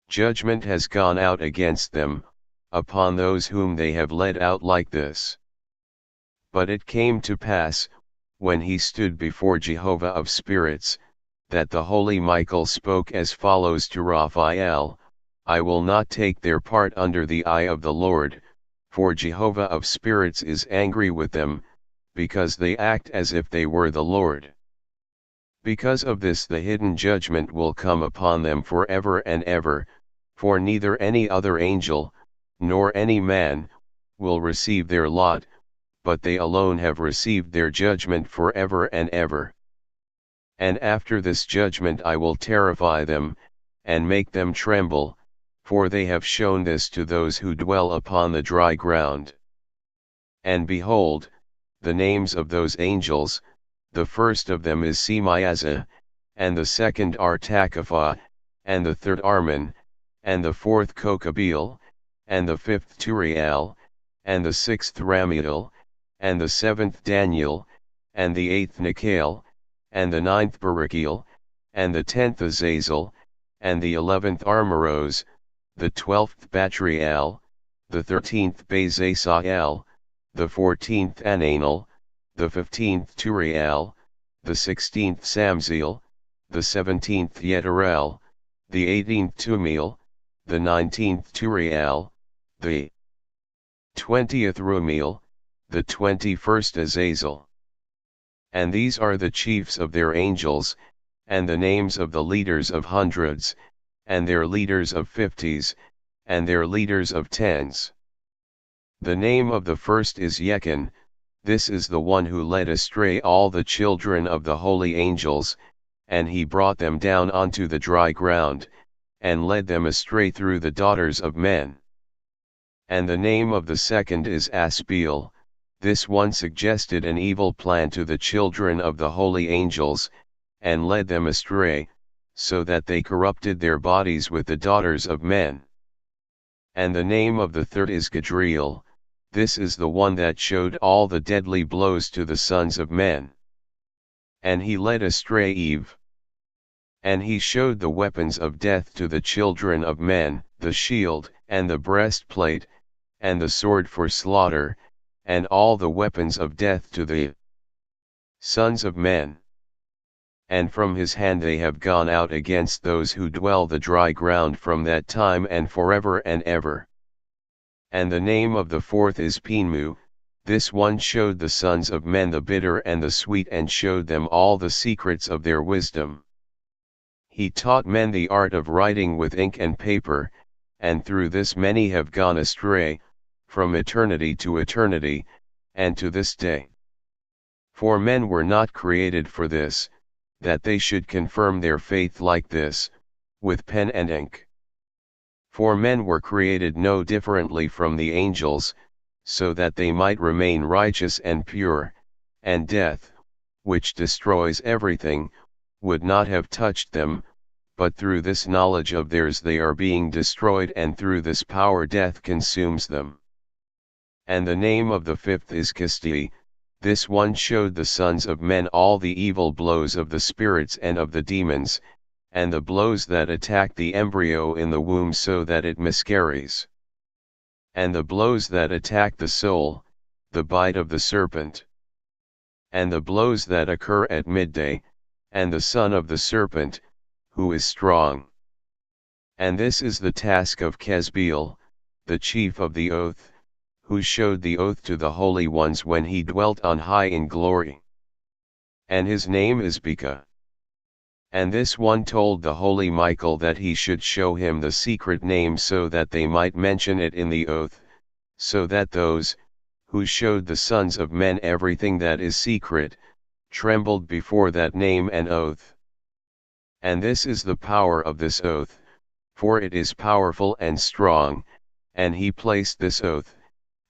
Judgment has gone out against them, upon those whom they have led out like this. But it came to pass, when he stood before Jehovah of spirits, that the holy Michael spoke as follows to Raphael, I will not take their part under the eye of the Lord, for Jehovah of spirits is angry with them, because they act as if they were the Lord. Because of this the hidden judgment will come upon them forever and ever, for neither any other angel, nor any man, will receive their lot, but they alone have received their judgment forever and ever. And after this judgment I will terrify them, and make them tremble, for they have shown this to those who dwell upon the dry ground. And behold, the names of those angels, the first of them is Semiaza, and the second Artakapha, and the third Armin, and the fourth Kokabeel, and the fifth Uriel, and the sixth Raphael, and the seventh Daniel, and the eighth Michael, and the ninth Saraqiel, and the 10th Azazel, and the 11th Armoros, the 12th Batriel, the 13th Bazasael, the 14th Ananel, the 15th Turiel, the 16th Samziel, the 17th Yeterel, the 18th Tumiel, the 19th Turiel, the 20th Rumiel, the 21st Azazel. And these are the chiefs of their angels, and the names of the leaders of hundreds, and their leaders of fifties, and their leaders of tens. The name of the first is Yechan, this is the one who led astray all the children of the holy angels, and he brought them down onto the dry ground, and led them astray through the daughters of men. And the name of the second is Aspiel, this one suggested an evil plan to the children of the holy angels, and led them astray, so that they corrupted their bodies with the daughters of men. And the name of the third is Gabriel, this is the one that showed all the deadly blows to the sons of men. And he led astray Eve. And he showed the weapons of death to the children of men, the shield, and the breastplate, and the sword for slaughter, and all the weapons of death to the sons of men. And from his hand they have gone out against those who dwell the dry ground from that time and forever and ever. And the name of the fourth is Pinmu, this one showed the sons of men the bitter and the sweet and showed them all the secrets of their wisdom. He taught men the art of writing with ink and paper, and through this many have gone astray, from eternity to eternity, and to this day. For men were not created for this, that they should confirm their faith like this, with pen and ink. For men were created no differently from the angels, so that they might remain righteous and pure, and death, which destroys everything, would not have touched them, but through this knowledge of theirs they are being destroyed, and through this power death consumes them. And the name of the fifth is Kisti, this one showed the sons of men all the evil blows of the spirits and of the demons, and the blows that attack the embryo in the womb so that it miscarries. and the blows that attack the soul, the bite of the serpent, and the blows that occur at midday, and the son of the serpent, who is strong. And this is the task of Gabriel, the chief of the oath, who showed the oath to the holy ones when he dwelt on high in glory. And his name is Beka. And this one told the holy Michael that he should show him the secret name so that they might mention it in the oath, so that those, who showed the sons of men everything that is secret, trembled before that name and oath. And this is the power of this oath, for it is powerful and strong, and he placed this oath,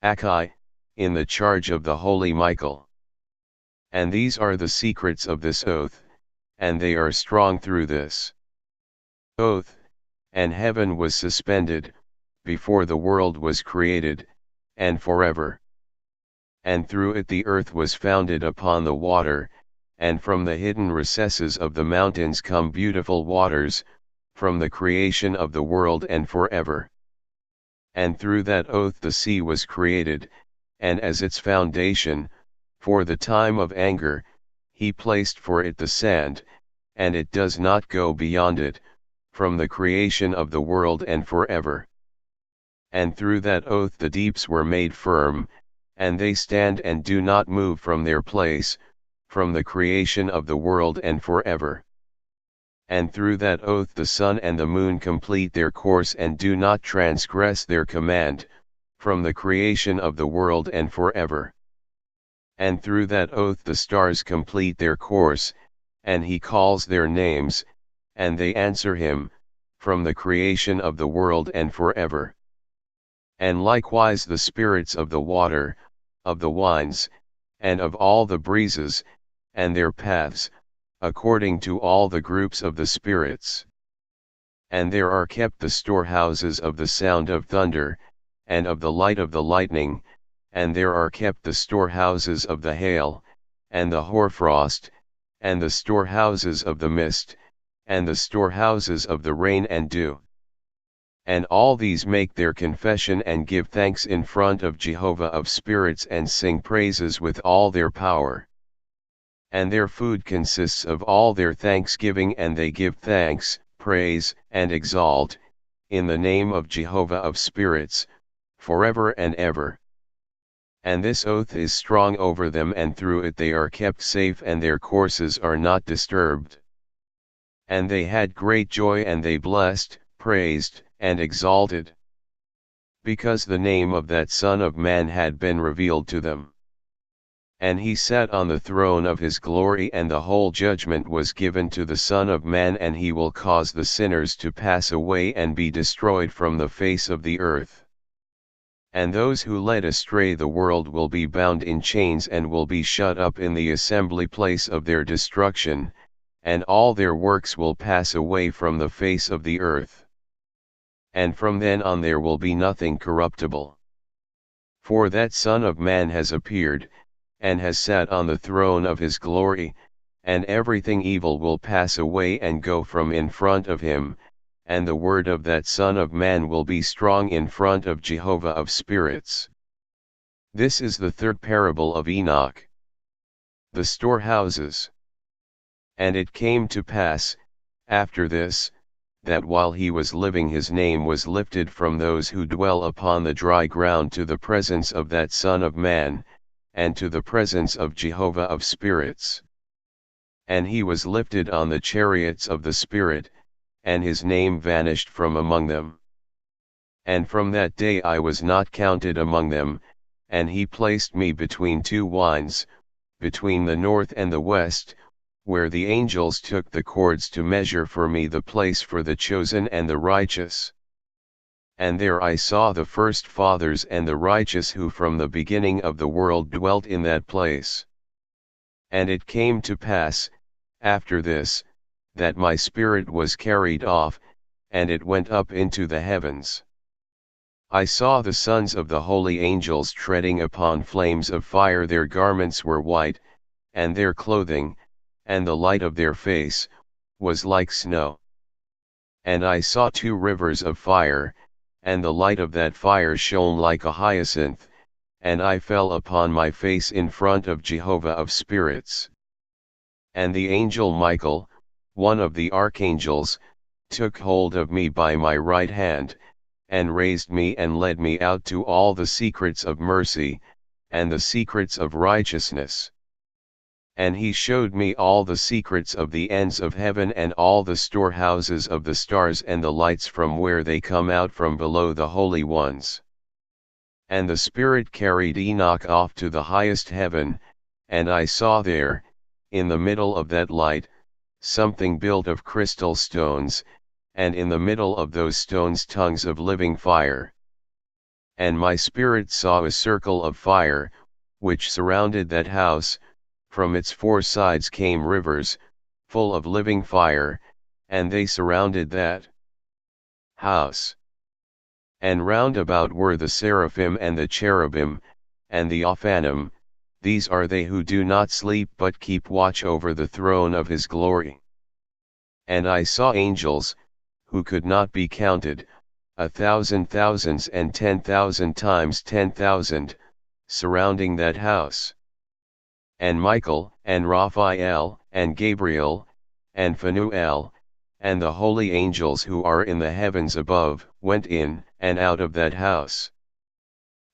Akai, in the charge of the holy Michael. And these are the secrets of this oath, and they are strong through this oath, and heaven was suspended, before the world was created, and forever. And through it the earth was founded upon the water, and from the hidden recesses of the mountains come beautiful waters, from the creation of the world and forever. And through that oath the sea was created, and as its foundation, for the time of anger, he placed for it the sand, and it does not go beyond it, from the creation of the world and forever. And through that oath the deeps were made firm, and they stand and do not move from their place, from the creation of the world and forever. And through that oath the sun and the moon complete their course and do not transgress their command, from the creation of the world and forever. And through that oath the stars complete their course, and he calls their names, and they answer him, from the creation of the world and forever. And likewise the spirits of the water, of the winds, and of all the breezes, and their paths, according to all the groups of the spirits. And there are kept the storehouses of the sound of thunder, and of the light of the lightning, and there are kept the storehouses of the hail, and the hoarfrost, and the storehouses of the mist, and the storehouses of the rain and dew. And all these make their confession and give thanks in front of Jehovah of spirits and sing praises with all their power. And their food consists of all their thanksgiving, and they give thanks, praise, and exalt, in the name of Jehovah of spirits, forever and ever. And this oath is strong over them, and through it they are kept safe, and their courses are not disturbed. And they had great joy, and they blessed, praised, and exalted, because the name of that Son of Man had been revealed to them. And he sat on the throne of his glory, and the whole judgment was given to the Son of Man, and he will cause the sinners to pass away and be destroyed from the face of the earth. And those who led astray the world will be bound in chains and will be shut up in the assembly place of their destruction, and all their works will pass away from the face of the earth. And from then on there will be nothing corruptible. For that Son of Man has appeared, and has sat on the throne of his glory, and everything evil will pass away and go from in front of him, and the word of that Son of Man will be strong in front of Jehovah of spirits. This is the third parable of Enoch. The storehouses. And it came to pass, after this, that while he was living his name was lifted from those who dwell upon the dry ground to the presence of that Son of Man, and to the presence of Jehovah of spirits. And he was lifted on the chariots of the Spirit, and his name vanished from among them. And from that day I was not counted among them, and he placed me between two wines, between the north and the west, where the angels took the cords to measure for me the place for the chosen and the righteous. And there I saw the first fathers and the righteous who from the beginning of the world dwelt in that place. And it came to pass, after this, that my spirit was carried off, and it went up into the heavens. I saw the sons of the holy angels treading upon flames of fire, their garments were white, and their clothing, and the light of their face, was like snow. And I saw two rivers of fire, and the light of that fire shone like a hyacinth, and I fell upon my face in front of Jehovah of spirits. And the angel Michael, one of the archangels, took hold of me by my right hand, and raised me and led me out to all the secrets of mercy, and the secrets of righteousness. And he showed me all the secrets of the ends of heaven and all the storehouses of the stars and the lights from where they come out from below the holy ones. And the Spirit carried Enoch off to the highest heaven, and I saw there, in the middle of that light, something built of crystal stones, and in the middle of those stones tongues of living fire. And my spirit saw a circle of fire, which surrounded that house. From its four sides came rivers, full of living fire, and they surrounded that house. And round about were the seraphim and the cherubim, and the Ophanim, these are they who do not sleep but keep watch over the throne of his glory. And I saw angels, who could not be counted, 1,000 thousands and 10,000 times 10,000, surrounding that house. And Michael, and Raphael, and Gabriel, and Phanuel, and the holy angels who are in the heavens above, went in and out of that house.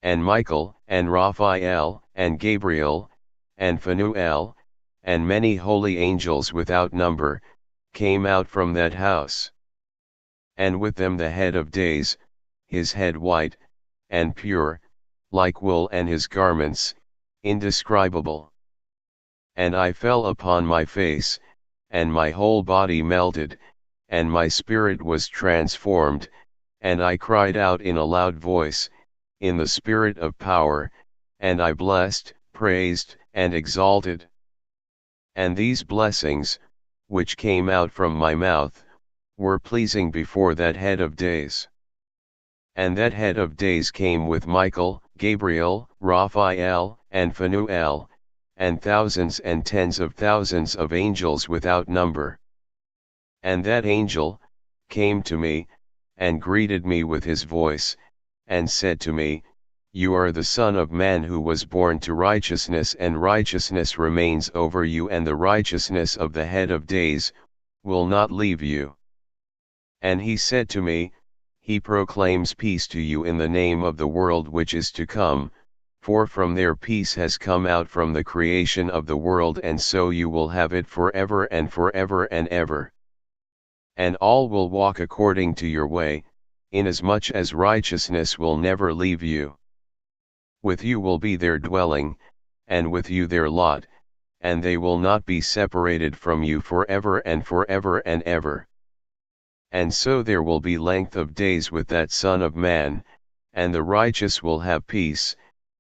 And Michael, and Raphael, and Gabriel, and Phanuel, and many holy angels without number, came out from that house. And with them the head of days, his head white, and pure, like wool, and his garments, indescribable. And I fell upon my face, and my whole body melted, and my spirit was transformed, and I cried out in a loud voice, in the spirit of power, and I blessed, praised, and exalted. And these blessings, which came out from my mouth, were pleasing before that head of days. And that head of days came with Michael, Gabriel, Raphael, and Phanuel, and thousands and tens of thousands of angels without number. And that angel came to me, and greeted me with his voice, and said to me, You are the Son of Man who was born to righteousness, and righteousness remains over you, and the righteousness of the head of days will not leave you. And he said to me, He proclaims peace to you in the name of the world which is to come, for from there peace has come out from the creation of the world, and so you will have it forever and forever and ever. And all will walk according to your way, inasmuch as righteousness will never leave you. With you will be their dwelling, and with you their lot, and they will not be separated from you forever and forever and ever. And so there will be length of days with that Son of Man, and the righteous will have peace,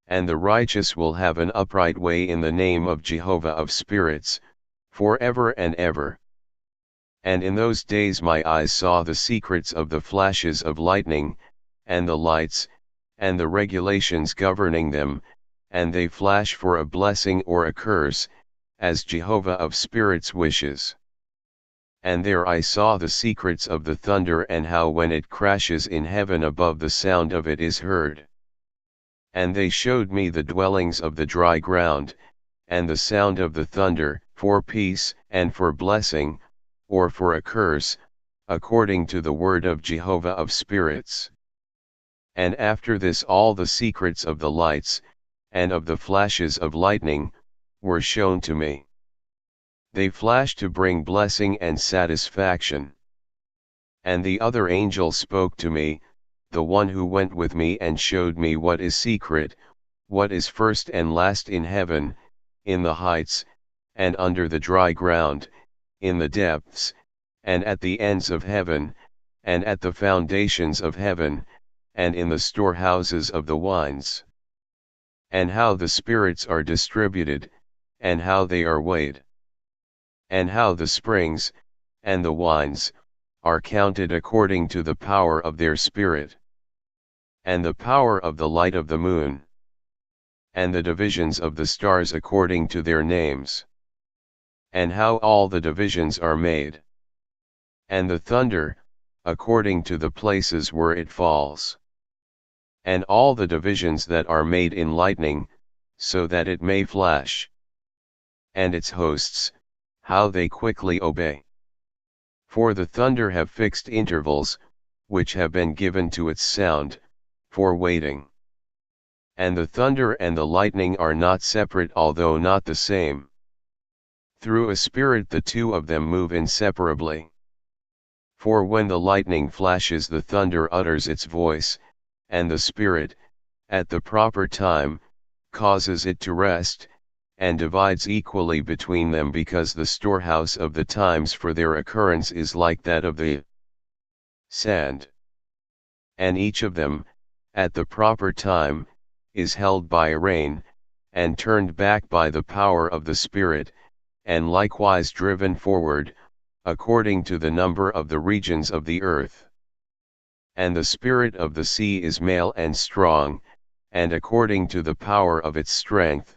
and the righteous will have an upright way in the name of Jehovah of spirits, forever and ever. And in those days my eyes saw the secrets of the flashes of lightning, and the lights, and the regulations governing them, and they flash for a blessing or a curse, as Jehovah of spirits wishes. And there I saw the secrets of the thunder, and how when it crashes in heaven above the sound of it is heard. And they showed me the dwellings of the dry ground, and the sound of the thunder, for peace, and for blessing, or for a curse, according to the word of Jehovah of spirits. And after this all the secrets of the lights, and of the flashes of lightning, were shown to me. They flash to bring blessing and satisfaction. And the other angel spoke to me, the one who went with me, and showed me what is secret, what is first and last in heaven, in the heights, and under the dry ground, in the depths, and at the ends of heaven, and at the foundations of heaven, and in the storehouses of the wines. And how the spirits are distributed, and how they are weighed. And how the springs, and the wines, are counted according to the power of their spirit. And the power of the light of the moon. And the divisions of the stars according to their names. And how all the divisions are made. And the thunder, according to the places where it falls. And all the divisions that are made in lightning, so that it may flash. And its hosts, how they quickly obey. For the thunder have fixed intervals, which have been given to its sound, for waiting. And the thunder and the lightning are not separate, although not the same. Through a spirit the two of them move inseparably. For when the lightning flashes, the thunder utters its voice, and the spirit, at the proper time, causes it to rest, and divides equally between them, because the storehouse of the times for their occurrence is like that of the sand. And each of them, at the proper time, is held by a rein, and turned back by the power of the Spirit, and likewise driven forward, according to the number of the regions of the earth. And the spirit of the sea is male and strong, and according to the power of its strength,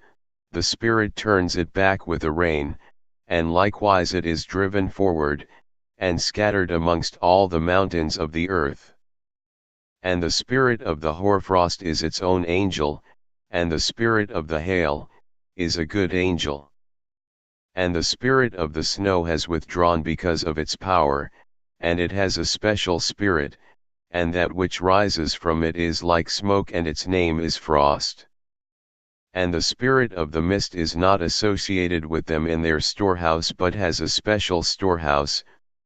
the Spirit turns it back with a rein, and likewise it is driven forward, and scattered amongst all the mountains of the earth. And the spirit of the hoarfrost is its own angel, and the spirit of the hail is a good angel. And the spirit of the snow has withdrawn because of its power, and it has a special spirit, and that which rises from it is like smoke, and its name is frost. And the spirit of the mist is not associated with them in their storehouse, but has a special storehouse,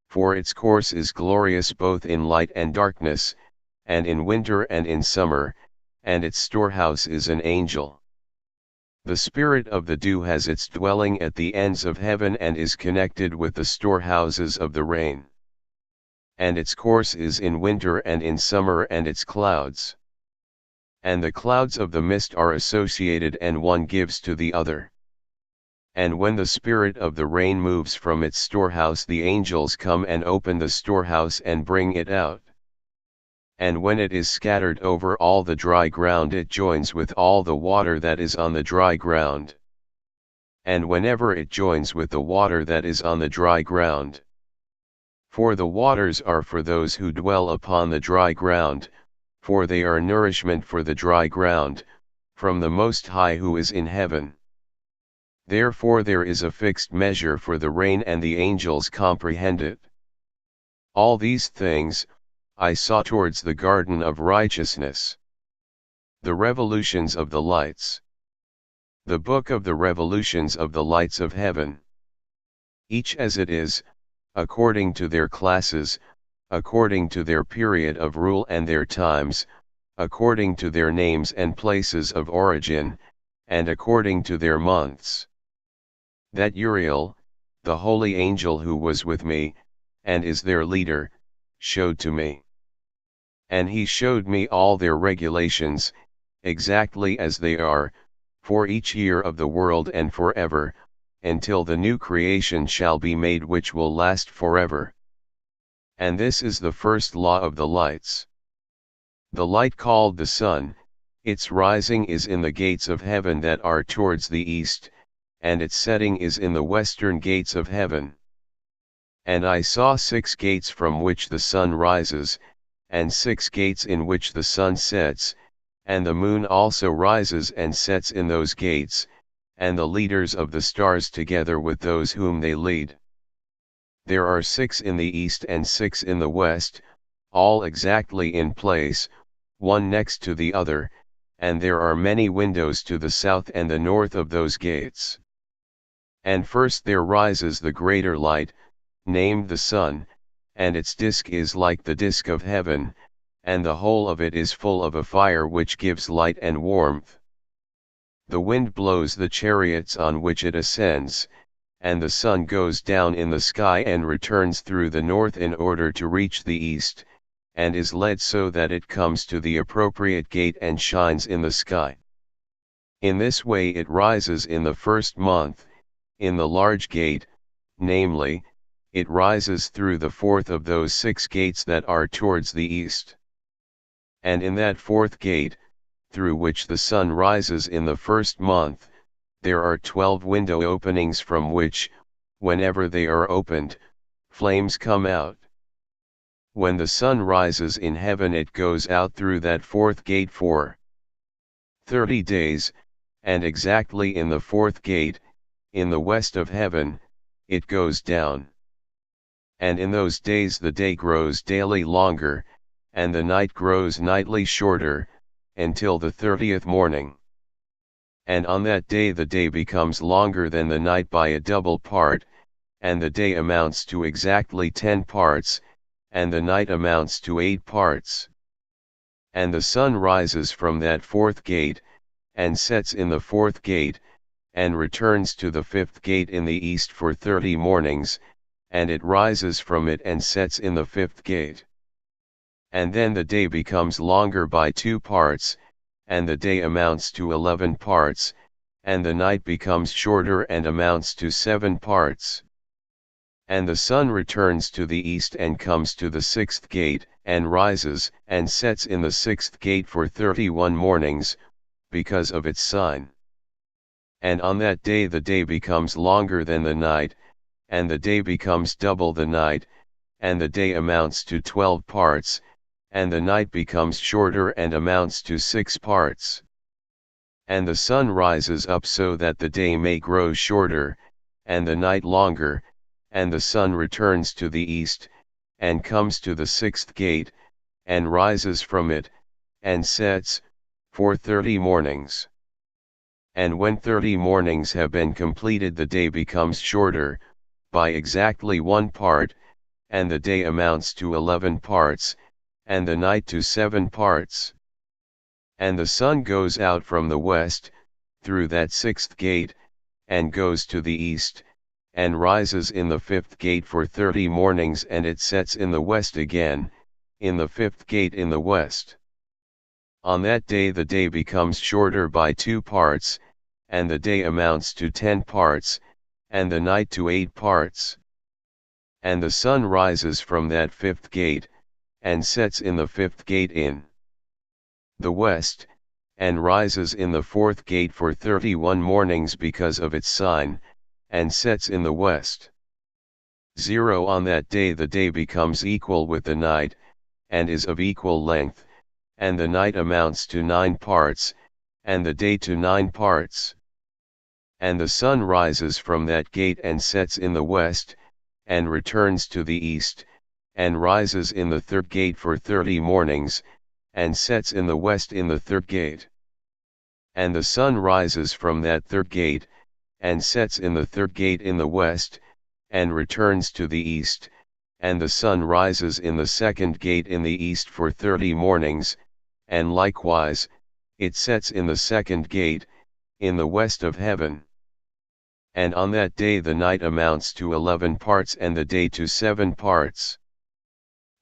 for its course is glorious both in light and darkness, and in winter and in summer, and its storehouse is an angel. The spirit of the dew has its dwelling at the ends of heaven, and is connected with the storehouses of the rain. And its course is in winter and in summer, and its clouds. And the clouds of the mist are associated, and one gives to the other. And when the spirit of the rain moves from its storehouse, the angels come and open the storehouse and bring it out. And when it is scattered over all the dry ground, it joins with all the water that is on the dry ground. And whenever it joins with the water that is on the dry ground. For the waters are for those who dwell upon the dry ground, for they are nourishment for the dry ground, from the Most High who is in heaven. Therefore there is a fixed measure for the rain, and the angels comprehend it. All these things I saw towards the garden of righteousness. The revolutions of the lights. The book of the revolutions of the lights of heaven. Each as it is, according to their classes, according to their period of rule and their times, according to their names and places of origin, and according to their months. That Uriel, the holy angel who was with me, and is their leader, showed to me. And he showed me all their regulations, exactly as they are, for each year of the world and forever, until the new creation shall be made, which will last forever. And this is the first law of the lights. The light called the sun, its rising is in the gates of heaven that are towards the east, and its setting is in the western gates of heaven. And I saw 6 gates from which the sun rises, and 6 gates in which the sun sets, and the moon also rises and sets in those gates, and the leaders of the stars together with those whom they lead. There are 6 in the east and 6 in the west, all exactly in place, one next to the other, and there are many windows to the south and the north of those gates. And first there rises the greater light, named the sun, and its disk is like the disk of heaven, and the whole of it is full of a fire which gives light and warmth. The wind blows the chariots on which it ascends, and the sun goes down in the sky and returns through the north in order to reach the east, and is led so that it comes to the appropriate gate and shines in the sky. In this way it rises in the first month, in the large gate, namely, it rises through the fourth of those 6 gates that are towards the east. And in that fourth gate, through which the sun rises in the first month, there are 12 window openings from which, whenever they are opened, flames come out. When the sun rises in heaven it goes out through that fourth gate for 30 days, and exactly in the fourth gate, in the west of heaven, it goes down. And in those days the day grows daily longer, and the night grows nightly shorter, until the 30th morning. And on that day the day becomes longer than the night by a double part, and the day amounts to exactly 10 parts, and the night amounts to 8 parts. And the sun rises from that fourth gate, and sets in the fourth gate, and returns to the fifth gate in the east for 30 mornings, and it rises from it and sets in the fifth gate. And then the day becomes longer by 2 parts, and the day amounts to 11 parts, and the night becomes shorter and amounts to 7 parts. And the sun returns to the east and comes to the sixth gate, and rises and sets in the sixth gate for 31 mornings, because of its sign. And on that day the day becomes longer than the night, and the day becomes double the night, and the day amounts to 12 parts, and the night becomes shorter and amounts to 6 parts. And the sun rises up so that the day may grow shorter, and the night longer, and the sun returns to the east, and comes to the sixth gate, and rises from it, and sets, for 30 mornings. And when 30 mornings have been completed the day becomes shorter, by exactly 1 part, and the day amounts to 11 parts, and the night to 7 parts. And the sun goes out from the west, through that sixth gate, and goes to the east, and rises in the fifth gate for 30 mornings, and it sets in the west again, in the fifth gate in the west. On that day the day becomes shorter by 2 parts, and the day amounts to 10 parts, and the night to 8 parts. And the sun rises from that fifth gate, and sets in the fifth gate in the west, and rises in the fourth gate for 31 mornings because of its sign, and sets in the west. 0 On that day the day becomes equal with the night, and is of equal length, and the night amounts to 9 parts, and the day to 9 parts. And the sun rises from that gate and sets in the west, and returns to the east, and rises in the third gate for 30 mornings, and sets in the west in the third gate. And the sun rises from that third gate, and sets in the third gate in the west, and returns to the east, and the sun rises in the second gate in the east for 30 mornings, and likewise, it sets in the second gate, in the west of heaven. And on that day the night amounts to 11 parts and the day to 7 parts.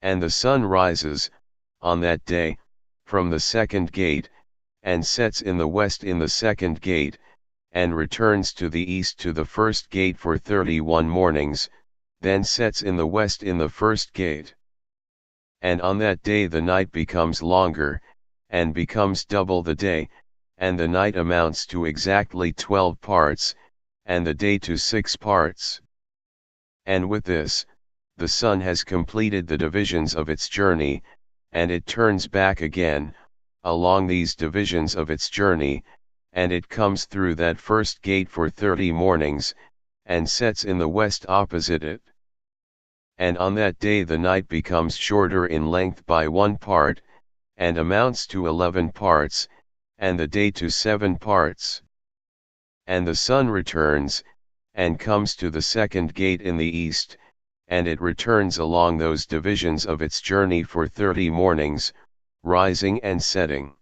And the sun rises, on that day, from the second gate, and sets in the west in the second gate, and returns to the east to the first gate for 31 mornings, then sets in the west in the first gate. And on that day the night becomes longer, and becomes double the day, and the night amounts to exactly 12 parts, and the day to 6 parts. And with this, the sun has completed the divisions of its journey, and it turns back again, along these divisions of its journey, and it comes through that first gate for 30 mornings, and sets in the west opposite it. And on that day the night becomes shorter in length by 1 part, and amounts to 11 parts, and the day to 7 parts. And the sun returns, and comes to the second gate in the east, and it returns along those divisions of its journey for 30 mornings, rising and setting.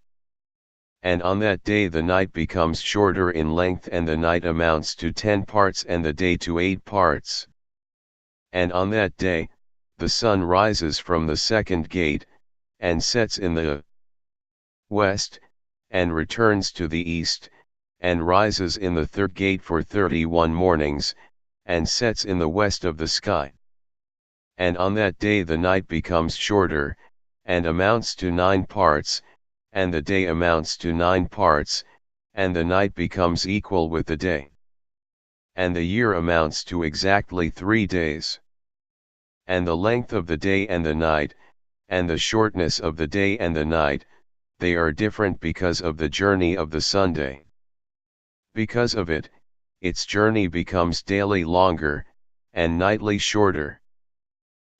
And on that day the night becomes shorter in length and the night amounts to 10 parts and the day to 8 parts. And on that day, the sun rises from the second gate, and sets in the west, and returns to the east, and rises in the third gate for 31 mornings, and sets in the west of the sky. And on that day the night becomes shorter, and amounts to 9 parts, and the day amounts to 9 parts, and the night becomes equal with the day. And the year amounts to exactly 3 days. And the length of the day and the night, and the shortness of the day and the night, they are different because of the journey of the Sunday. Because of it, its journey becomes daily longer, and nightly shorter.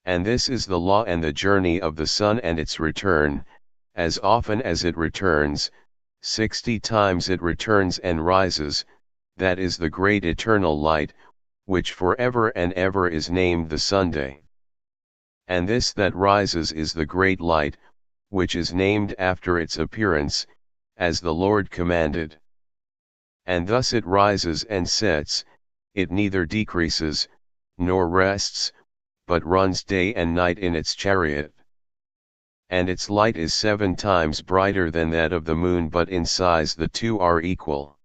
And this is the law and the journey of the sun and its return, as often as it returns, 60 times it returns and rises, that is the great eternal light, which forever and ever is named the Sunday. And this that rises is the great light, which is named after its appearance, as the Lord commanded. And thus it rises and sets, it neither decreases, nor rests, but runs day and night in its chariot. And its light is 7 times brighter than that of the moon, but in size the two are equal.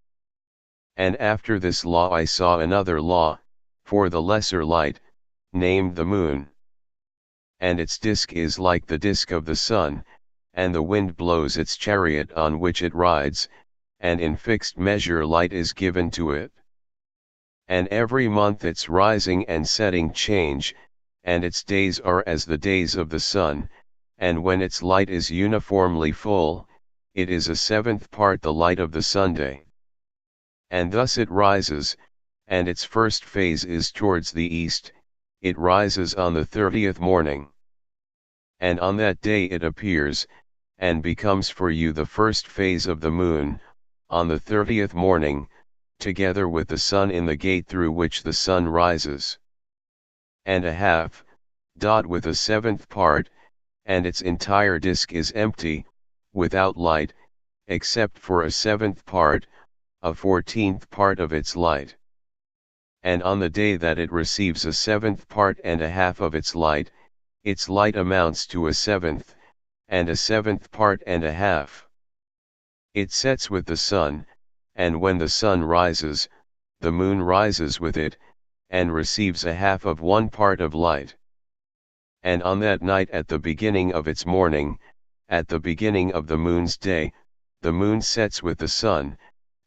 And after this law I saw another law, for the lesser light, named the moon. And its disk is like the disk of the sun, and the wind blows its chariot on which it rides, and in fixed measure light is given to it. And every month its rising and setting change, and its days are as the days of the sun, and when its light is uniformly full, it is a 7th part the light of the Sunday. And thus it rises, and its first phase is towards the east, it rises on the 30th morning. And on that day it appears, and becomes for you the first phase of the moon, on the 30th morning, together with the sun in the gate through which the sun rises. And a half, with a 7th part, and its entire disk is empty, without light, except for a 7th part, a 14th part of its light. And on the day that it receives a 7th part and a half of its light amounts to a 7th, and a 7th part and a half. It sets with the sun, and when the sun rises, the moon rises with it, and receives a half of 1 part of light. And on that night at the beginning of its morning, at the beginning of the moon's day, the moon sets with the sun,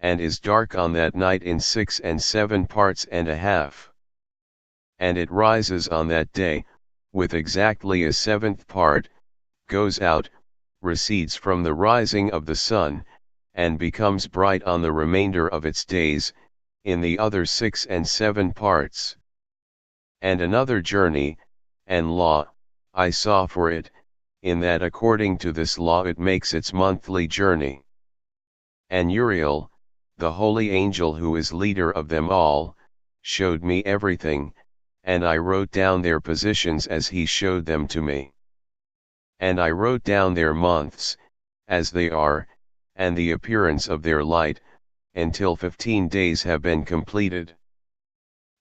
and is dark on that night in 6 and 7 parts and a half. And it rises on that day, with exactly a 7th part, goes out, recedes from the rising of the sun, and becomes bright on the remainder of its days, in the other 6 and 7 parts. And another journey, and law, I saw for it, in that according to this law it makes its monthly journey. And Uriel, the holy angel who is leader of them all, showed me everything, and I wrote down their positions as he showed them to me. And I wrote down their months, as they are, and the appearance of their light, until 15 days have been completed.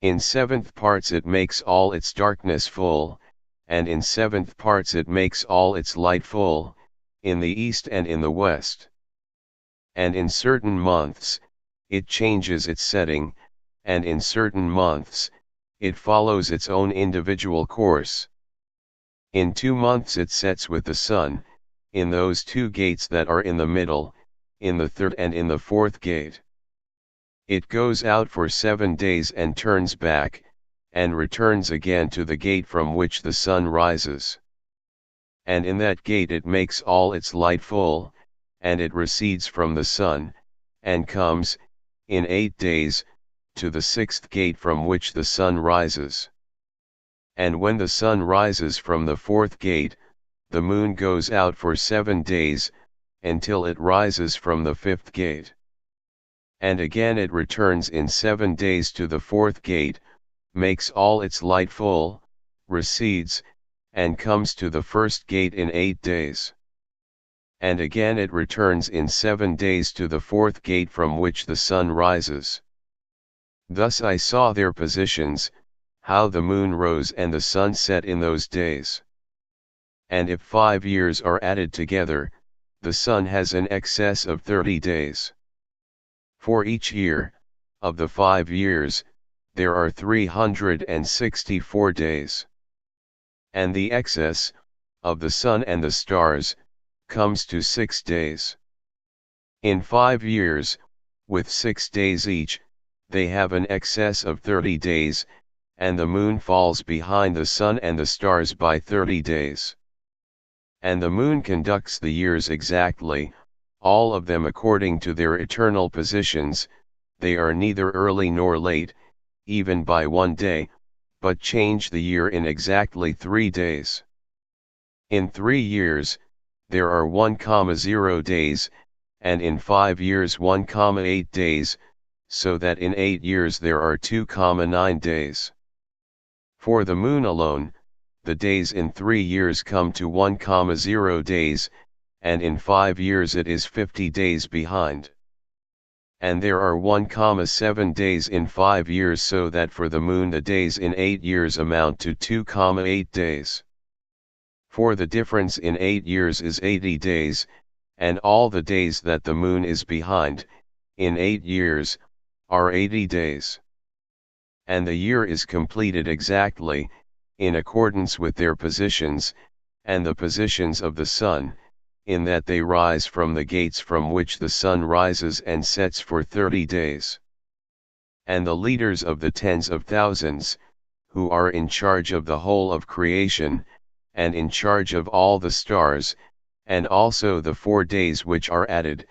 In 7th parts it makes all its darkness full, and in 7th parts it makes all its light full, in the east and in the west. And in certain months, it changes its setting, and in certain months, it follows its own individual course. In 2 months it sets with the sun, in those 2 gates that are in the middle, in the 3rd and in the 4th gate. It goes out for 7 days and turns back, and returns again to the gate from which the sun rises. And in that gate it makes all its light full, and it recedes from the sun, and comes, in 8 days, to the 6th gate from which the sun rises. And when the sun rises from the 4th gate, the moon goes out for 7 days, until it rises from the 5th gate. And again it returns in 7 days to the 4th gate, makes all its light full, recedes, and comes to the 1st gate in 8 days. And again it returns in 7 days to the 4th gate from which the sun rises. Thus I saw their positions, how the moon rose and the sun set in those days. And if 5 years are added together, the sun has an excess of 30 days. For each year, of the 5 years, there are 364 days. And the excess, of the sun and the stars, comes to 6 days. In 5 years, with 6 days each, they have an excess of 30 days, and the moon falls behind the sun and the stars by 30 days. And the moon conducts the years exactly, all of them according to their eternal positions. They are neither early nor late, even by 1 day, but change the year in exactly 3 days. In 3 years, there are 1,0 days, and in 5 years 1,8 days, so that in 8 years there are 2,9 days. For the moon alone, the days in 3 years come to 1,0 days, and in 5 years it is 50 days behind. And there are 1,7 days in 5 years, so that for the moon the days in 8 years amount to 2,8 days. For the difference in 8 years is 80 days, and all the days that the moon is behind, in 8 years, are 80 days. And the year is completed exactly, in accordance with their positions, and the positions of the sun, in that they rise from the gates from which the sun rises and sets for 30 days. And the leaders of the tens of thousands, who are in charge of the whole of creation, and in charge of all the stars, and also the 4 days which are added,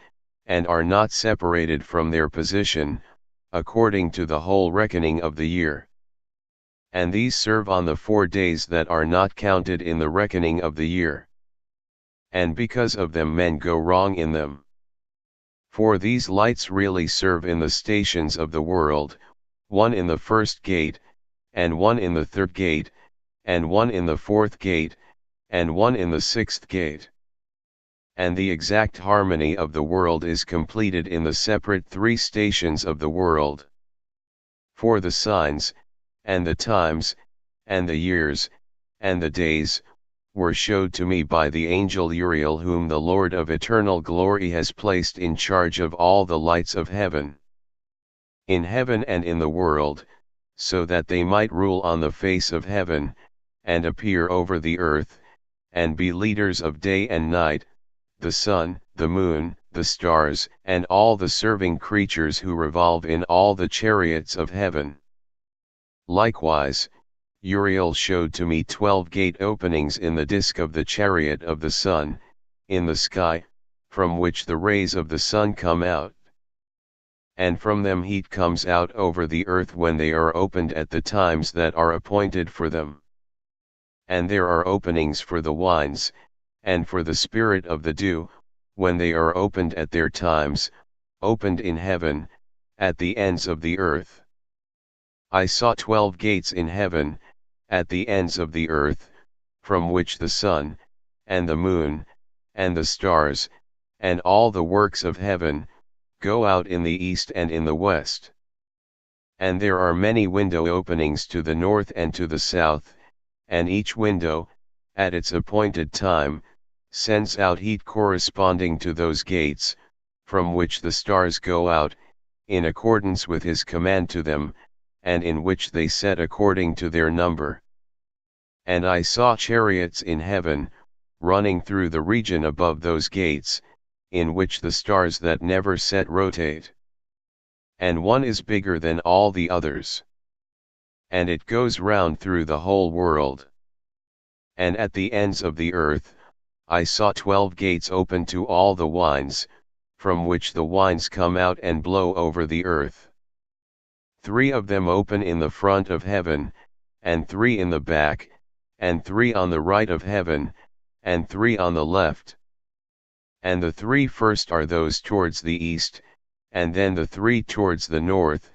and are not separated from their position, according to the whole reckoning of the year. And these serve on the 4 days that are not counted in the reckoning of the year. And because of them men go wrong in them. For these lights really serve in the stations of the world, one in the first gate, and one in the third gate, and one in the fourth gate, and one in the sixth gate. And the exact harmony of the world is completed in the separate 3 stations of the world. For the signs, and the times, and the years, and the days, were showed to me by the angel Uriel, whom the Lord of eternal glory has placed in charge of all the lights of heaven, in heaven and in the world, so that they might rule on the face of heaven, and appear over the earth, and be leaders of day and night, the sun, the moon, the stars, and all the serving creatures who revolve in all the chariots of heaven. Likewise, Uriel showed to me 12 gate openings in the disk of the chariot of the sun, in the sky, from which the rays of the sun come out. And from them heat comes out over the earth when they are opened at the times that are appointed for them. And there are openings for the winds, and for the spirit of the dew, when they are opened at their times, opened in heaven, at the ends of the earth. I saw 12 gates in heaven, at the ends of the earth, from which the sun, and the moon, and the stars, and all the works of heaven, go out in the east and in the west. And there are many window openings to the north and to the south, and each window, at its appointed time, sends out heat corresponding to those gates, from which the stars go out, in accordance with his command to them, and in which they set according to their number. And I saw chariots in heaven, running through the region above those gates, in which the stars that never set rotate. And one is bigger than all the others. And it goes round through the whole world. And at the ends of the earth, I saw 12 gates open to all the winds, from which the winds come out and blow over the earth. 3 of them open in the front of heaven, and 3 in the back, and 3 on the right of heaven, and 3 on the left. And the 3 first are those towards the east, and then the 3 towards the north,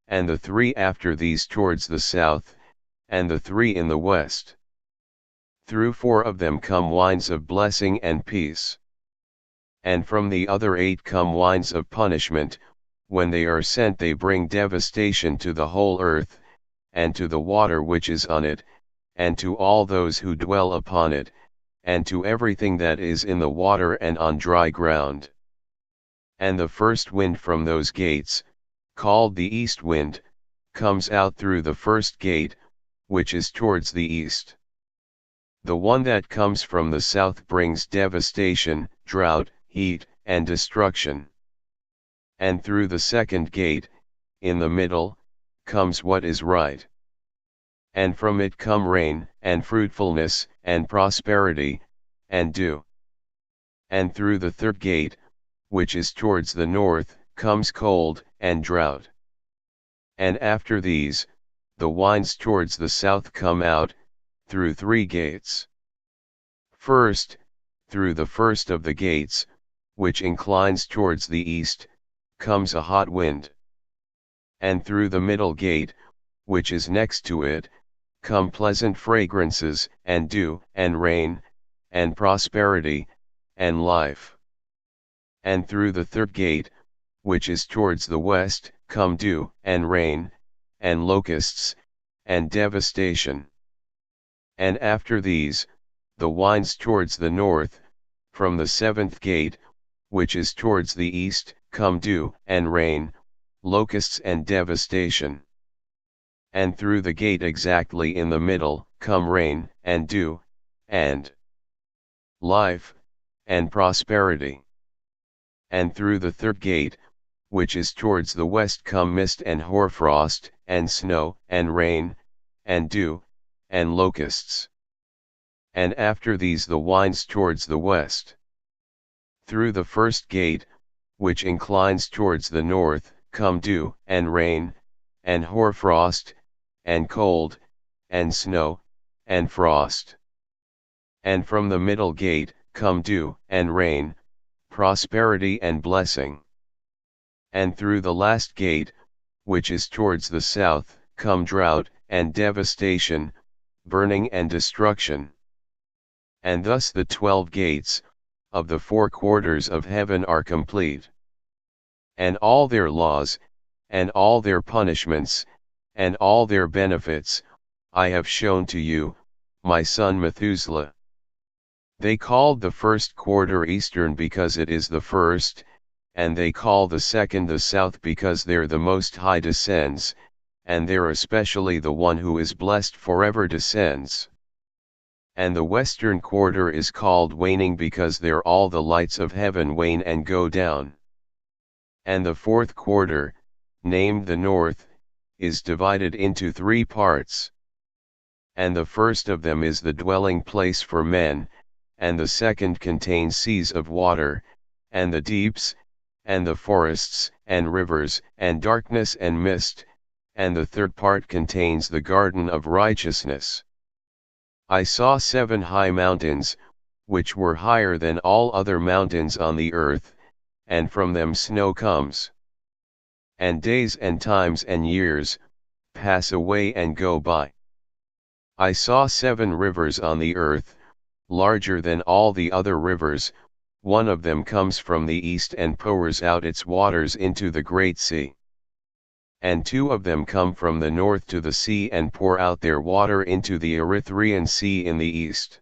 and the 3 after these towards the south, and the 3 in the west. Through 4 of them come winds of blessing and peace. And from the other 8 come winds of punishment. When they are sent they bring devastation to the whole earth, and to the water which is on it, and to all those who dwell upon it, and to everything that is in the water and on dry ground. And the first wind from those gates, called the east wind, comes out through the first gate, which is towards the east. The one that comes from the south brings devastation, drought, heat, and destruction. And through the second gate, in the middle, comes what is right. And from it come rain, and fruitfulness, and prosperity, and dew. And through the third gate, which is towards the north, comes cold, and drought. And after these, the winds towards the south come out, through 3 gates. First, through the first of the gates, which inclines towards the east, comes a hot wind. And through the middle gate, which is next to it, come pleasant fragrances, and dew, and rain, and prosperity, and life. And through the third gate, which is towards the west, come dew, and rain, and locusts, and devastation. And after these, the winds towards the north, from the 7th gate, which is towards the east, come dew, and rain, locusts and devastation. And through the gate exactly in the middle, come rain, and dew, and life, and prosperity. And through the third gate, which is towards the west, come mist and hoarfrost, and snow, and rain, and dew, and locusts. And after these the winds towards the west. Through the first gate, which inclines towards the north, come dew, and rain, and hoarfrost, and cold, and snow, and frost. And from the middle gate, come dew, and rain, prosperity and blessing. And through the last gate, which is towards the south, come drought, and devastation, burning and destruction. And thus the 12 gates, of the 4 quarters of heaven are complete. And all their laws, and all their punishments, and all their benefits, I have shown to you, my son Methuselah. They called the first quarter eastern because it is the first, and they call the second the south because there the Most High descends, and there especially the one who is blessed forever descends. And the western quarter is called waning because there all the lights of heaven wane and go down. And the 4th quarter, named the north, is divided into 3 parts. And the first of them is the dwelling place for men, and the second contains seas of water, and the deeps, and the forests, and rivers, and darkness and mist, and the third part contains the garden of righteousness. I saw 7 high mountains, which were higher than all other mountains on the earth, and from them snow comes. And days and times and years pass away and go by. I saw 7 rivers on the earth, larger than all the other rivers. One of them comes from the east and pours out its waters into the great sea. And 2 of them come from the north to the sea and pour out their water into the Erythraean Sea in the east.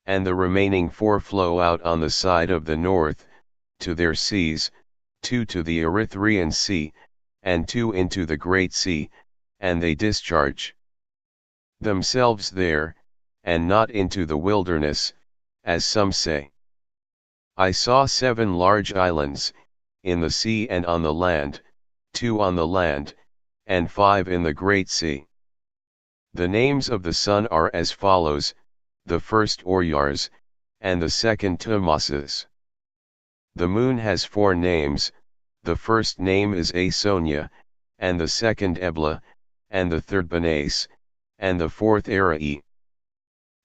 And the remaining 4 flow out on the side of the north, to their seas, 2 to the Erythraean Sea, and 2 into the Great Sea, and they discharge themselves there, and not into the wilderness, as some say. I saw 7 large islands, in the sea and on the land, 2 on the land, and 5 in the Great Sea. The names of the sun are as follows: the first Uriel, and the second Tammuz. The moon has 4 names, the first name is Asonia, and the second Ebla, and the third Benace, and the fourth Arai.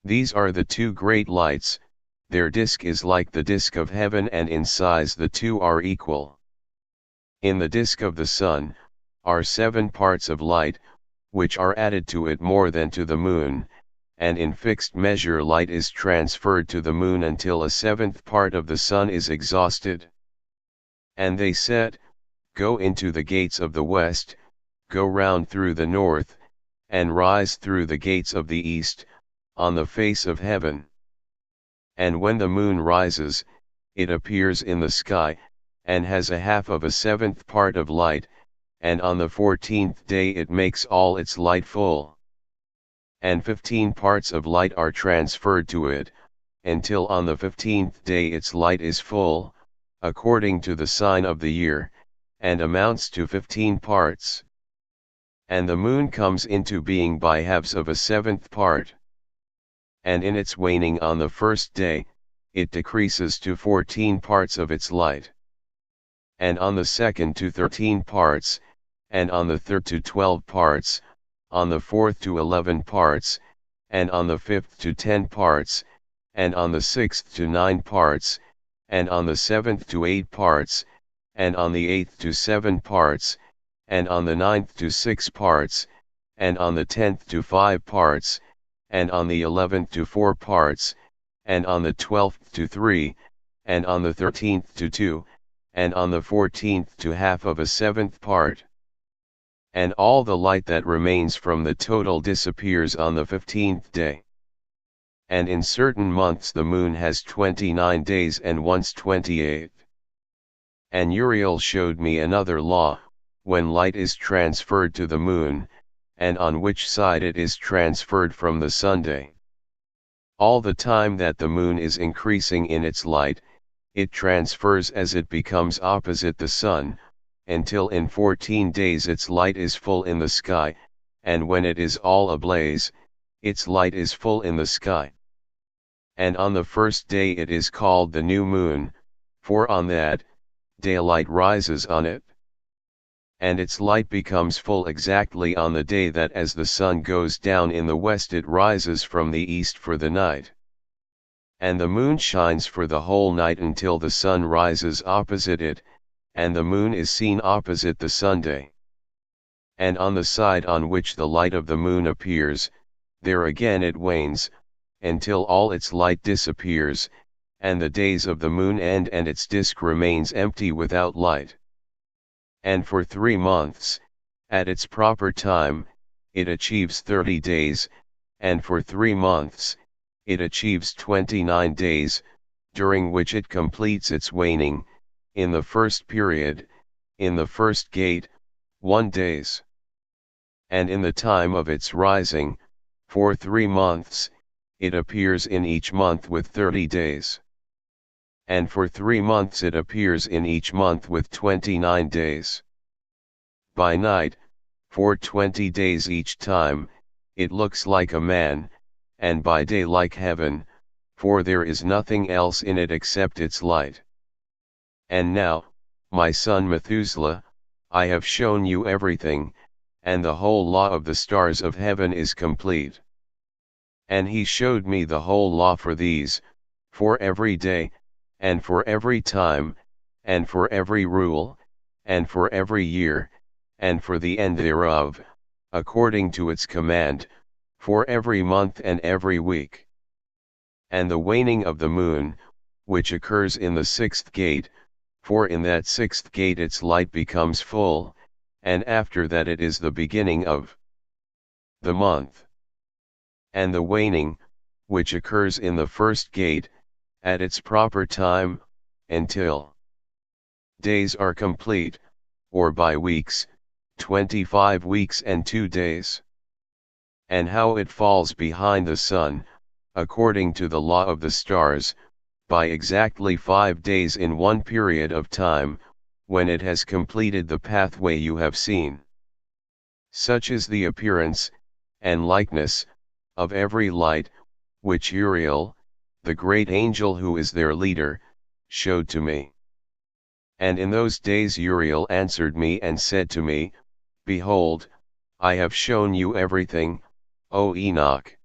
These are the 2 great lights, their disk is like the disk of heaven, and in size the 2 are equal. In the disk of the sun, are 7 parts of light, which are added to it more than to the moon, and in fixed measure light is transferred to the moon until a 7th part of the sun is exhausted. And they said, Go into the gates of the west, go round through the north, and rise through the gates of the east, on the face of heaven. And when the moon rises, it appears in the sky, and has a half of a 7th part of light, and on the 14th day it makes all its light full. And 15 parts of light are transferred to it, until on the 15th day its light is full, according to the sign of the year, and amounts to 15 parts. And the moon comes into being by halves of a 7th part. and in its waning on the first day, it decreases to 14 parts of its light. And on the second to 13 parts, and on the third to 12 parts, on the fourth to 11 parts, and on the fifth to 10 parts, and on the sixth to 9 parts, and on the seventh to 8 parts, and on the eighth to 7 parts, and on the ninth to 6 parts, and on the 10th to 5 parts, and on the 11th to 4 parts, and on the 12th to 3, and on the 13th to 2, and on the 14th to half of a 7th part. And all the light that remains from the total disappears on the 15th day. And in certain months the moon has 29 days and once 28. And Uriel showed me another law, when light is transferred to the moon, and on which side it is transferred from the Sunday. All the time that the moon is increasing in its light, it transfers as it becomes opposite the sun, until in 14 days its light is full in the sky, and when it is all ablaze, its light is full in the sky. And on the first day it is called the new moon, for on that day light rises on it. And its light becomes full exactly on the day that as the sun goes down in the west it rises from the east for the night. And the moon shines for the whole night until the sun rises opposite it, and the moon is seen opposite the Sunday. And on the side on which the light of the moon appears, there again it wanes, until all its light disappears, and the days of the moon end and its disk remains empty without light. And for 3 months, at its proper time, it achieves 30 days, and for 3 months, it achieves 29 days, during which it completes its waning, in the first period, in the first gate, 1 days. And in the time of its rising, for 3 months, it appears in each month with 30 days. And for 3 months it appears in each month with 29 days. By night, for 20 days each time, it looks like a man, and by day like heaven, for there is nothing else in it except its light. And now, my son Methuselah, I have shown you everything, and the whole law of the stars of heaven is complete. And he showed me the whole law for these, for every day, and for every time, and for every rule, and for every year, and for the end thereof, according to its command, for every month and every week. And the waning of the moon, which occurs in the 6th gate, for in that 6th gate its light becomes full, and after that it is the beginning of the month. And the waning, which occurs in the 1st gate, at its proper time, until days are complete, or by weeks, 25 weeks and 2 days. And how it falls behind the sun, according to the law of the stars, by exactly 5 days in one period of time, when it has completed the pathway you have seen. Such is the appearance, and likeness, of every light, which Uriel, the great angel who is their leader, showed to me. And in those days Uriel answered me and said to me, Behold, I have shown you everything, O Enoch.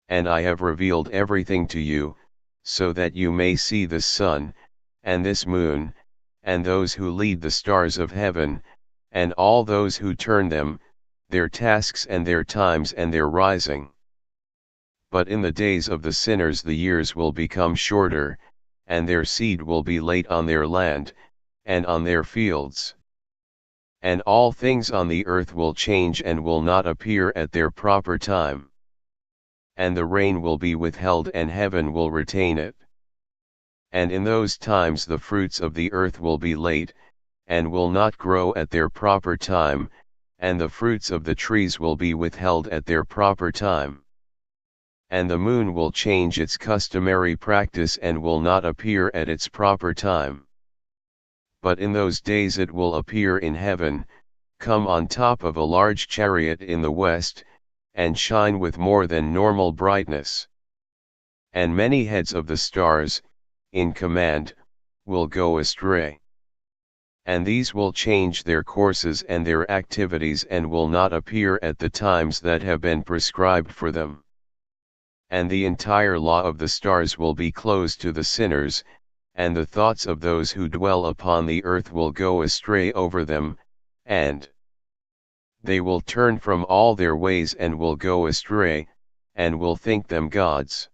And I have revealed everything to you, so that you may see this sun, and this moon, and those who lead the stars of heaven, and all those who turn them, their tasks and their times and their rising. But in the days of the sinners the years will become shorter, and their seed will be late on their land, and on their fields. And all things on the earth will change and will not appear at their proper time. And the rain will be withheld and heaven will retain it. And in those times the fruits of the earth will be late, and will not grow at their proper time, and the fruits of the trees will be withheld at their proper time. And the moon will change its customary practice and will not appear at its proper time. But in those days it will appear in heaven, come on top of a large chariot in the west, and shine with more than normal brightness. And many heads of the stars, in command, will go astray. And these will change their courses and their activities and will not appear at the times that have been prescribed for them. And the entire law of the stars will be closed to the sinners, and the thoughts of those who dwell upon the earth will go astray over them, and they will turn from all their ways and will go astray, and will think them gods.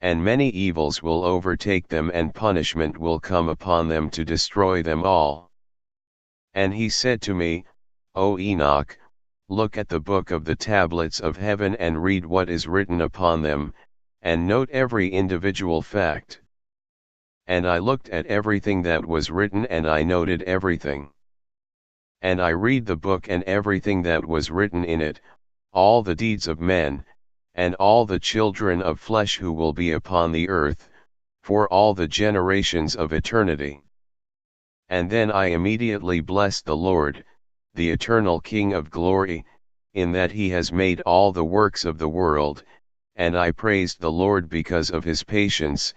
And many evils will overtake them and punishment will come upon them to destroy them all. And he said to me, O Enoch, look at the book of the tablets of heaven and read what is written upon them, and note every individual fact. And I looked at everything that was written and I noted everything. And I read the book and everything that was written in it, all the deeds of men, and all the children of flesh who will be upon the earth, for all the generations of eternity. And then I immediately blessed the Lord, the eternal King of glory, in that he has made all the works of the world, and I praised the Lord because of his patience,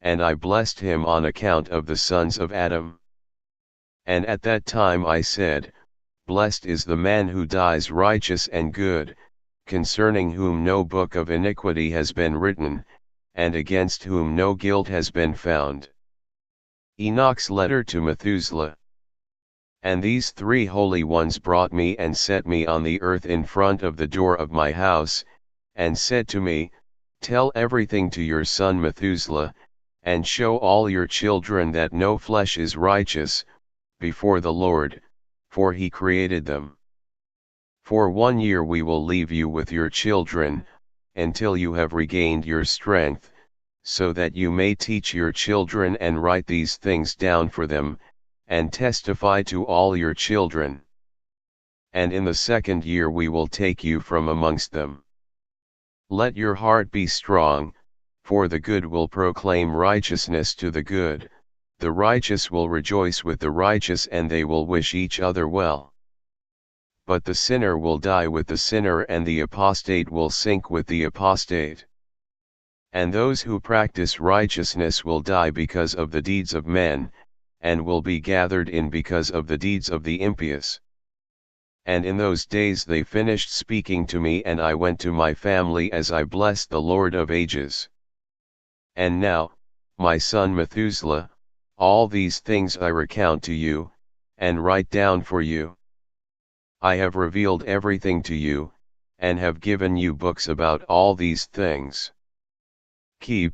and I blessed him on account of the sons of Adam. And at that time I said, Blessed is the man who dies righteous and good, concerning whom no book of iniquity has been written, and against whom no guilt has been found. Enoch's letter to Methuselah. And these three holy ones brought me and set me on the earth in front of the door of my house, and said to me, Tell everything to your son Methuselah, and show all your children that no flesh is righteous, before the Lord, for he created them. For 1 year we will leave you with your children, until you have regained your strength, so that you may teach your children and write these things down for them, and testify to all your children. And in the 2nd year we will take you from amongst them. Let your heart be strong, for the good will proclaim righteousness to the good, the righteous will rejoice with the righteous and they will wish each other well. But the sinner will die with the sinner and the apostate will sink with the apostate. And those who practice righteousness will die because of the deeds of men, and will be gathered in because of the deeds of the impious. And in those days they finished speaking to me and I went to my family as I blessed the Lord of ages. And now, my son Methuselah, all these things I recount to you, and write down for you. I have revealed everything to you, and have given you books about all these things. Keep,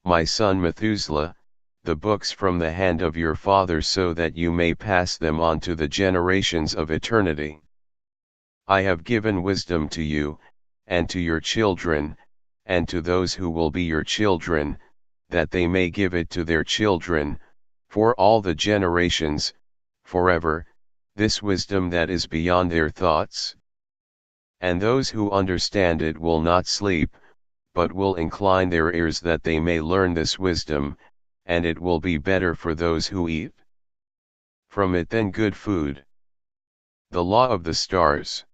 my son Methuselah, the books from the hand of your father so that you may pass them on to the generations of eternity. I have given wisdom to you, and to your children, and to those who will be your children, that they may give it to their children, for all the generations, forever, this wisdom that is beyond their thoughts. And those who understand it will not sleep, but will incline their ears that they may learn this wisdom, and it will be better for those who eat from it than good food. The law of the stars.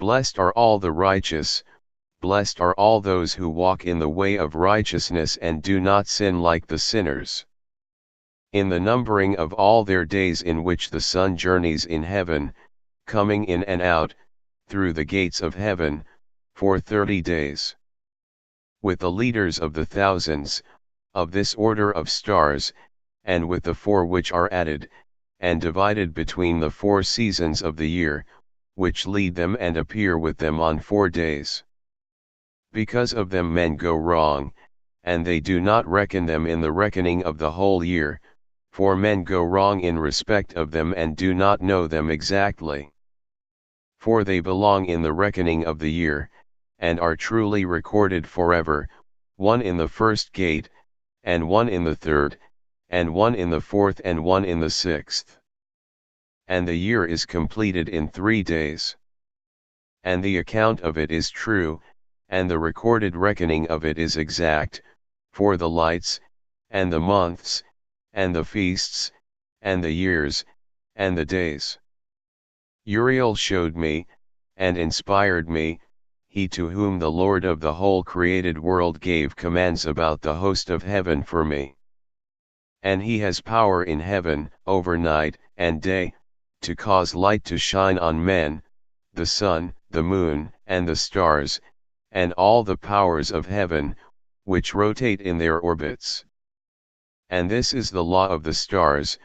Blessed are all the righteous, blessed are all those who walk in the way of righteousness and do not sin like the sinners. In the numbering of all their days in which the sun journeys in heaven, coming in and out, through the gates of heaven, for 30 days. With the leaders of the thousands, of this order of stars, and with the 4 which are added, and divided between the 4 seasons of the year, which lead them and appear with them on 4 days. Because of them men go wrong, and they do not reckon them in the reckoning of the whole year, for men go wrong in respect of them and do not know them exactly. For they belong in the reckoning of the year, and are truly recorded forever, 1 in the 1st gate, and 1 in the 3rd, and 1 in the 4th and 1 in the 6th. And the year is completed in 3 days. And the account of it is true, and the recorded reckoning of it is exact, for the lights, and the months, and the feasts, and the years, and the days. Uriel showed me, and inspired me, he to whom the Lord of the whole created world gave commands about the host of heaven for me. And he has power in heaven, over night and day, to cause light to shine on men, the sun, the moon, and the stars, and all the powers of heaven, which rotate in their orbits. And this is the law of the stars,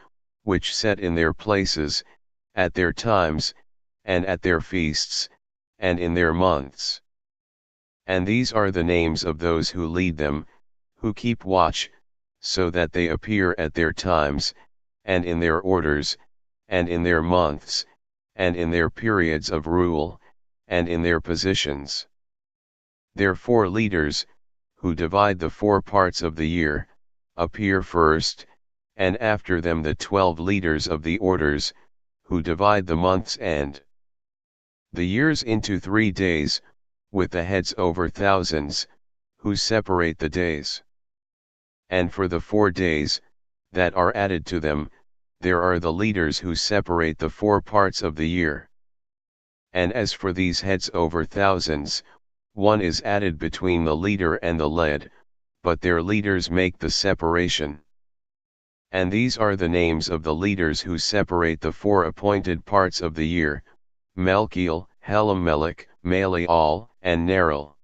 which set in their places, at their times, and at their feasts, and in their months. And these are the names of those who lead them, who keep watch, so that they appear at their times, and in their orders, and in their months, and in their periods of rule, and in their positions. Their 4 leaders, who divide the 4 parts of the year, appear first, and after them the 12 leaders of the orders, who divide the months and the years into 3 days, with the heads over thousands, who separate the days. And for the 4 days, that are added to them, there are the leaders who separate the 4 parts of the year. And as for these heads over thousands, one is added between the leader and the led, but their leaders make the separation. And these are the names of the leaders who separate the 4 appointed parts of the year: Melchiel, Helamelech, Malial, and Neril.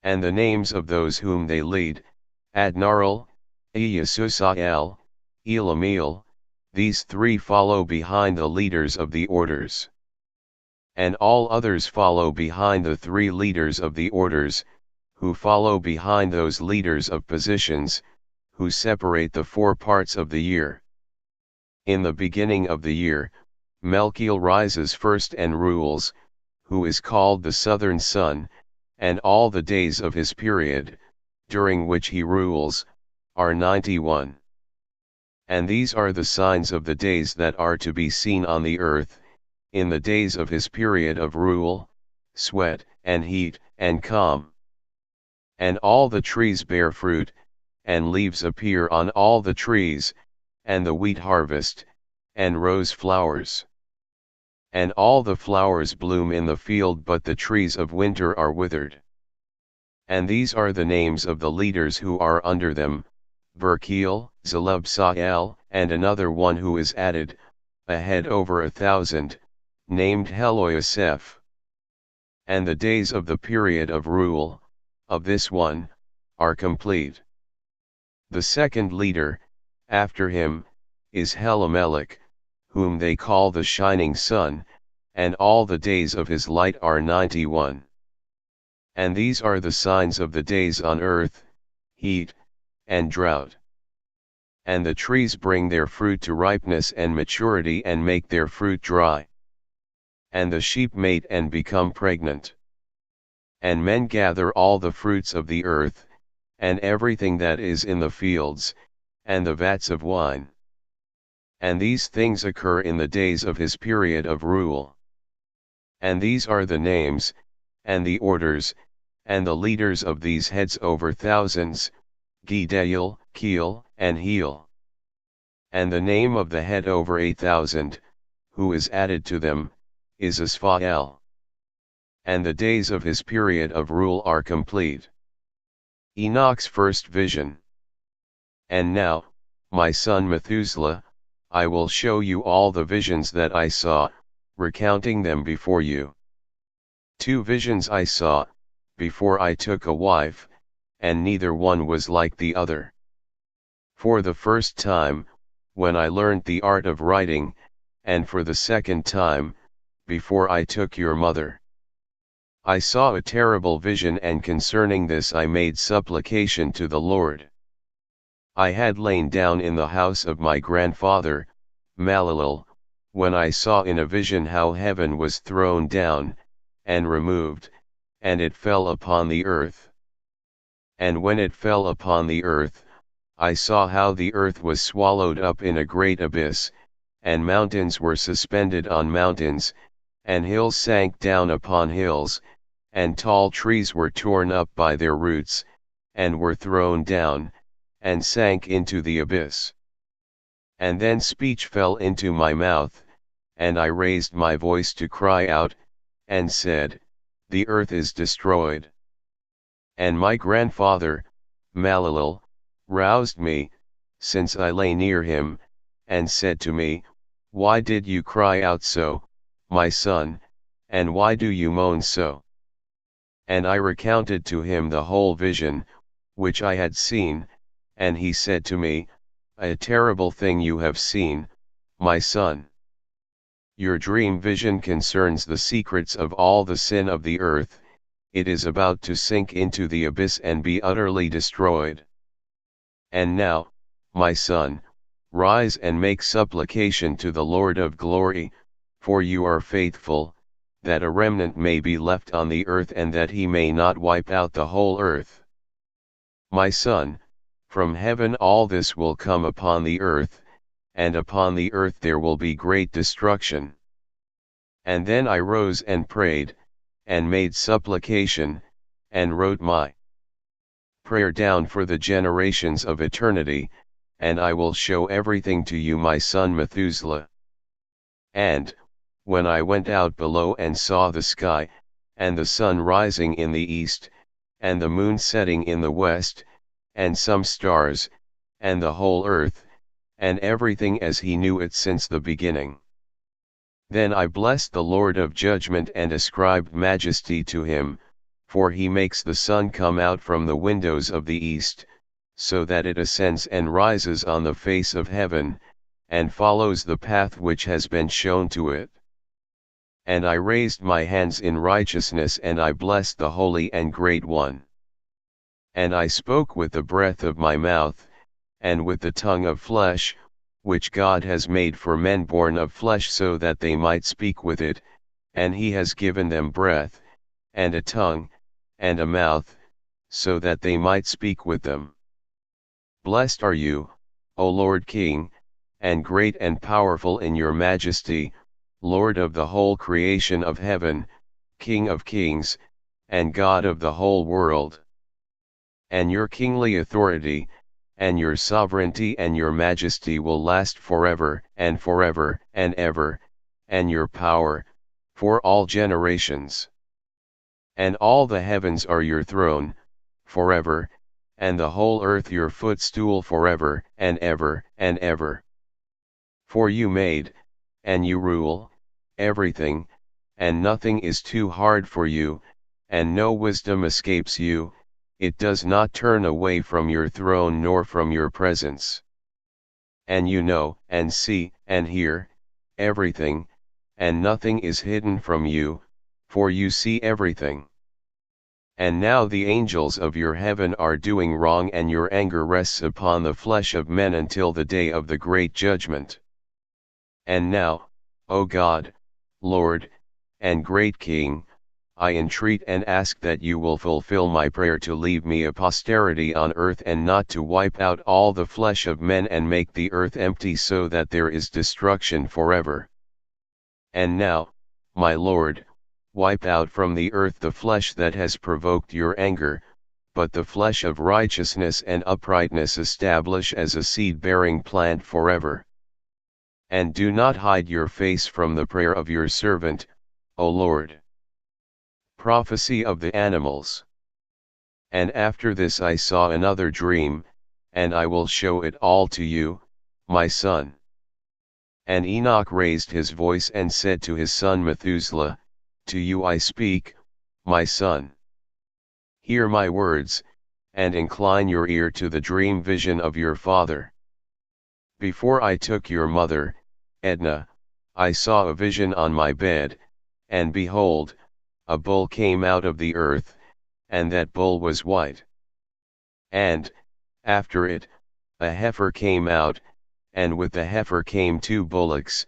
And the names of those whom they lead: Adnarel, Iyasusael, Elamiel, these 3 follow behind the leaders of the orders. And all others follow behind the 3 leaders of the orders, who follow behind those leaders of positions, who separate the 4 parts of the year. In the beginning of the year, Melchiel rises first and rules, who is called the southern sun, and all the days of his period, during which he rules, are 91. And these are the signs of the days that are to be seen on the earth, in the days of his period of rule: sweat, and heat, and calm. And all the trees bear fruit, and leaves appear on all the trees, and the wheat harvest, and rose flowers. And all the flowers bloom in the field, but the trees of winter are withered. And these are the names of the leaders who are under them: Verkiel, Zelubsael, and another one who is added, a head over 1,000, named Heloyaseph. And the days of the period of rule, of this one, are complete. The second leader, after him, is Helamelech, whom they call the shining sun, and all the days of his light are 91. And these are the signs of the days on earth: heat, and drought. And the trees bring their fruit to ripeness and maturity, and make their fruit dry. And the sheep mate and become pregnant. And men gather all the fruits of the earth, and everything that is in the fields, and the vats of wine. And these things occur in the days of his period of rule. And these are the names, and the orders, and the leaders of these heads over thousands: Gideil, Keel, and Heel. And the name of the head over 1,000, who is added to them, is Asaphael. And the days of his period of rule are complete. Enoch's first vision. And now, my son Methuselah, I will show you all the visions that I saw, recounting them before you. 2 visions I saw, before I took a wife, and neither one was like the other. For the first time, when I learned the art of writing, and for the second time, before I took your mother. I saw a terrible vision, and concerning this I made supplication to the Lord. I had lain down in the house of my grandfather, Malalel, when I saw in a vision how heaven was thrown down, and removed, and it fell upon the earth. And when it fell upon the earth, I saw how the earth was swallowed up in a great abyss, and mountains were suspended on mountains, and hills sank down upon hills, and tall trees were torn up by their roots, and were thrown down, and sank into the abyss. And then speech fell into my mouth, and I raised my voice to cry out, and said, the earth is destroyed. And my grandfather, Malalel, roused me, since I lay near him, and said to me, Why did you cry out so, my son, and why do you moan so? And I recounted to him the whole vision, which I had seen, and he said to me, A terrible thing you have seen, my son. Your dream vision concerns the secrets of all the sin of the earth. It is about to sink into the abyss and be utterly destroyed. And now, my son, rise and make supplication to the Lord of glory, for you are faithful, that a remnant may be left on the earth and that he may not wipe out the whole earth. My son, from heaven all this will come upon the earth, and upon the earth there will be great destruction. And then I rose and prayed, and made supplication, and wrote my prayer down for the generations of eternity, and I will show everything to you, my son Methuselah. And, when I went out below and saw the sky, and the sun rising in the east, and the moon setting in the west, and some stars, and the whole earth, and everything as he knew it since the beginning. Then I blessed the Lord of judgment and ascribed majesty to him, for he makes the sun come out from the windows of the east, so that it ascends and rises on the face of heaven, and follows the path which has been shown to it. And I raised my hands in righteousness and I blessed the Holy and Great One. And I spoke with the breath of my mouth, and with the tongue of flesh, which God has made for men born of flesh so that they might speak with it, and he has given them breath, and a tongue, and a mouth, so that they might speak with them. Blessed are you, O Lord King, and great and powerful in your majesty, Lord of the whole creation of heaven, King of kings, and God of the whole world. And your kingly authority, and your sovereignty and your majesty will last forever and ever, and your power, for all generations. And all the heavens are your throne, forever, and the whole earth your footstool forever and ever. For you made, and you rule, everything, and nothing is too hard for you, and no wisdom escapes you. It does not turn away from your throne nor from your presence. And you know, and see, and hear, everything, and nothing is hidden from you, for you see everything. And now the angels of your heaven are doing wrong, and your anger rests upon the flesh of men until the day of the great judgment. And now, O God, Lord, and great King, I entreat and ask that you will fulfill my prayer to leave me a posterity on earth and not to wipe out all the flesh of men and make the earth empty so that there is destruction forever. And now, my Lord, wipe out from the earth the flesh that has provoked your anger, but the flesh of righteousness and uprightness establish as a seed-bearing plant forever. And do not hide your face from the prayer of your servant, O Lord. Prophecy of the animals. And after this I saw another dream, and I will show it all to you, my son. And Enoch raised his voice and said to his son Methuselah, To you I speak, my son. Hear my words, and incline your ear to the dream vision of your father. Before I took your mother, Edna, I saw a vision on my bed, and behold, a bull came out of the earth, and that bull was white. And, after it, a heifer came out, and with the heifer came two bullocks,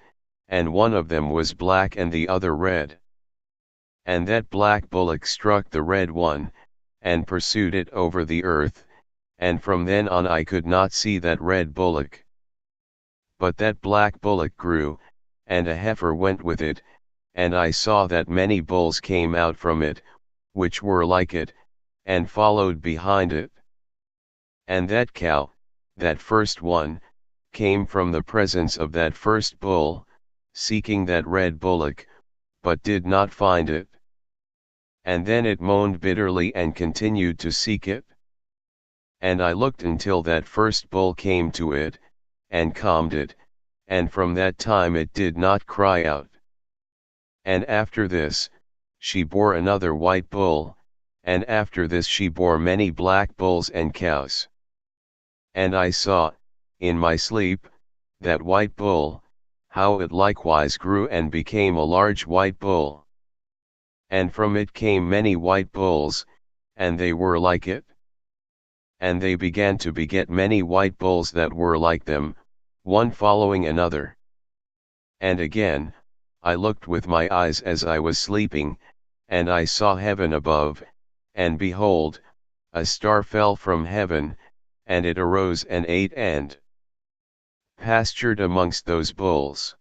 and one of them was black and the other red. And that black bullock struck the red one, and pursued it over the earth, and from then on I could not see that red bullock. But that black bullock grew, and a heifer went with it, and I saw that many bulls came out from it, which were like it, and followed behind it. And that cow, that first one, came from the presence of that first bull, seeking that red bullock, but did not find it. and then it moaned bitterly and continued to seek it. And I looked until that first bull came to it, and calmed it, and from that time it did not cry out. And after this, she bore another white bull, and after this she bore many black bulls and cows. And I saw, in my sleep, that white bull, how it likewise grew and became a large white bull. And from it came many white bulls, and they were like it. And they began to beget many white bulls that were like them, one following another. And again, I looked with my eyes as I was sleeping, and I saw heaven above, and behold, a star fell from heaven, and it arose and ate and pastured amongst those bulls.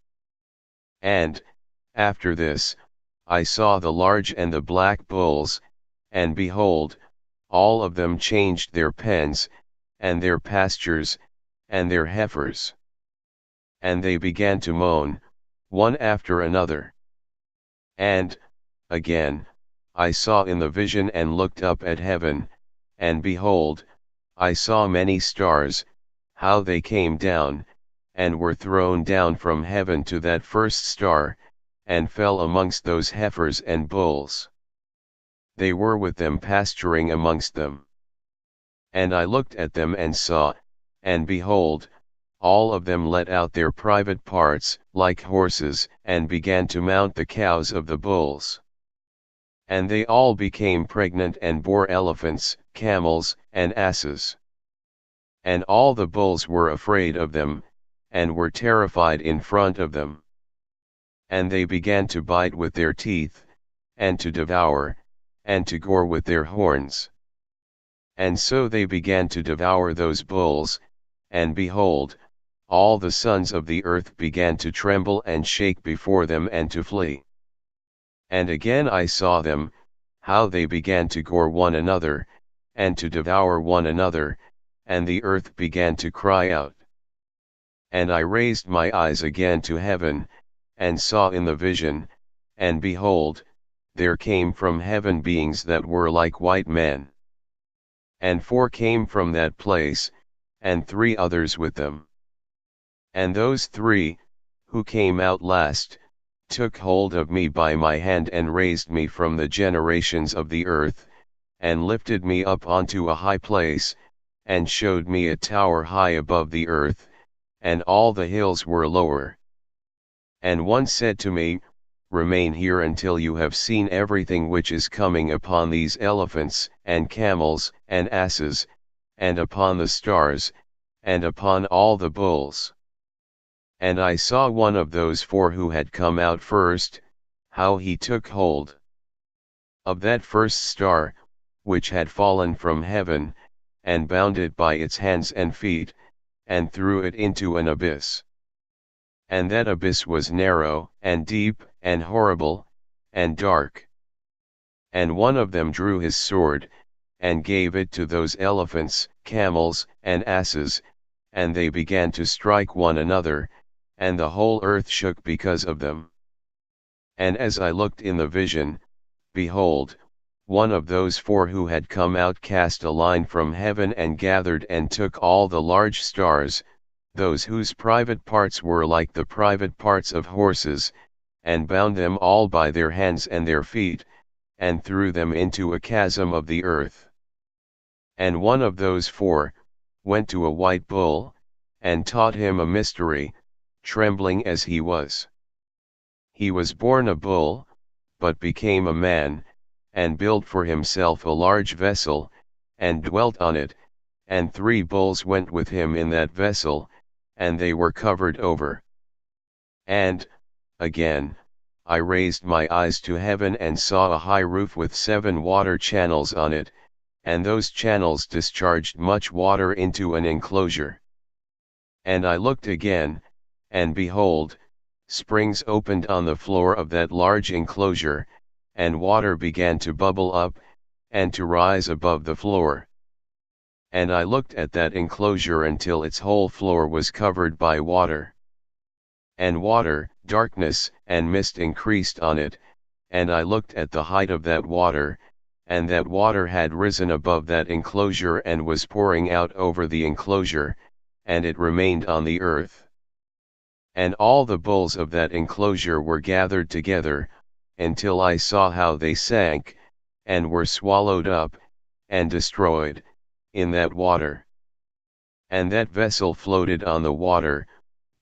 And, after this, I saw the large and the black bulls, and behold, all of them changed their pens, and their pastures, and their heifers. And they began to moan, one after another. And, again, I saw in the vision and looked up at heaven, and behold, I saw many stars, how they came down, and were thrown down from heaven to that first star, and fell amongst those heifers and bulls. They were with them pasturing amongst them. And I looked at them and saw, and behold, all of them let out their private parts, like horses, and began to mount the cows of the bulls. And they all became pregnant and bore elephants, camels, and asses. And all the bulls were afraid of them, and were terrified in front of them. And they began to bite with their teeth, and to devour, and to gore with their horns. And so they began to devour those bulls, and behold, all the sons of the earth began to tremble and shake before them and to flee. And again I saw them, how they began to gore one another, and to devour one another, and the earth began to cry out. And I raised my eyes again to heaven, and saw in the vision, and behold, there came from heaven beings that were like white men. And 4 came from that place, and 3 others with them. And those 3, who came out last, took hold of me by my hand and raised me from the generations of the earth, and lifted me up onto a high place, and showed me a tower high above the earth, and all the hills were lower. And one said to me, Remain here until you have seen everything which is coming upon these elephants, and camels, and asses, and upon the stars, and upon all the bulls. And I saw one of those 4 who had come out first, how he took hold of that first star, which had fallen from heaven, and bound it by its hands and feet, and threw it into an abyss. And that abyss was narrow, and deep, and horrible, and dark. And one of them drew his sword, and gave it to those elephants, camels, and asses, and they began to strike one another, and the whole earth shook because of them. And as I looked in the vision, behold, one of those 4 who had come out cast a line from heaven and gathered and took all the large stars, those whose private parts were like the private parts of horses, and bound them all by their hands and their feet, and threw them into a chasm of the earth. And one of those 4, went to a white bull, and taught him a mystery, trembling as he was. He was born a bull, but became a man, and built for himself a large vessel, and dwelt on it, and 3 bulls went with him in that vessel, and they were covered over. And, again, I raised my eyes to heaven and saw a high roof with 7 water channels on it, and those channels discharged much water into an enclosure. And I looked again, and behold, springs opened on the floor of that large enclosure, and water began to bubble up, and to rise above the floor. And I looked at that enclosure until its whole floor was covered by water. And water, darkness, and mist increased on it, and I looked at the height of that water, and that water had risen above that enclosure and was pouring out over the enclosure, and it remained on the earth. And all the bulls of that enclosure were gathered together, until I saw how they sank, and were swallowed up, and destroyed, in that water. And that vessel floated on the water,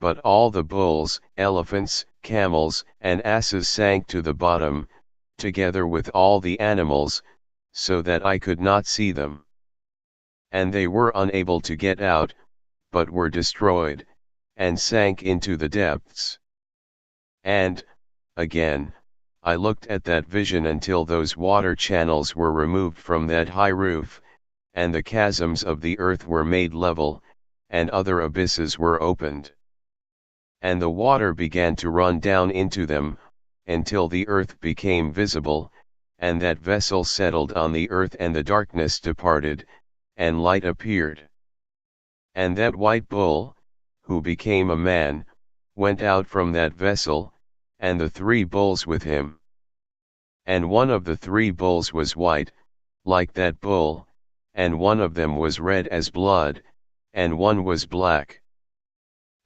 but all the bulls, elephants, camels, and asses sank to the bottom, together with all the animals, so that I could not see them. And they were unable to get out, but were destroyed, and sank into the depths. And, again, I looked at that vision until those water channels were removed from that high roof, and the chasms of the earth were made level, and other abysses were opened. And the water began to run down into them, until the earth became visible, and that vessel settled on the earth, and the darkness departed, and light appeared. And that white bull, who became a man, went out from that vessel, and the 3 bulls with him. And one of the 3 bulls was white, like that bull, and one of them was red as blood, and one was black.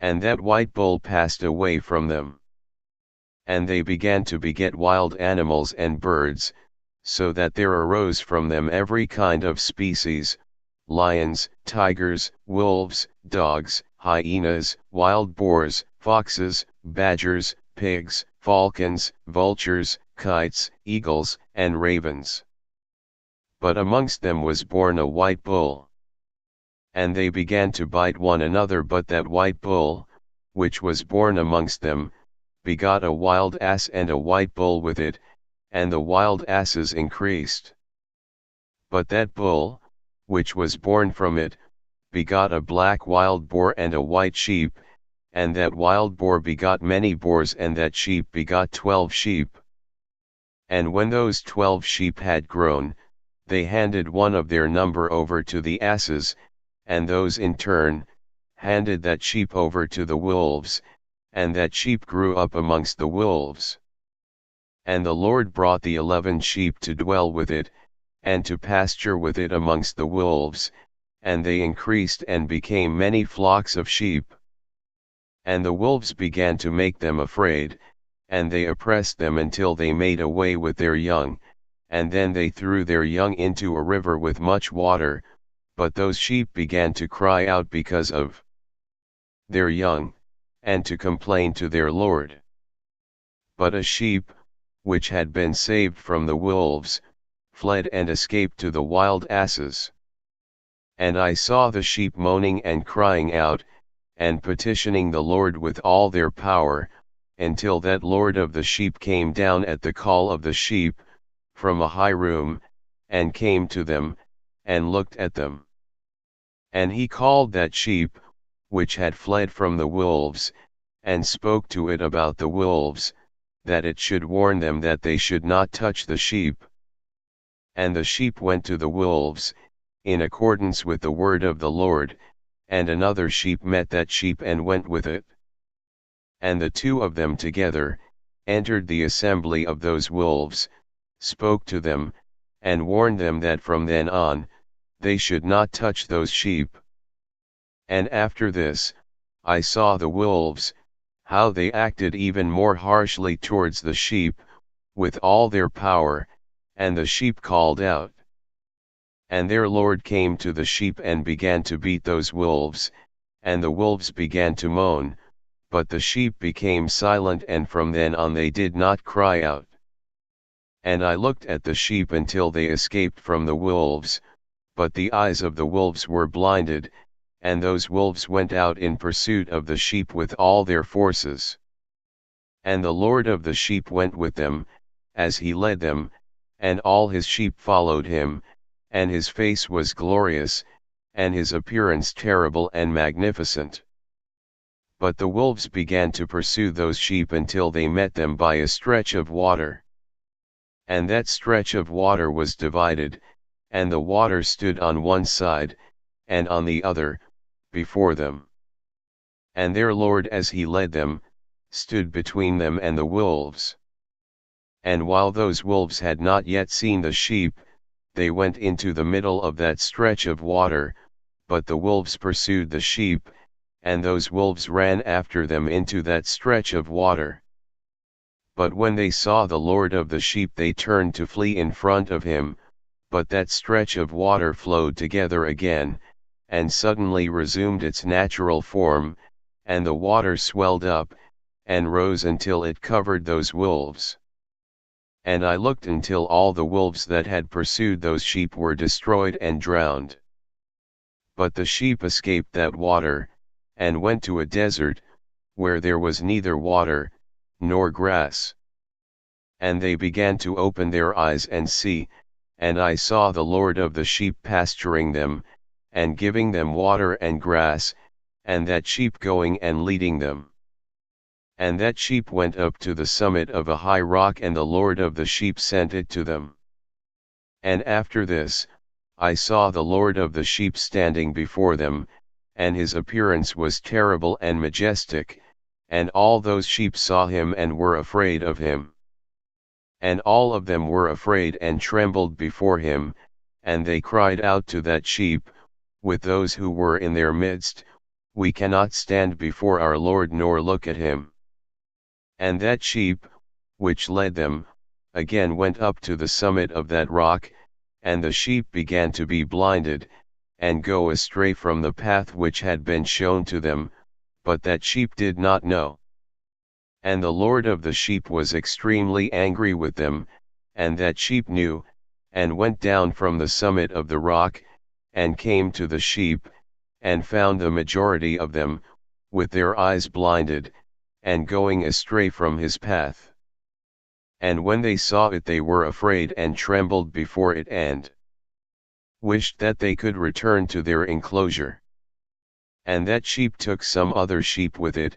And that white bull passed away from them. And they began to beget wild animals and birds, so that there arose from them every kind of species, lions, tigers, wolves, dogs, hyenas, wild boars, foxes, badgers, pigs, falcons, vultures, kites, eagles, and ravens. But amongst them was born a white bull. And they began to bite one another, but that white bull, which was born amongst them, begot a wild ass and a white bull with it, and the wild asses increased. But that bull, which was born from it, begot a black wild boar and a white sheep, and that wild boar begot many boars, and that sheep begot 12 sheep. And when those 12 sheep had grown, they handed one of their number over to the asses, and those in turn, handed that sheep over to the wolves, and that sheep grew up amongst the wolves. And the Lord brought the 11 sheep to dwell with it, and to pasture with it amongst the wolves, and they increased and became many flocks of sheep. And the wolves began to make them afraid, and they oppressed them until they made away with their young, and then they threw their young into a river with much water, but those sheep began to cry out because of their young, and to complain to their Lord. But a sheep, which had been saved from the wolves, fled and escaped to the wild asses. And I saw the sheep moaning and crying out, and petitioning the Lord with all their power, until that Lord of the sheep came down at the call of the sheep, from a high room, and came to them, and looked at them. And he called that sheep, which had fled from the wolves, and spoke to it about the wolves, that it should warn them that they should not touch the sheep. And the sheep went to the wolves, in accordance with the word of the Lord, and another sheep met that sheep and went with it. And the 2 of them together, entered the assembly of those wolves, spoke to them, and warned them that from then on, they should not touch those sheep. And after this, I saw the wolves, how they acted even more harshly towards the sheep, with all their power, and the sheep called out. And their Lord came to the sheep and began to beat those wolves, and the wolves began to moan, but the sheep became silent, and from then on they did not cry out. And I looked at the sheep until they escaped from the wolves, but the eyes of the wolves were blinded, and those wolves went out in pursuit of the sheep with all their forces. And the Lord of the sheep went with them, as he led them, and all his sheep followed him, and his face was glorious, and his appearance terrible and magnificent. But the wolves began to pursue those sheep until they met them by a stretch of water. And that stretch of water was divided, and the water stood on one side, and on the other, before them. And their Lord, as he led them, stood between them and the wolves. And while those wolves had not yet seen the sheep, they went into the middle of that stretch of water, but the wolves pursued the sheep, and those wolves ran after them into that stretch of water. But when they saw the Lord of the sheep, they turned to flee in front of him, but that stretch of water flowed together again, and suddenly resumed its natural form, and the water swelled up, and rose until it covered those wolves. And I looked until all the wolves that had pursued those sheep were destroyed and drowned. But the sheep escaped that water, and went to a desert, where there was neither water, nor grass. And they began to open their eyes and see, and I saw the Lord of the sheep pasturing them, and giving them water and grass, and that sheep going and leading them. And that sheep went up to the summit of a high rock, and the Lord of the sheep sent it to them. And after this, I saw the Lord of the sheep standing before them, and his appearance was terrible and majestic, and all those sheep saw him and were afraid of him. And all of them were afraid and trembled before him, and they cried out to that sheep, with those who were in their midst, "We cannot stand before our Lord nor look at him." And that sheep, which led them, again went up to the summit of that rock, and the sheep began to be blinded, and go astray from the path which had been shown to them, but that sheep did not know. And the Lord of the sheep was extremely angry with them, and that sheep knew, and went down from the summit of the rock, and came to the sheep, and found the majority of them, with their eyes blinded, and going astray from his path. And when they saw it, they were afraid and trembled before it, and wished that they could return to their enclosure. And that sheep took some other sheep with it,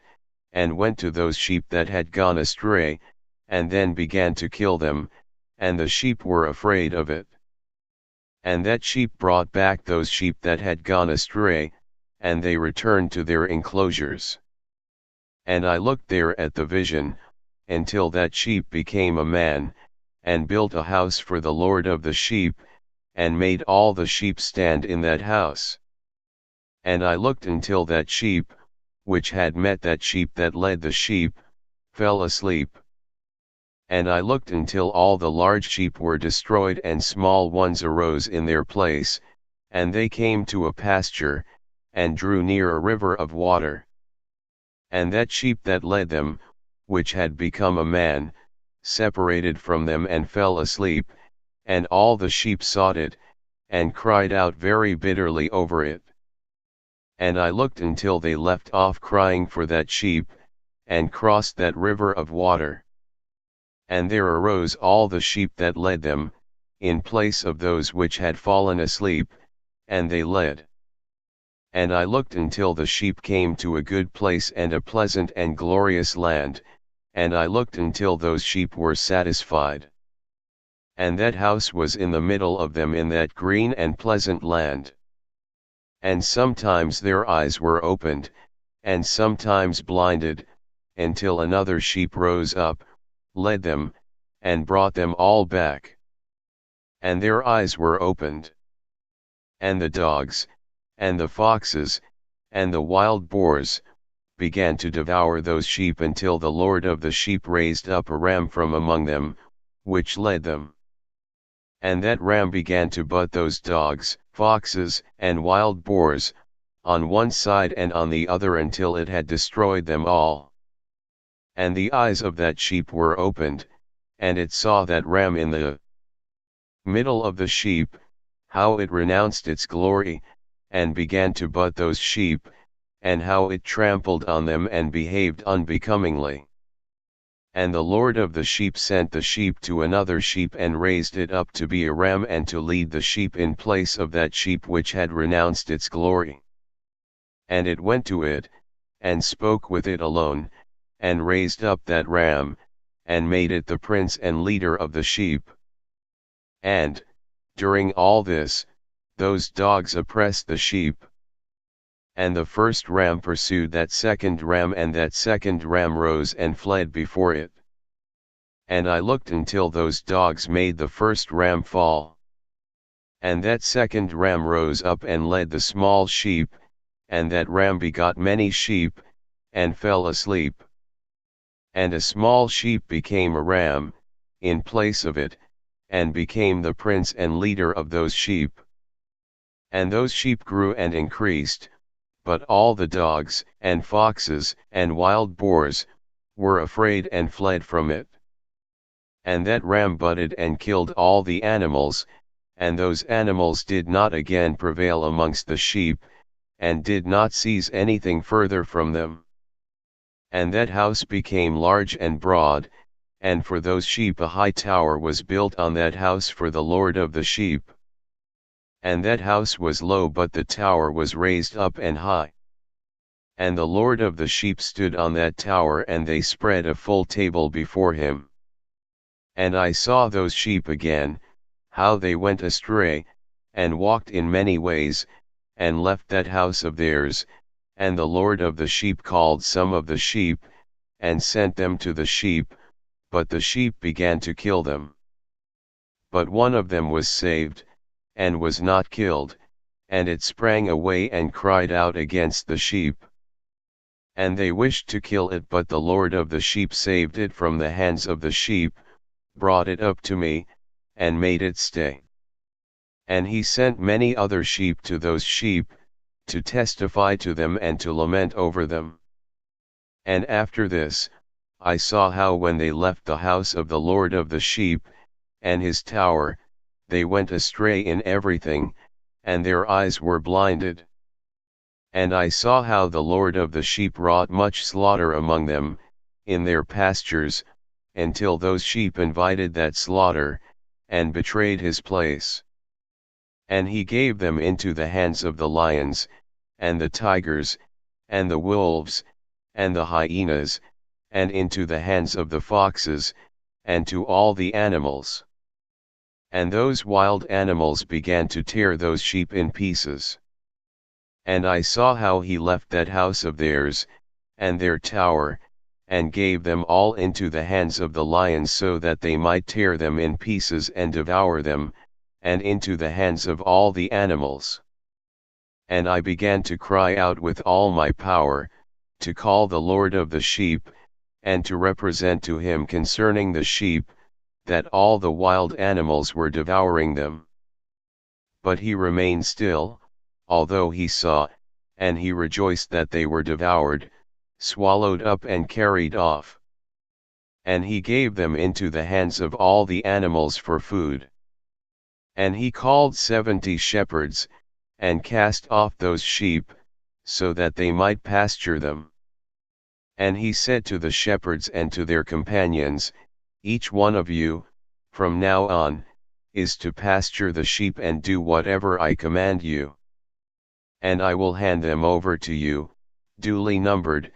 and went to those sheep that had gone astray, and then began to kill them, and the sheep were afraid of it. And that sheep brought back those sheep that had gone astray, and they returned to their enclosures. And I looked there at the vision, until that sheep became a man, and built a house for the Lord of the sheep, and made all the sheep stand in that house. And I looked until that sheep, which had met that sheep that led the sheep, fell asleep. And I looked until all the large sheep were destroyed, and small ones arose in their place, and they came to a pasture, and drew near a river of water. And that sheep that led them, which had become a man, separated from them and fell asleep, and all the sheep sought it, and cried out very bitterly over it. And I looked until they left off crying for that sheep, and crossed that river of water. And there arose all the sheep that led them, in place of those which had fallen asleep, and they led. And I looked until the sheep came to a good place and a pleasant and glorious land, and I looked until those sheep were satisfied. And that house was in the middle of them in that green and pleasant land. And sometimes their eyes were opened, and sometimes blinded, until another sheep rose up, led them, and brought them all back. And their eyes were opened. And the dogs, and the foxes, and the wild boars, began to devour those sheep until the Lord of the sheep raised up a ram from among them, which led them. And that ram began to butt those dogs, foxes, and wild boars, on one side and on the other until it had destroyed them all. And the eyes of that sheep were opened, and it saw that ram in the middle of the sheep, how it renounced its glory, and began to butt those sheep, and how it trampled on them and behaved unbecomingly. And the Lord of the sheep sent the sheep to another sheep and raised it up to be a ram and to lead the sheep in place of that sheep which had renounced its glory. And it went to it, and spoke with it alone, and raised up that ram, and made it the prince and leader of the sheep. And, during all this, those dogs oppressed the sheep. And the first ram pursued that second ram, and that second ram rose and fled before it. And I looked until those dogs made the first ram fall. And that second ram rose up and led the small sheep, and that ram begot many sheep, and fell asleep. And a small sheep became a ram, in place of it, and became the prince and leader of those sheep. And those sheep grew and increased, but all the dogs, and foxes, and wild boars, were afraid and fled from it. And that ram butted and killed all the animals, and those animals did not again prevail amongst the sheep, and did not seize anything further from them. And that house became large and broad, and for those sheep a high tower was built on that house for the Lord of the sheep. And that house was low, but the tower was raised up and high. And the Lord of the sheep stood on that tower, and they spread a full table before him. And I saw those sheep again, how they went astray, and walked in many ways, and left that house of theirs, and the Lord of the sheep called some of the sheep, and sent them to the sheep, but the sheep began to kill them. But one of them was saved, and was not killed, and it sprang away and cried out against the sheep. And they wished to kill it, but the Lord of the sheep saved it from the hands of the sheep, brought it up to me, and made it stay. And he sent many other sheep to those sheep, to testify to them and to lament over them. And after this, I saw how when they left the house of the Lord of the sheep, and his tower, they went astray in everything, and their eyes were blinded. And I saw how the Lord of the sheep wrought much slaughter among them, in their pastures, until those sheep invited that slaughter, and betrayed his place. And he gave them into the hands of the lions, and the tigers, and the wolves, and the hyenas, and into the hands of the foxes, and to all the animals. And those wild animals began to tear those sheep in pieces. And I saw how he left that house of theirs, and their tower, and gave them all into the hands of the lions, so that they might tear them in pieces and devour them, and into the hands of all the animals. And I began to cry out with all my power, to call the Lord of the sheep, and to represent to him concerning the sheep, that all the wild animals were devouring them. But he remained still, although he saw, and he rejoiced that they were devoured, swallowed up and carried off. And he gave them into the hands of all the animals for food. And he called 70 shepherds, and cast off those sheep, so that they might pasture them. And he said to the shepherds and to their companions, each one of you, from now on, is to pasture the sheep and do whatever I command you. And I will hand them over to you, duly numbered,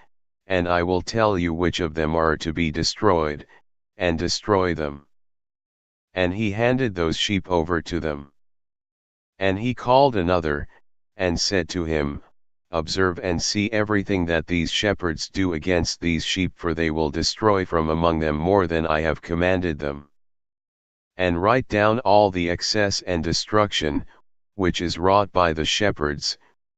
and I will tell you which of them are to be destroyed, and destroy them. And he handed those sheep over to them. And he called another, and said to him, observe and see everything that these shepherds do against these sheep, for they will destroy from among them more than I have commanded them. And write down all the excess and destruction, which is wrought by the shepherds,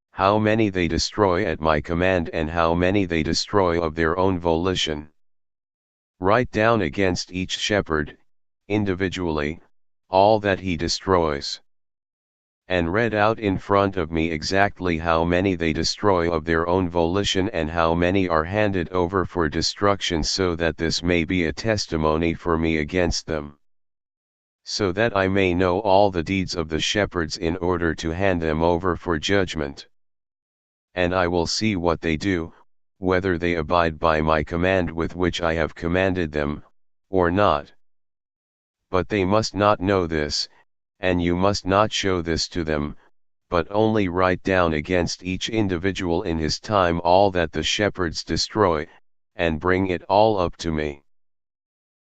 how many they destroy at my command, and how many they destroy of their own volition. Write down against each shepherd, individually, all that he destroys. And read out in front of me exactly how many they destroy of their own volition, and how many are handed over for destruction, so that this may be a testimony for me against them. So that I may know all the deeds of the shepherds, in order to hand them over for judgment. And I will see what they do, whether they abide by my command with which I have commanded them, or not. But they must not know this, and you must not show this to them, but only write down against each individual in his time all that the shepherds destroy, and bring it all up to me.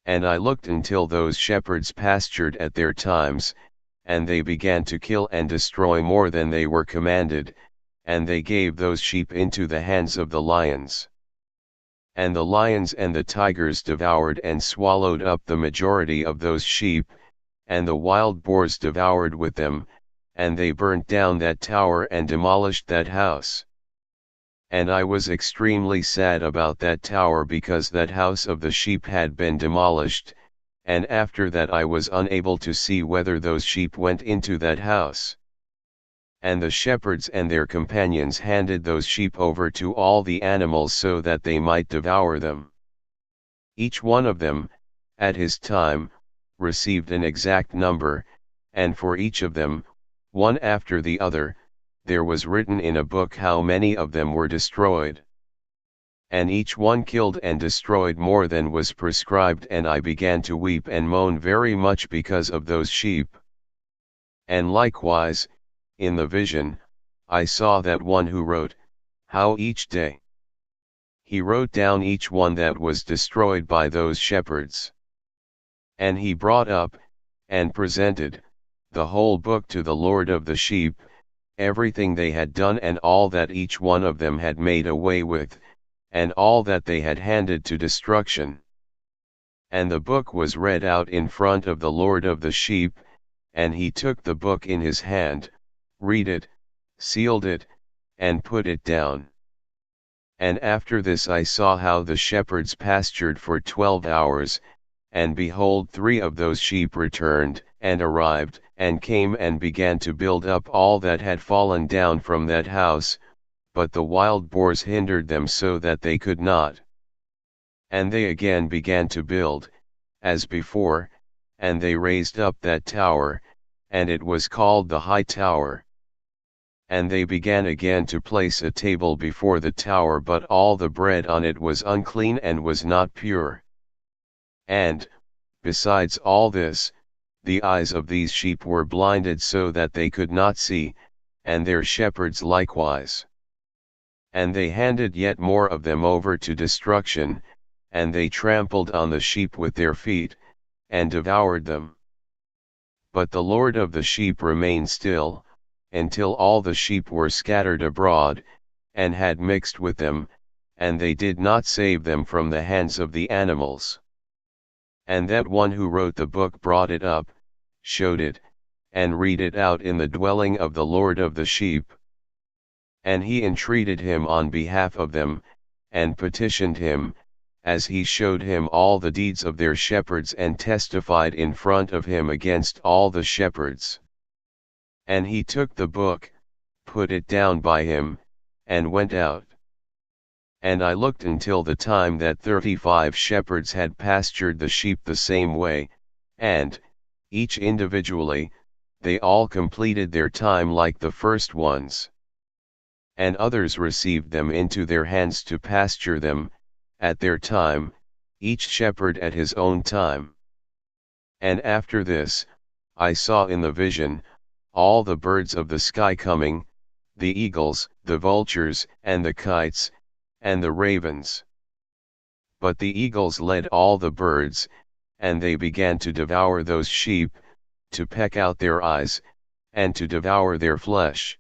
And I looked until those shepherds pastured at their times, and they began to kill and destroy more than they were commanded, and they gave those sheep into the hands of the lions. And the lions and the tigers devoured and swallowed up the majority of those sheep, and the wild boars devoured with them, and they burnt down that tower and demolished that house. And I was extremely sad about that tower because that house of the sheep had been demolished, and after that I was unable to see whether those sheep went into that house. And the shepherds and their companions handed those sheep over to all the animals so that they might devour them. Each one of them, at his time, received an exact number, and for each of them, one after the other, there was written in a book how many of them were destroyed. And each one killed and destroyed more than was prescribed, and I began to weep and moan very much because of those sheep. And likewise, in the vision, I saw that one who wrote, how each day he wrote down each one that was destroyed by those shepherds. And he brought up, and presented, the whole book to the Lord of the sheep, everything they had done and all that each one of them had made away with, and all that they had handed to destruction. And the book was read out in front of the Lord of the sheep, and he took the book in his hand, read it, sealed it, and put it down. And after this I saw how the shepherds pastured for 12 hours, and behold 3 of those sheep returned, and arrived, and came and began to build up all that had fallen down from that house, but the wild boars hindered them so that they could not. And they again began to build, as before, and they raised up that tower, and it was called the High Tower. And they began again to place a table before the tower, but all the bread on it was unclean and was not pure. And, besides all this, the eyes of these sheep were blinded so that they could not see, and their shepherds likewise. And they handed yet more of them over to destruction, and they trampled on the sheep with their feet, and devoured them. But the Lord of the sheep remained still, until all the sheep were scattered abroad, and had mixed with them, and they did not save them from the hands of the animals. And that one who wrote the book brought it up, showed it, and read it out in the dwelling of the Lord of the sheep. And he entreated him on behalf of them, and petitioned him, as he showed him all the deeds of their shepherds and testified in front of him against all the shepherds. And he took the book, put it down by him, and went out. And I looked until the time that 35 shepherds had pastured the sheep the same way, and, each individually, they all completed their time like the first ones. And others received them into their hands to pasture them, at their time, each shepherd at his own time. And after this, I saw in the vision, all the birds of the sky coming, the eagles, the vultures, and the kites, and the ravens. But the eagles led all the birds, and they began to devour those sheep, to peck out their eyes, and to devour their flesh.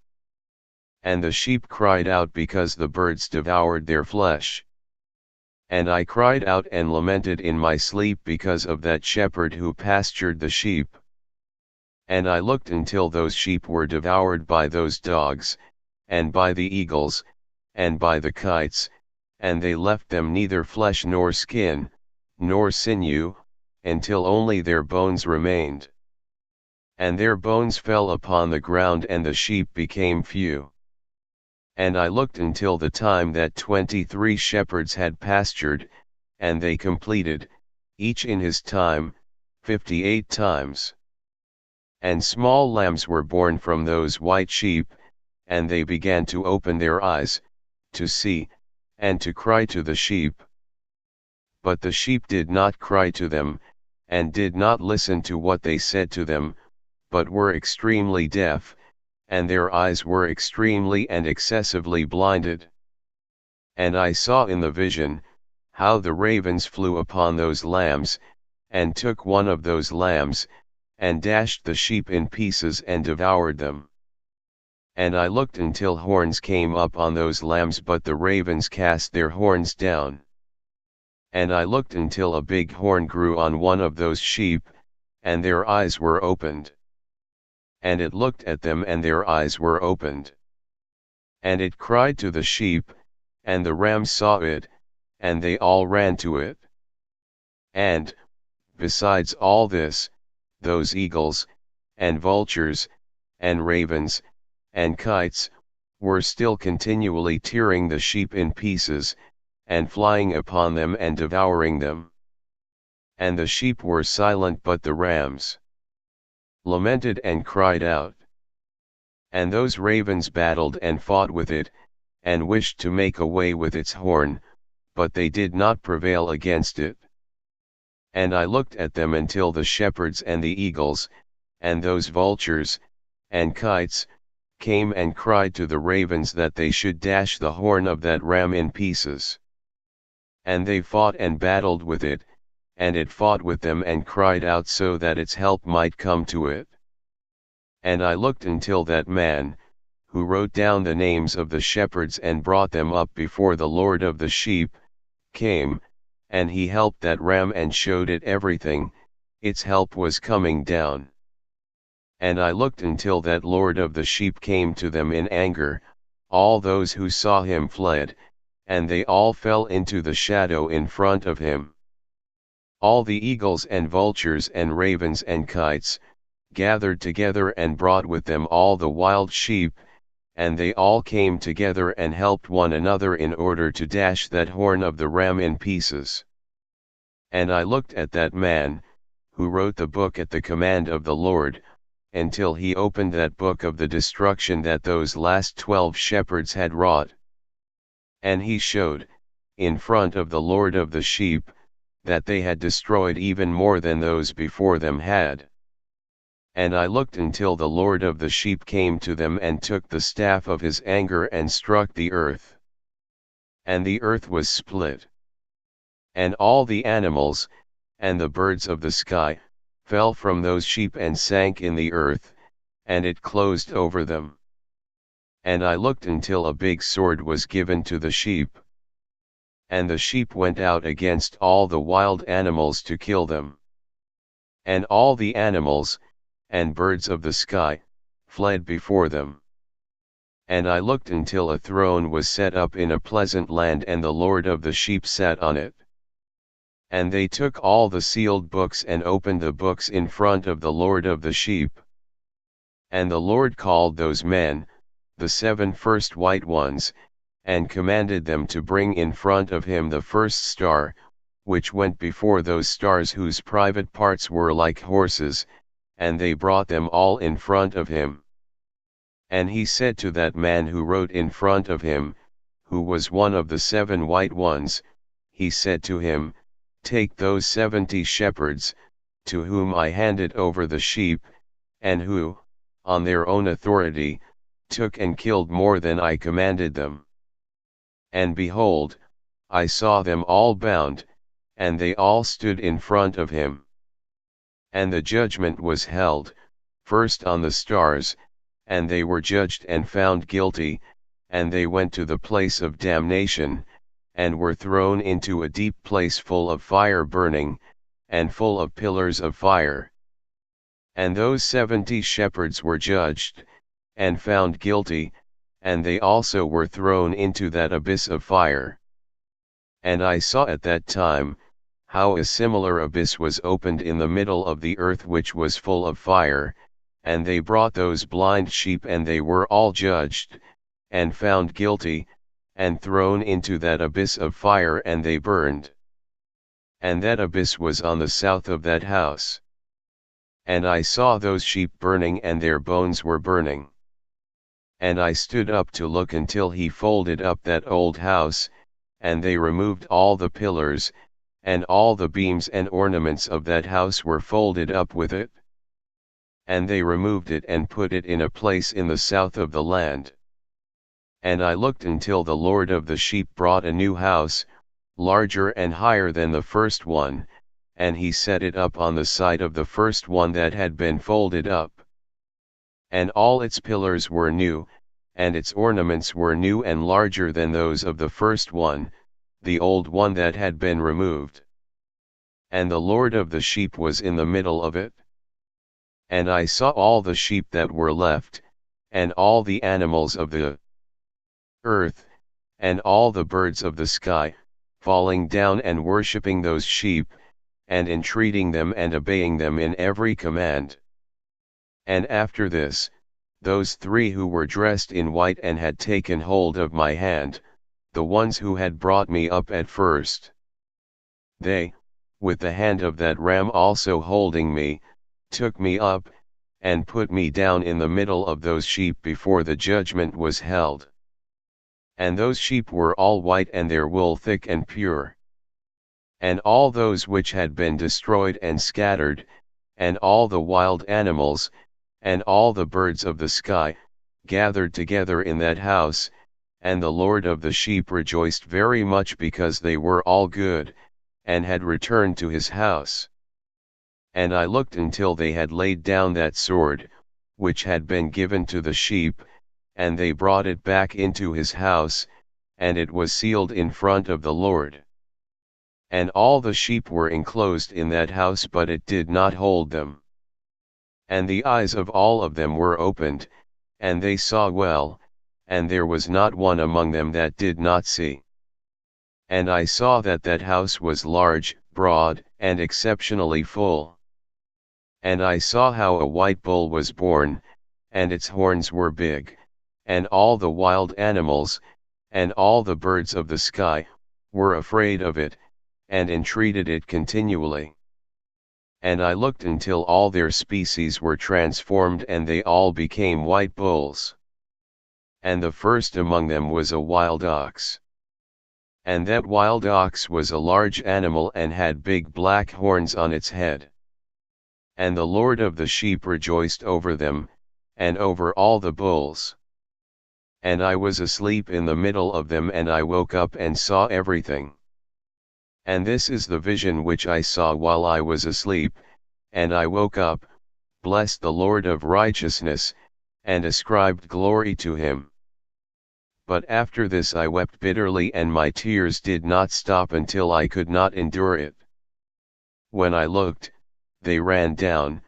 And the sheep cried out because the birds devoured their flesh. And I cried out and lamented in my sleep because of that shepherd who pastured the sheep. And I looked until those sheep were devoured by those dogs, and by the eagles, and by the kites, and they left them neither flesh nor skin, nor sinew, until only their bones remained. And their bones fell upon the ground, and the sheep became few. And I looked until the time that 23 shepherds had pastured, and they completed, each in his time, 58 times. And small lambs were born from those white sheep, and they began to open their eyes, to see, and to cry to the sheep. But the sheep did not cry to them, and did not listen to what they said to them, but were extremely deaf, and their eyes were extremely and excessively blinded. And I saw in the vision, how the ravens flew upon those lambs, and took one of those lambs, and dashed the sheep in pieces and devoured them. And I looked until horns came up on those lambs, but the ravens cast their horns down. And I looked until a big horn grew on one of those sheep, and their eyes were opened. And it looked at them and their eyes were opened. And it cried to the sheep, and the rams saw it, and they all ran to it. And, besides all this, those eagles, and vultures, and ravens, and kites, were still continually tearing the sheep in pieces, and flying upon them and devouring them. And the sheep were silent, but the rams lamented and cried out. And those ravens battled and fought with it, and wished to make away with its horn, but they did not prevail against it. And I looked at them until the shepherds and the eagles, and those vultures, and kites, came and cried to the ravens that they should dash the horn of that ram in pieces. And they fought and battled with it, and it fought with them and cried out so that its help might come to it. And I looked until that man, who wrote down the names of the shepherds and brought them up before the Lord of the sheep, came, and he helped that ram and showed it everything, its help was coming down. And I looked until that Lord of the sheep came to them in anger, all those who saw him fled, and they all fell into the shadow in front of him. All the eagles and vultures and ravens and kites, gathered together and brought with them all the wild sheep, and they all came together and helped one another in order to dash that horn of the ram in pieces. And I looked at that man, who wrote the book at the command of the Lord, until he opened that book of the destruction that those last 12 shepherds had wrought. And he showed, in front of the Lord of the sheep, that they had destroyed even more than those before them had. And I looked until the Lord of the sheep came to them and took the staff of his anger and struck the earth. And the earth was split. And all the animals, and the birds of the sky, fell from those sheep and sank in the earth, and it closed over them. And I looked until a big sword was given to the sheep. And the sheep went out against all the wild animals to kill them. And all the animals, and birds of the sky, fled before them. And I looked until a throne was set up in a pleasant land and the Lord of the sheep sat on it. And they took all the sealed books and opened the books in front of the Lord of the sheep. And the Lord called those men, the 7 first white ones, and commanded them to bring in front of him the first star, which went before those stars whose private parts were like horses, and they brought them all in front of him. And he said to that man who wrote in front of him, who was one of the 7 white ones, he said to him, Take those 70 shepherds, to whom I handed over the sheep, and who, on their own authority, took and killed more than I commanded them. And behold, I saw them all bound, and they all stood in front of him. And the judgment was held, first on the stars, and they were judged and found guilty, and they went to the place of damnation, and were thrown into a deep place full of fire burning, and full of pillars of fire. And those 70 shepherds were judged, and found guilty, and they also were thrown into that abyss of fire. And I saw at that time, how a similar abyss was opened in the middle of the earth which was full of fire, and they brought those blind sheep and they were all judged, and found guilty, and thrown into that abyss of fire and they burned. And that abyss was on the south of that house. And I saw those sheep burning and their bones were burning. And I stood up to look until he folded up that old house, and they removed all the pillars, and all the beams and ornaments of that house were folded up with it. And they removed it and put it in a place in the south of the land. And I looked until the Lord of the sheep brought a new house, larger and higher than the first one, and he set it up on the site of the first one that had been folded up. And all its pillars were new, and its ornaments were new and larger than those of the first one, the old one that had been removed. And the Lord of the sheep was in the middle of it. And I saw all the sheep that were left, and all the animals of the earth, and all the birds of the sky, falling down and worshipping those sheep, and entreating them and obeying them in every command. And after this, those three who were dressed in white and had taken hold of my hand, the ones who had brought me up at first, they, with the hand of that ram also holding me, took me up, and put me down in the middle of those sheep before the judgment was held. And those sheep were all white and their wool thick and pure. And all those which had been destroyed and scattered, and all the wild animals, and all the birds of the sky, gathered together in that house, and the Lord of the sheep rejoiced very much because they were all good, and had returned to his house. And I looked until they had laid down that sword, which had been given to the sheep, and they brought it back into his house, and it was sealed in front of the Lord. And all the sheep were enclosed in that house, but it did not hold them. And the eyes of all of them were opened, and they saw well, and there was not one among them that did not see. And I saw that that house was large, broad, and exceptionally full. And I saw how a white bull was born, and its horns were big, and all the wild animals, and all the birds of the sky, were afraid of it, and entreated it continually. And I looked until all their species were transformed, and they all became white bulls. And the first among them was a wild ox. And that wild ox was a large animal and had big black horns on its head. And the Lord of the sheep rejoiced over them, and over all the bulls. And I was asleep in the middle of them, and I woke up and saw everything. And this is the vision which I saw while I was asleep, and I woke up, blessed the Lord of righteousness, and ascribed glory to him. But after this I wept bitterly, and my tears did not stop until I could not endure it. When I looked, they ran down,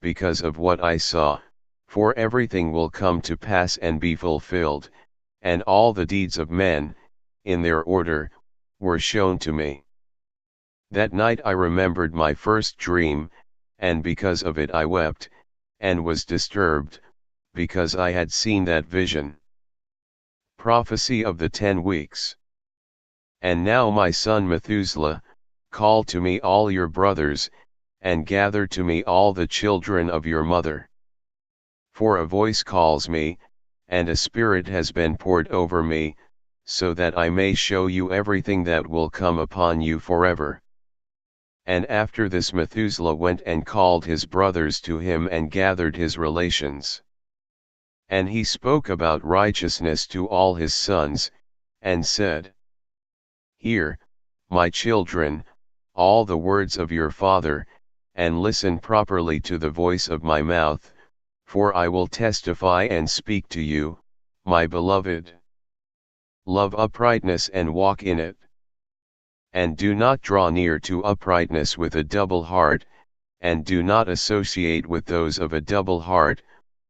because of what I saw, for everything will come to pass and be fulfilled, and all the deeds of men, in their order, were shown to me. That night I remembered my first dream, and because of it I wept, and was disturbed, because I had seen that vision. Prophecy of the 10 weeks. And now my son Methuselah, call to me all your brothers, and gather to me all the children of your mother. For a voice calls me, and a spirit has been poured over me, so that I may show you everything that will come upon you forever. And after this Methuselah went and called his brothers to him and gathered his relations. And he spoke about righteousness to all his sons, and said, Hear, my children, all the words of your father, and listen properly to the voice of my mouth, for I will testify and speak to you, my beloved. Love uprightness and walk in it. And do not draw near to uprightness with a double heart, and do not associate with those of a double heart,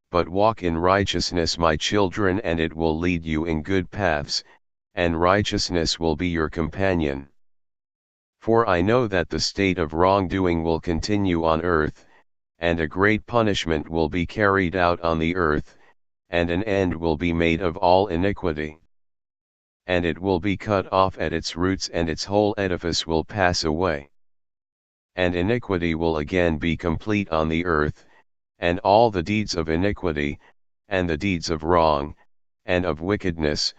but walk in righteousness, my children, and it will lead you in good paths, and righteousness will be your companion. For I know that the state of wrongdoing will continue on earth, and a great punishment will be carried out on the earth, and an end will be made of all iniquity. And it will be cut off at its roots, and its whole edifice will pass away. And iniquity will again be complete on the earth, and all the deeds of iniquity, and the deeds of wrong, and of wickedness,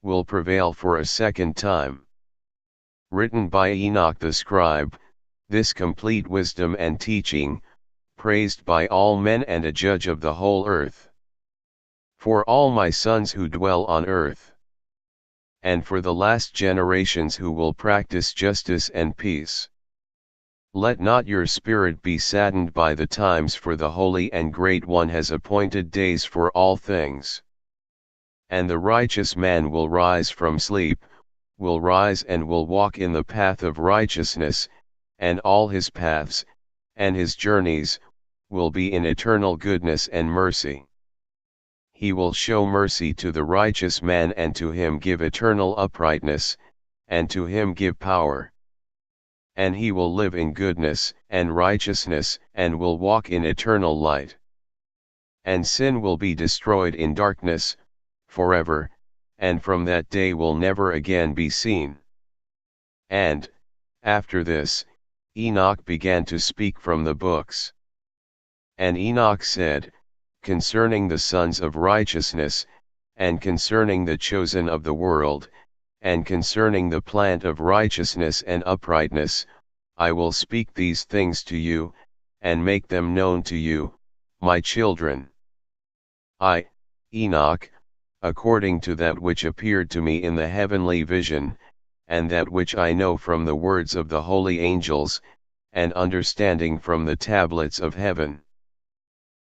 will prevail for a second time. Written by Enoch the scribe, this complete wisdom and teaching, praised by all men and a judge of the whole earth. For all my sons who dwell on earth, and for the last generations who will practice justice and peace. Let not your spirit be saddened by the times, for the Holy and Great One has appointed days for all things. And the righteous man will rise from sleep, will rise and will walk in the path of righteousness, and all his paths, and his journeys, will be in eternal goodness and mercy. He will show mercy to the righteous man, and to him give eternal uprightness, and to him give power. And he will live in goodness and righteousness, and will walk in eternal light. And sin will be destroyed in darkness, forever, and from that day will never again be seen. And, after this, Enoch began to speak from the books. And Enoch said, concerning the sons of righteousness, and concerning the chosen of the world, and concerning the plant of righteousness and uprightness, I will speak these things to you, and make them known to you, my children. I, Enoch, according to that which appeared to me in the heavenly vision, and that which I know from the words of the holy angels, and understanding from the tablets of heaven.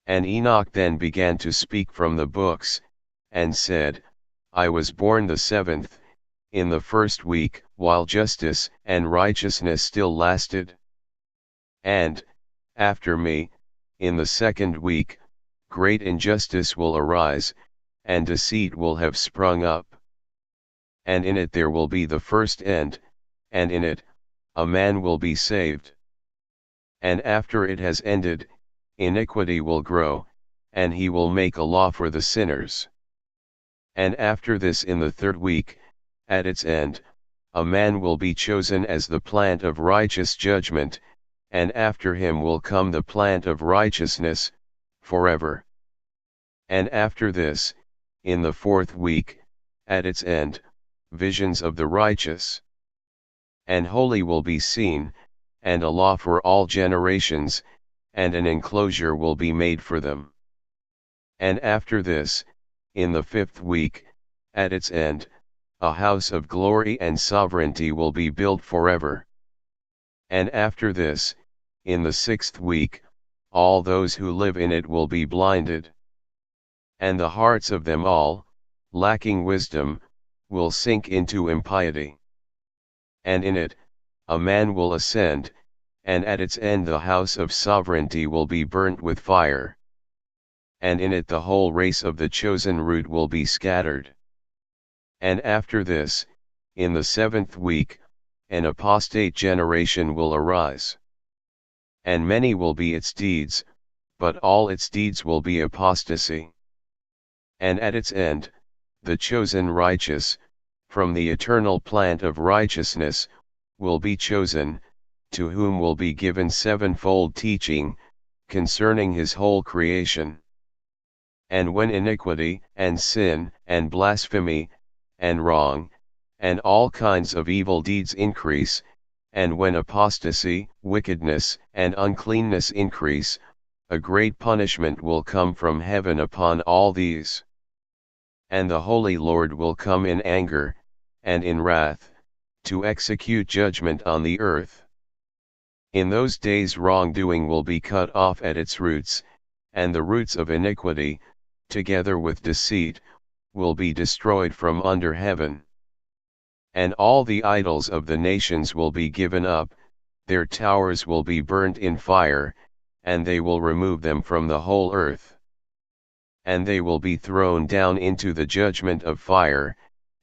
And Enoch then began to speak from the books, and said, I was born the 7th, in the 1st week, while justice and righteousness still lasted. And, after me, in the 2nd week, great injustice will arise, and deceit will have sprung up. And in it there will be the first end, and in it, a man will be saved. And after it has ended, iniquity will grow, and he will make a law for the sinners. And after this, in the 3rd week, at its end, a man will be chosen as the plant of righteous judgment, and after him will come the plant of righteousness, forever. And after this, in the 4th week, at its end, visions of the righteous and holy will be seen, and a law for all generations, and an enclosure will be made for them. And after this, in the 5th week, at its end, a house of glory and sovereignty will be built forever. And after this, in the 6th week, all those who live in it will be blinded. And the hearts of them all, lacking wisdom, will sink into impiety. And in it, a man will ascend, and at its end the house of sovereignty will be burnt with fire. And in it the whole race of the chosen root will be scattered. And after this, in the 7th week, an apostate generation will arise. And many will be its deeds, but all its deeds will be apostasy. And at its end, the chosen righteous, from the eternal plant of righteousness, will be chosen, to whom will be given sevenfold teaching, concerning his whole creation. And when iniquity, and sin, and blasphemy, and wrong, and all kinds of evil deeds increase, and when apostasy, wickedness, and uncleanness increase, a great punishment will come from heaven upon all these. And the Holy Lord will come in anger, and in wrath, to execute judgment on the earth. In those days wrongdoing will be cut off at its roots, and the roots of iniquity, together with deceit, will be destroyed from under heaven. And all the idols of the nations will be given up, their towers will be burnt in fire, and they will remove them from the whole earth. And they will be thrown down into the judgment of fire,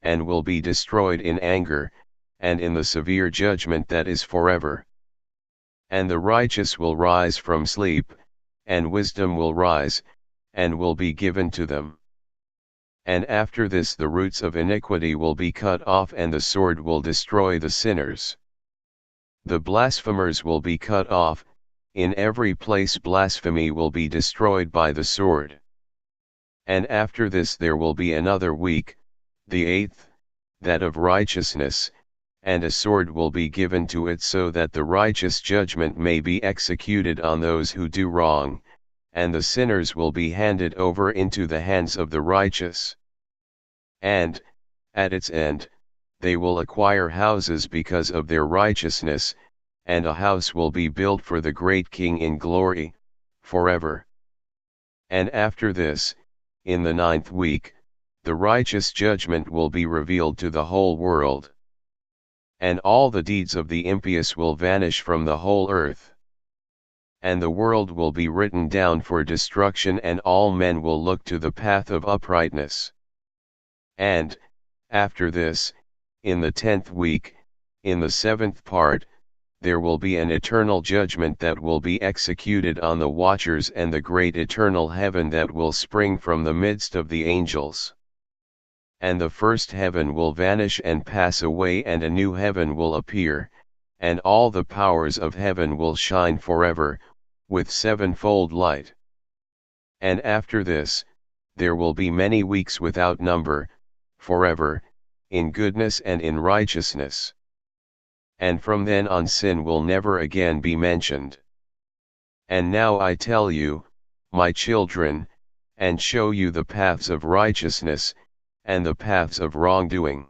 and will be destroyed in anger, and in the severe judgment that is forever. And the righteous will rise from sleep, and wisdom will rise, and will be given to them. And after this the roots of iniquity will be cut off, and the sword will destroy the sinners. The blasphemers will be cut off, in every place blasphemy will be destroyed by the sword. And after this there will be another week, the 8th, that of righteousness, and a sword will be given to it, so that the righteous judgment may be executed on those who do wrong, and the sinners will be handed over into the hands of the righteous. And, at its end, they will acquire houses because of their righteousness, and a house will be built for the great King in glory, forever. And after this, in the 9th week, the righteous judgment will be revealed to the whole world. and all the deeds of the impious will vanish from the whole earth. And the world will be written down for destruction, and all men will look to the path of uprightness. And, after this, in the 10th week, in the 7th part, there will be an eternal judgment that will be executed on the watchers, and the great eternal heaven that will spring from the midst of the angels. And the first heaven will vanish and pass away, and a new heaven will appear, and all the powers of heaven will shine forever, with sevenfold light. And after this, there will be many weeks without number, forever, in goodness and in righteousness. And from then on sin will never again be mentioned. And now I tell you, my children, and show you the paths of righteousness, and the paths of wrongdoing.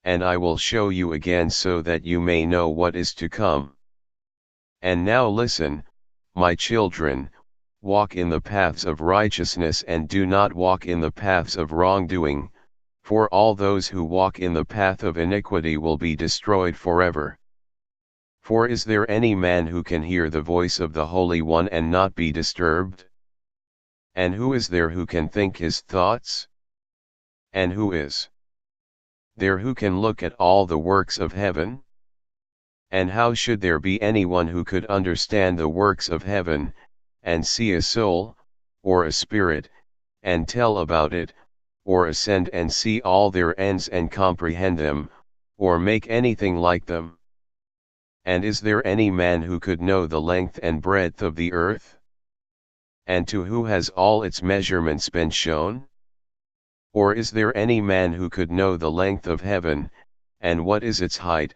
And I will show you again, so that you may know what is to come. And now listen, my children, walk in the paths of righteousness, and do not walk in the paths of wrongdoing, for all those who walk in the path of iniquity will be destroyed forever. For is there any man who can hear the voice of the Holy One and not be disturbed? And who is there who can think his thoughts? And who is there who can look at all the works of heaven? And how should there be anyone who could understand the works of heaven, and see a soul, or a spirit, and tell about it, or ascend and see all their ends and comprehend them, or make anything like them? And is there any man who could know the length and breadth of the earth? And to who has all its measurements been shown? Or is there any man who could know the length of heaven, and what is its height,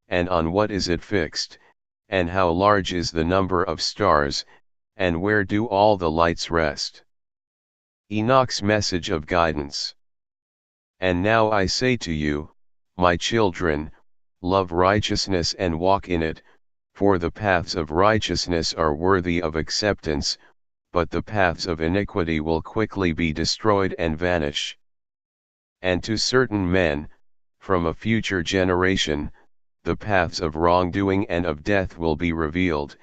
and on what is it fixed, and how large is the number of stars, and where do all the lights rest? Enoch's message of guidance. And now I say to you, my children, love righteousness and walk in it, for the paths of righteousness are worthy of acceptance, but the paths of iniquity will quickly be destroyed and vanish. And to certain men, from a future generation, the paths of wrongdoing and of death will be revealed,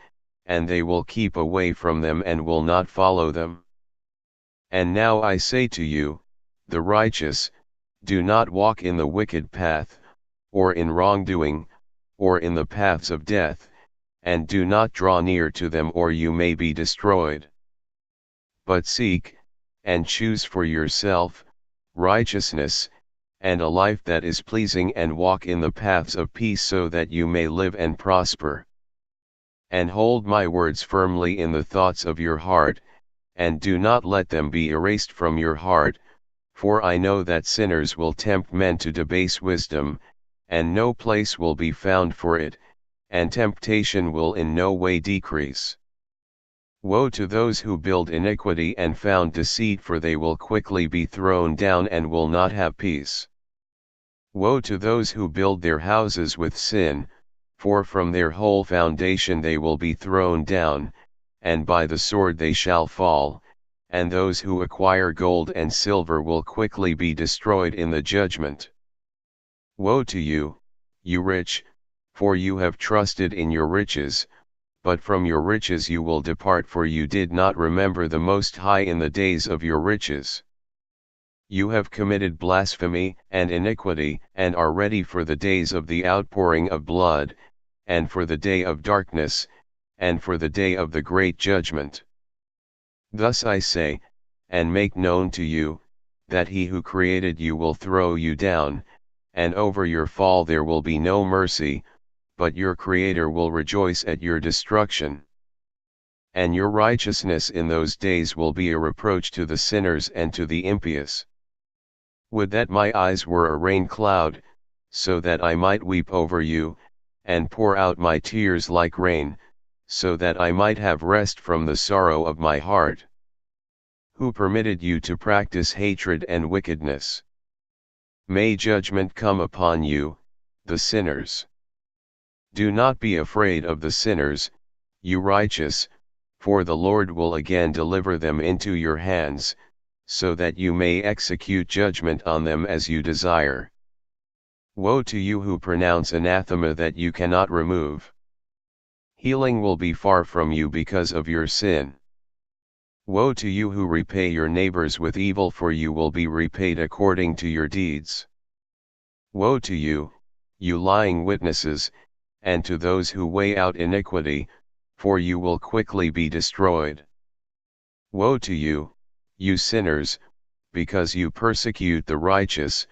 and they will keep away from them and will not follow them. And now I say to you, the righteous, do not walk in the wicked path, or in wrongdoing, or in the paths of death, and do not draw near to them, or you may be destroyed. But seek, and choose for yourself, righteousness, and a life that is pleasing, and walk in the paths of peace, so that you may live and prosper. And hold my words firmly in the thoughts of your heart, and do not let them be erased from your heart, for I know that sinners will tempt men to debase wisdom, and no place will be found for it, and temptation will in no way decrease. Woe to those who build iniquity and found deceit, for they will quickly be thrown down and will not have peace. Woe to those who build their houses with sin, for from their whole foundation they will be thrown down, and by the sword they shall fall, and those who acquire gold and silver will quickly be destroyed in the judgment. Woe to you, you rich, for you have trusted in your riches, but from your riches you will depart, for you did not remember the Most High in the days of your riches. You have committed blasphemy and iniquity, and are ready for the days of the outpouring of blood, and for the day of darkness, and for the day of the great judgment. Thus I say, and make known to you, that he who created you will throw you down, and over your fall there will be no mercy, but your Creator will rejoice at your destruction. And your righteousness in those days will be a reproach to the sinners and to the impious. Would that my eyes were a rain cloud, so that I might weep over you, and pour out my tears like rain, so that I might have rest from the sorrow of my heart. Who permitted you to practice hatred and wickedness? May judgment come upon you, the sinners. Do not be afraid of the sinners, you righteous, for the Lord will again deliver them into your hands, so that you may execute judgment on them as you desire. Woe to you who pronounce anathema that you cannot remove. Healing will be far from you because of your sin. Woe to you who repay your neighbors with evil, for you will be repaid according to your deeds. Woe to you, you lying witnesses, and to those who weigh out iniquity, for you will quickly be destroyed. Woe to you, you sinners, because you persecute the righteous,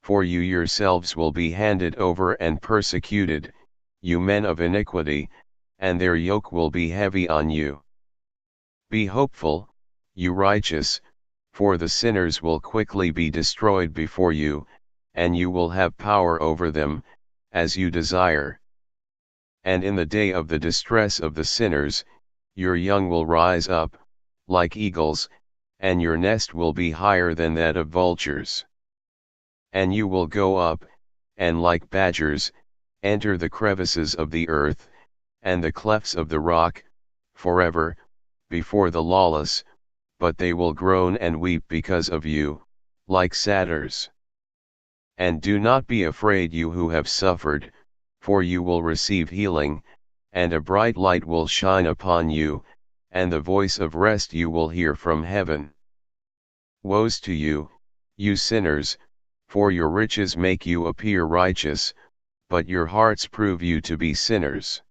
for you yourselves will be handed over and persecuted, you men of iniquity, and their yoke will be heavy on you. Be hopeful, you righteous, for the sinners will quickly be destroyed before you, and you will have power over them, as you desire. And in the day of the distress of the sinners, your young will rise up, like eagles, and your nest will be higher than that of vultures. And you will go up, and like badgers, enter the crevices of the earth, and the clefts of the rock, forever, before the lawless, but they will groan and weep because of you, like satyrs. And do not be afraid, you who have suffered, for you will receive healing, and a bright light will shine upon you, and the voice of rest you will hear from heaven. Woes to you, you sinners, for your riches make you appear righteous, but your hearts prove you to be sinners.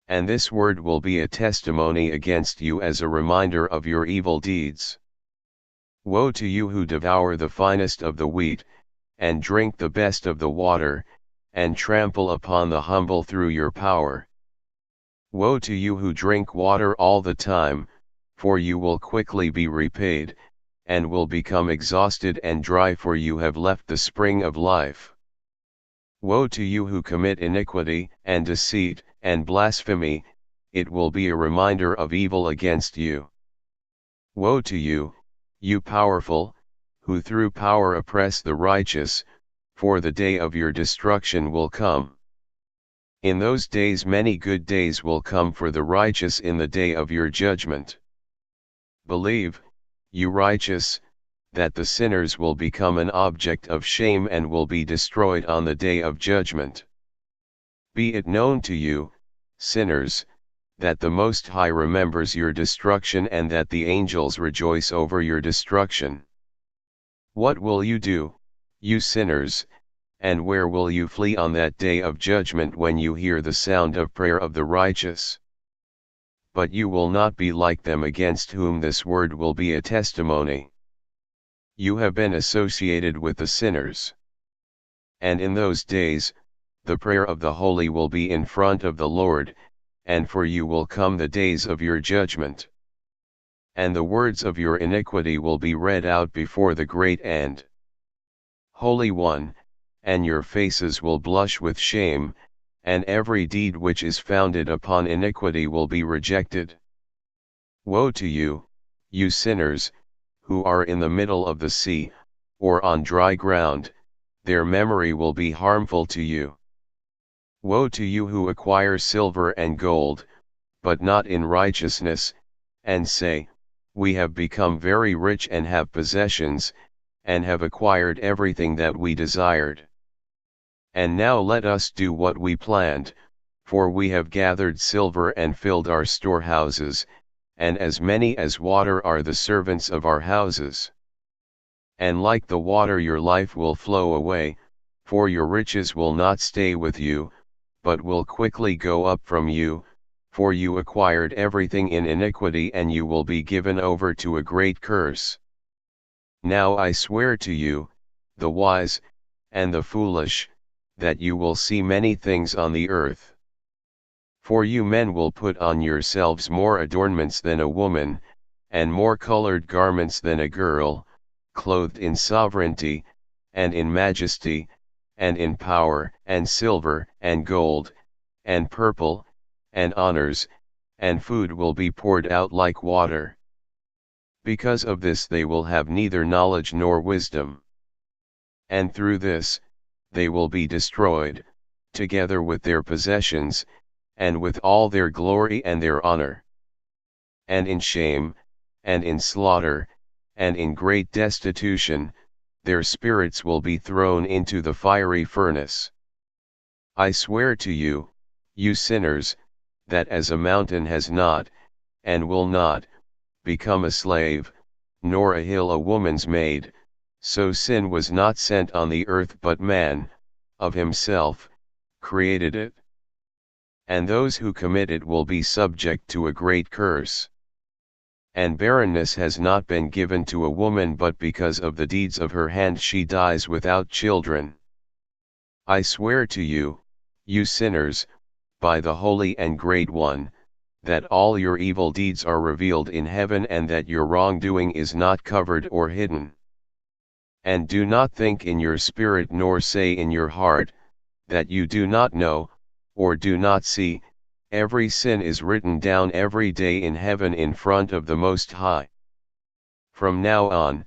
And this word will be a testimony against you as a reminder of your evil deeds. Woe to you who devour the finest of the wheat, and drink the best of the water, and trample upon the humble through your power. Woe to you who drink water all the time, for you will quickly be repaid, and will become exhausted and dry, for you have left the spring of life. Woe to you who commit iniquity, and deceit, and blasphemy, it will be a reminder of evil against you. Woe to you, you powerful, who through power oppress the righteous, for the day of your destruction will come. In those days many good days will come for the righteous in the day of your judgment. Believe, you righteous, that the sinners will become an object of shame and will be destroyed on the day of judgment. Be it known to you, sinners, that the Most High remembers your destruction, and that the angels rejoice over your destruction. What will you do, you sinners, and where will you flee on that day of judgment when you hear the sound of prayer of the righteous? But you will not be like them, against whom this word will be a testimony. You have been associated with the sinners. And in those days, the prayer of the holy will be in front of the Lord, and for you will come the days of your judgment. And the words of your iniquity will be read out before the great and Holy One, and your faces will blush with shame, and every deed which is founded upon iniquity will be rejected. Woe to you, you sinners, who are in the middle of the sea, or on dry ground, their memory will be harmful to you. Woe to you who acquire silver and gold, but not in righteousness, and say, we have become very rich and have possessions, and have acquired everything that we desired. And now let us do what we planned, for we have gathered silver and filled our storehouses, and as many as water are the servants of our houses. And like the water your life will flow away, for your riches will not stay with you, but will quickly go up from you, for you acquired everything in iniquity, and you will be given over to a great curse. Now I swear to you, the wise, and the foolish, that you will see many things on the earth. For you men will put on yourselves more adornments than a woman, and more colored garments than a girl, clothed in sovereignty, and in majesty, and in power, and silver, and gold, and purple, and honors, and food will be poured out like water. Because of this they will have neither knowledge nor wisdom. And through this, they will be destroyed, together with their possessions, and with all their glory and their honor. And in shame, and in slaughter, and in great destitution, their spirits will be thrown into the fiery furnace. I swear to you, you sinners, that as a mountain has not, and will not, become a slave, nor a hill a woman's maid, so sin was not sent on the earth but man, of himself, created it. And those who commit it will be subject to a great curse. And barrenness has not been given to a woman but because of the deeds of her hand she dies without children. I swear to you, you sinners, by the Holy and Great One, that all your evil deeds are revealed in heaven and that your wrongdoing is not covered or hidden. And do not think in your spirit nor say in your heart, that you do not know, or do not see, every sin is written down every day in heaven in front of the Most High. From now on,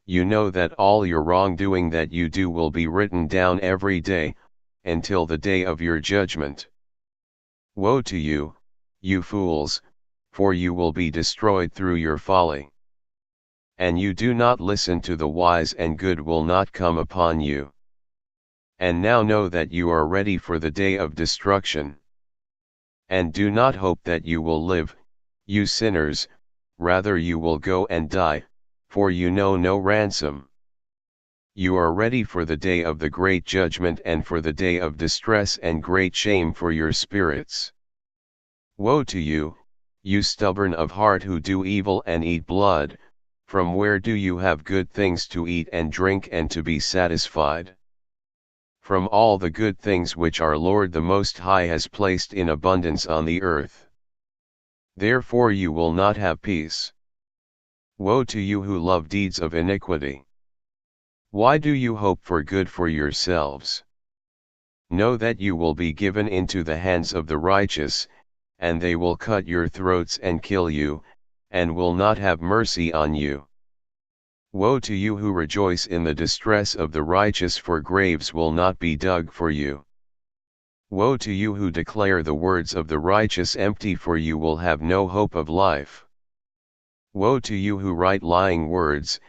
you know that all your wrongdoing that you do will be written down every day, until the day of your judgment. Woe to you, you fools, for you will be destroyed through your folly. And you do not listen to the wise, and good will not come upon you. And now know that you are ready for the day of destruction. And do not hope that you will live, you sinners, rather you will go and die, for you know no ransom. You are ready for the day of the great judgment and for the day of distress and great shame for your spirits. Woe to you, you stubborn of heart who do evil and eat blood, from where do you have good things to eat and drink and to be satisfied? From all the good things which our Lord the Most High has placed in abundance on the earth. Therefore you will not have peace. Woe to you who love deeds of iniquity. Why do you hope for good for yourselves? Know that you will be given into the hands of the righteous, and they will cut your throats and kill you, and will not have mercy on you. Woe to you who rejoice in the distress of the righteous, for graves will not be dug for you. Woe to you who declare the words of the righteous empty, for you will have no hope of life. Woe to you who write lying words,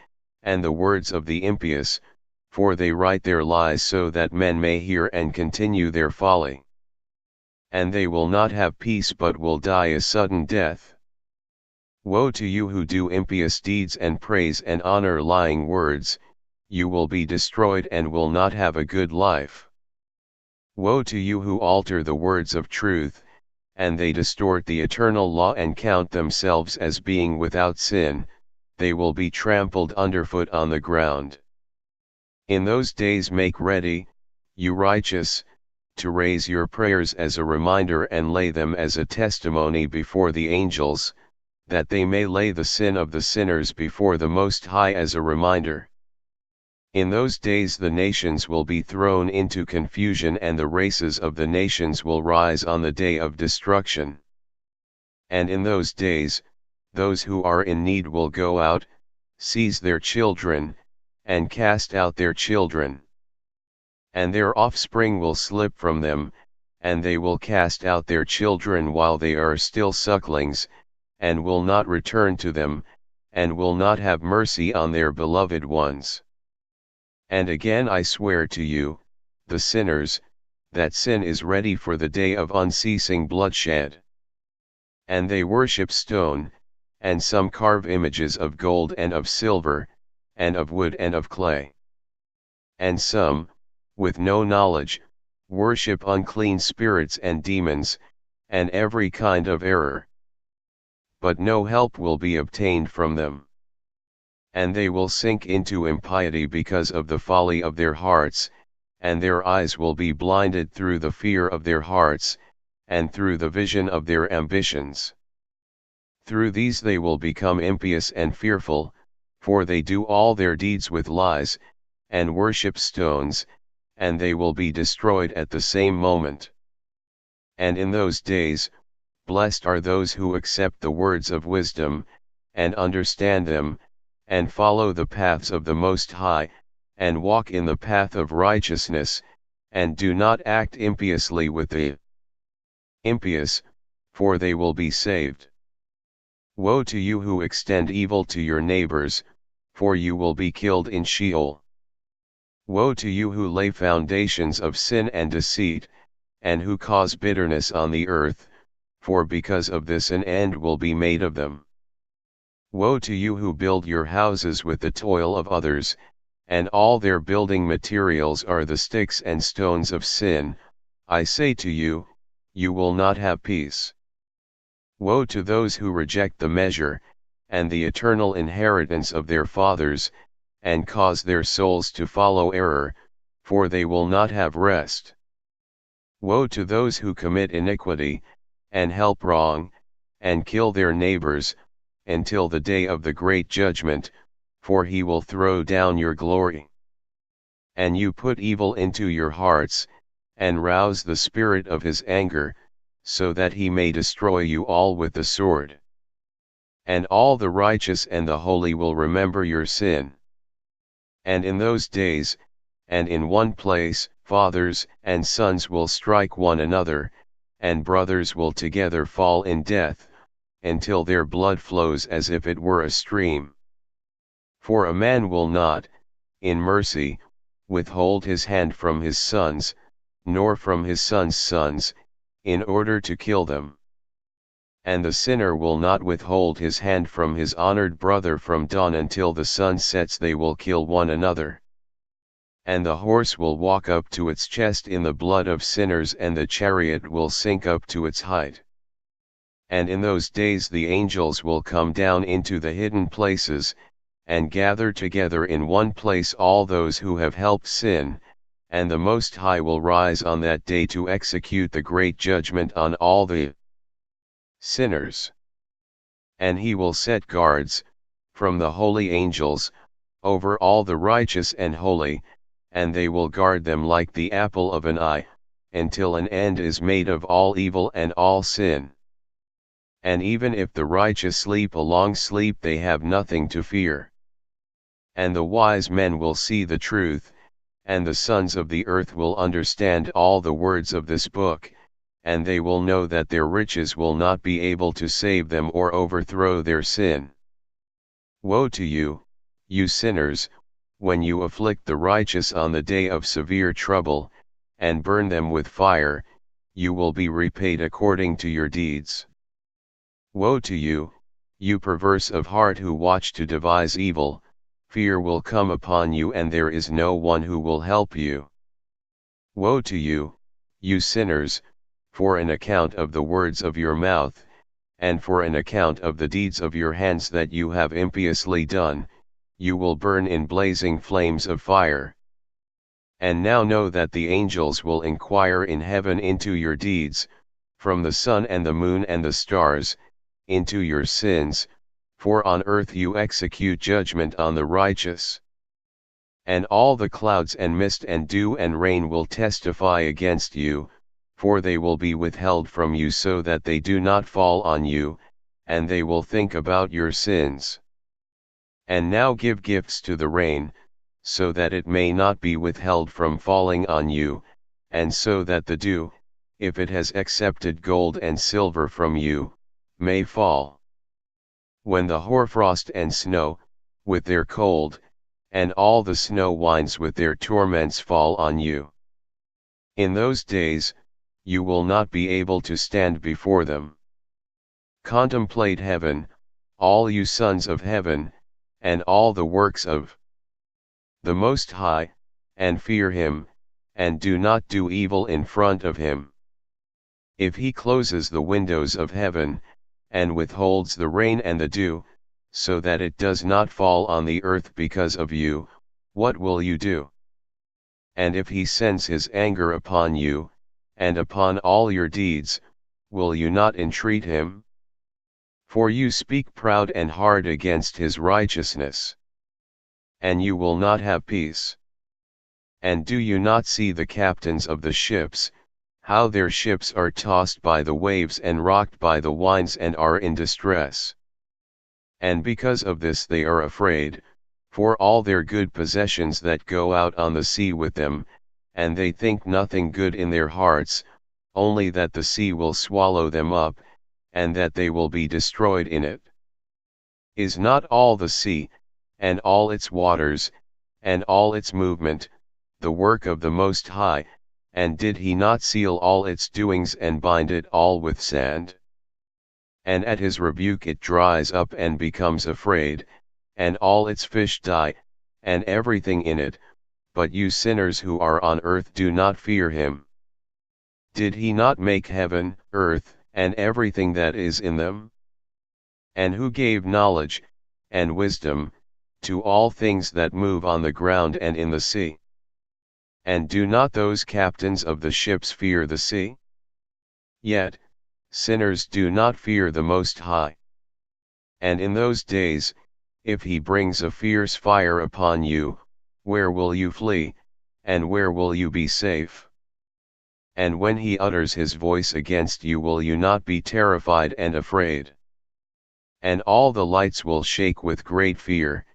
and the words of the impious, for they write their lies so that men may hear and continue their folly. And they will not have peace but will die a sudden death. Woe to you who do impious deeds and praise and honor lying words, you will be destroyed and will not have a good life. Woe to you who alter the words of truth, and they distort the eternal law and count themselves as being without sin, they will be trampled underfoot on the ground. In those days make ready, you righteous, to raise your prayers as a reminder and lay them as a testimony before the angels, that they may lay the sin of the sinners before the Most High as a reminder. In those days the nations will be thrown into confusion, and the races of the nations will rise on the day of destruction. And in those days, those who are in need will go out, seize their children, and cast out their children. And their offspring will slip from them, and they will cast out their children while they are still sucklings, and will not return to them, and will not have mercy on their beloved ones. And again I swear to you, the sinners, that sin is ready for the day of unceasing bloodshed. And they worship stone, and some carve images of gold and of silver, and of wood and of clay. And some, with no knowledge, worship unclean spirits and demons, and every kind of error. But no help will be obtained from them. And they will sink into impiety because of the folly of their hearts, and their eyes will be blinded through the fear of their hearts, and through the vision of their ambitions. Through these they will become impious and fearful, for they do all their deeds with lies, and worship stones, and they will be destroyed at the same moment. And in those days, blessed are those who accept the words of wisdom, and understand them, and follow the paths of the Most High, and walk in the path of righteousness, and do not act impiously with the impious, for they will be saved. Woe to you who extend evil to your neighbors, for you will be killed in Sheol. Woe to you who lay foundations of sin and deceit, and who cause bitterness on the earth, for because of this an end will be made of them. Woe to you who build your houses with the toil of others, and all their building materials are the sticks and stones of sin. I say to you, you will not have peace. Woe to those who reject the measure, and the eternal inheritance of their fathers, and cause their souls to follow error, for they will not have rest. Woe to those who commit iniquity, and help wrong, and kill their neighbors, until the day of the great judgment, for he will throw down your glory. And you put evil into your hearts, and rouse the spirit of his anger, so that he may destroy you all with the sword. And all the righteous and the holy will remember your sin. And in those days, and in one place, fathers and sons will strike one another, and brothers will together fall in death, until their blood flows as if it were a stream. For a man will not, in mercy, withhold his hand from his sons, nor from his sons' sons, in order to kill them. And the sinner will not withhold his hand from his honored brother from dawn until the sun sets. They will kill one another. And the horse will walk up to its chest in the blood of sinners, and the chariot will sink up to its height. And in those days the angels will come down into the hidden places, and gather together in one place all those who have helped sin, and the Most High will rise on that day to execute the great judgment on all the sinners. And he will set guards, from the holy angels, over all the righteous and holy, and they will guard them like the apple of an eye, until an end is made of all evil and all sin. And even if the righteous sleep a long sleep, they have nothing to fear. And the wise men will see the truth, and the sons of the earth will understand all the words of this book, and they will know that their riches will not be able to save them or overthrow their sin. Woe to you, you sinners, when you afflict the righteous on the day of severe trouble, and burn them with fire, you will be repaid according to your deeds. Woe to you, you perverse of heart who watch to devise evil, fear will come upon you and there is no one who will help you. Woe to you, you sinners, for an account of the words of your mouth, and for an account of the deeds of your hands that you have impiously done, you will burn in blazing flames of fire. And now know that the angels will inquire in heaven into your deeds, from the sun and the moon and the stars, into your sins, for on earth you execute judgment on the righteous. And all the clouds and mist and dew and rain will testify against you, for they will be withheld from you so that they do not fall on you, and they will think about your sins. And now give gifts to the rain, so that it may not be withheld from falling on you, and so that the dew, if it has accepted gold and silver from you, may fall. When the hoarfrost and snow, with their cold, and all the snow winds with their torments fall on you. In those days, you will not be able to stand before them. Contemplate heaven, all you sons of heaven, and all the works of the Most High, and fear him, and do not do evil in front of him. If he closes the windows of heaven, and withholds the rain and the dew, so that it does not fall on the earth because of you, what will you do? And if he sends his anger upon you, and upon all your deeds, will you not entreat him? For you speak proud and hard against his righteousness. And you will not have peace. And do you not see the captains of the ships, how their ships are tossed by the waves and rocked by the winds and are in distress? And because of this they are afraid, for all their good possessions that go out on the sea with them, and they think nothing good in their hearts, only that the sea will swallow them up, and that they will be destroyed in it. Is not all the sea, and all its waters, and all its movement, the work of the Most High, and did he not seal all its doings and bind it all with sand? And at his rebuke it dries up and becomes afraid, and all its fish die, and everything in it, but you sinners who are on earth do not fear him. Did he not make heaven, earth, and everything that is in them? And who gave knowledge, and wisdom, to all things that move on the ground and in the sea? And do not those captains of the ships fear the sea? Yet, sinners do not fear the Most High. And in those days, if he brings a fierce fire upon you, where will you flee, and where will you be safe? And when he utters his voice against you, will you not be terrified and afraid? And all the lights will shake with great fear,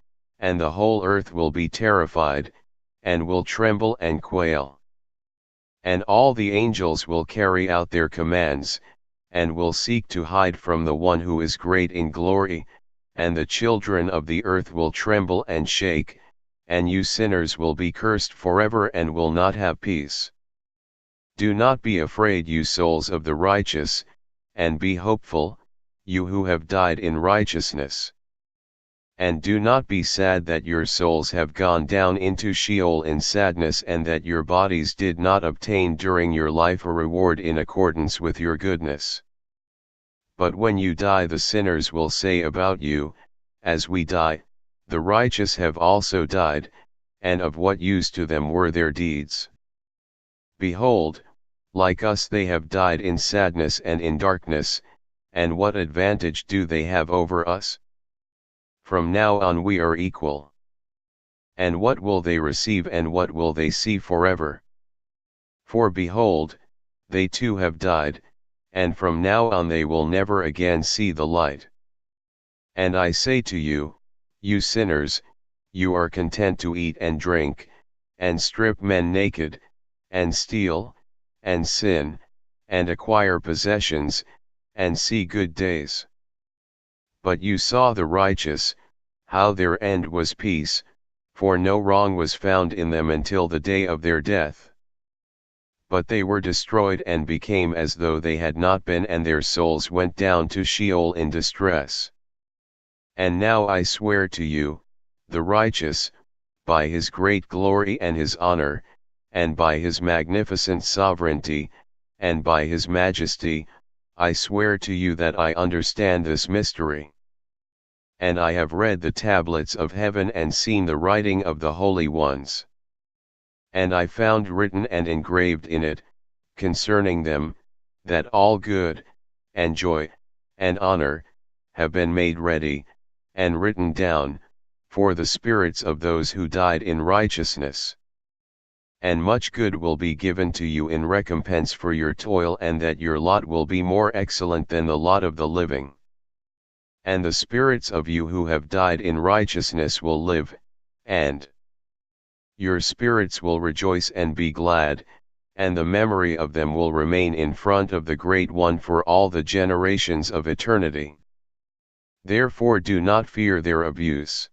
and the whole earth will be terrified, and will tremble and quail. And all the angels will carry out their commands, and will seek to hide from the one who is great in glory, and the children of the earth will tremble and shake, and you sinners will be cursed forever and will not have peace. Do not be afraid, you souls of the righteous, and be hopeful, you who have died in righteousness. And do not be sad that your souls have gone down into Sheol in sadness, and that your bodies did not obtain during your life a reward in accordance with your goodness. But when you die, the sinners will say about you, as we die, the righteous have also died, and of what use to them were their deeds? Behold, like us they have died in sadness and in darkness, and what advantage do they have over us? From now on we are equal. And what will they receive, and what will they see forever? For behold, they too have died, and from now on they will never again see the light. And I say to you, you sinners, you are content to eat and drink, and strip men naked, and steal, and sin, and acquire possessions, and see good days. But you saw the righteous, how their end was peace, for no wrong was found in them until the day of their death. But they were destroyed and became as though they had not been, and their souls went down to Sheol in distress. And now I swear to you, the righteous, by his great glory and his honor, and by his magnificent sovereignty, and by his majesty, I swear to you that I understand this mystery. And I have read the tablets of heaven and seen the writing of the holy ones. And I found written and engraved in it, concerning them, that all good, and joy, and honor, have been made ready, and written down, for the spirits of those who died in righteousness. And much good will be given to you in recompense for your toil, and that your lot will be more excellent than the lot of the living. And the spirits of you who have died in righteousness will live, and your spirits will rejoice and be glad, and the memory of them will remain in front of the Great One for all the generations of eternity. Therefore do not fear their abuse.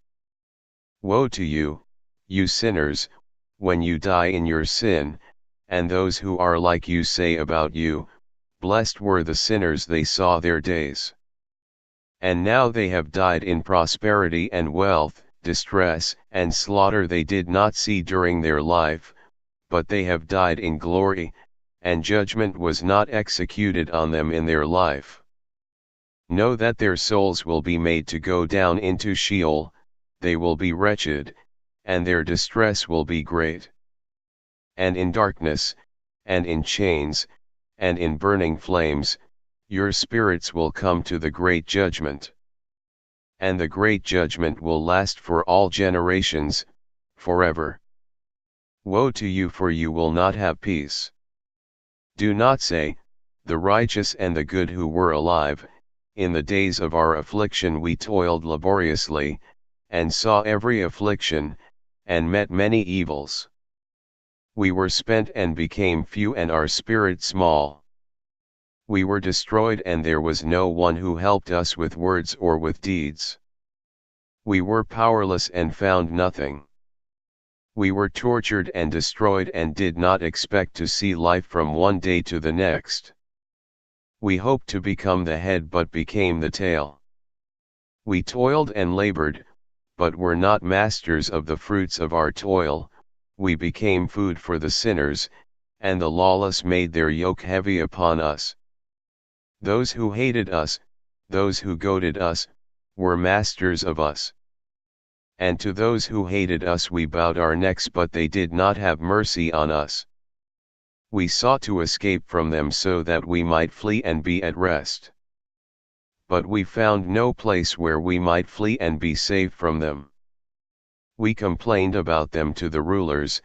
Woe to you, you sinners, when you die in your sin, and those who are like you say about you, blessed were the sinners, they saw their days. And now they have died in prosperity and wealth, distress and slaughter they did not see during their life, but they have died in glory, and judgment was not executed on them in their life. Know that their souls will be made to go down into Sheol, they will be wretched, and their distress will be great. And in darkness, and in chains, and in burning flames, your spirits will come to the great judgment. And the great judgment will last for all generations, forever. Woe to you, for you will not have peace. Do not say, the righteous and the good who were alive, in the days of our affliction we toiled laboriously, and saw every affliction, and met many evils. We were spent and became few, and our spirit small. We were destroyed, and there was no one who helped us with words or with deeds. We were powerless and found nothing. We were tortured and destroyed and did not expect to see life from one day to the next. We hoped to become the head but became the tail. We toiled and labored, but were not masters of the fruits of our toil. We became food for the sinners, and the lawless made their yoke heavy upon us. Those who hated us, those who goaded us, were masters of us. And to those who hated us we bowed our necks, but they did not have mercy on us. We sought to escape from them so that we might flee and be at rest. But we found no place where we might flee and be safe from them. We complained about them to the rulers,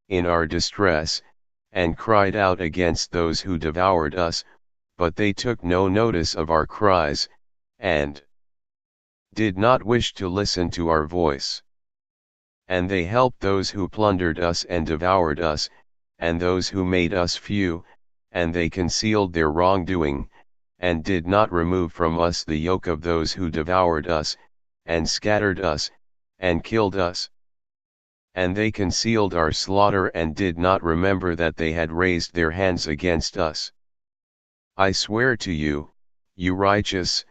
in our distress, and cried out against those who devoured us, but they took no notice of our cries, and did not wish to listen to our voice. And they helped those who plundered us and devoured us, and those who made us few, and they concealed their wrongdoing, and did not remove from us the yoke of those who devoured us, and scattered us, and killed us. And they concealed our slaughter and did not remember that they had raised their hands against us. I swear to you, you righteous,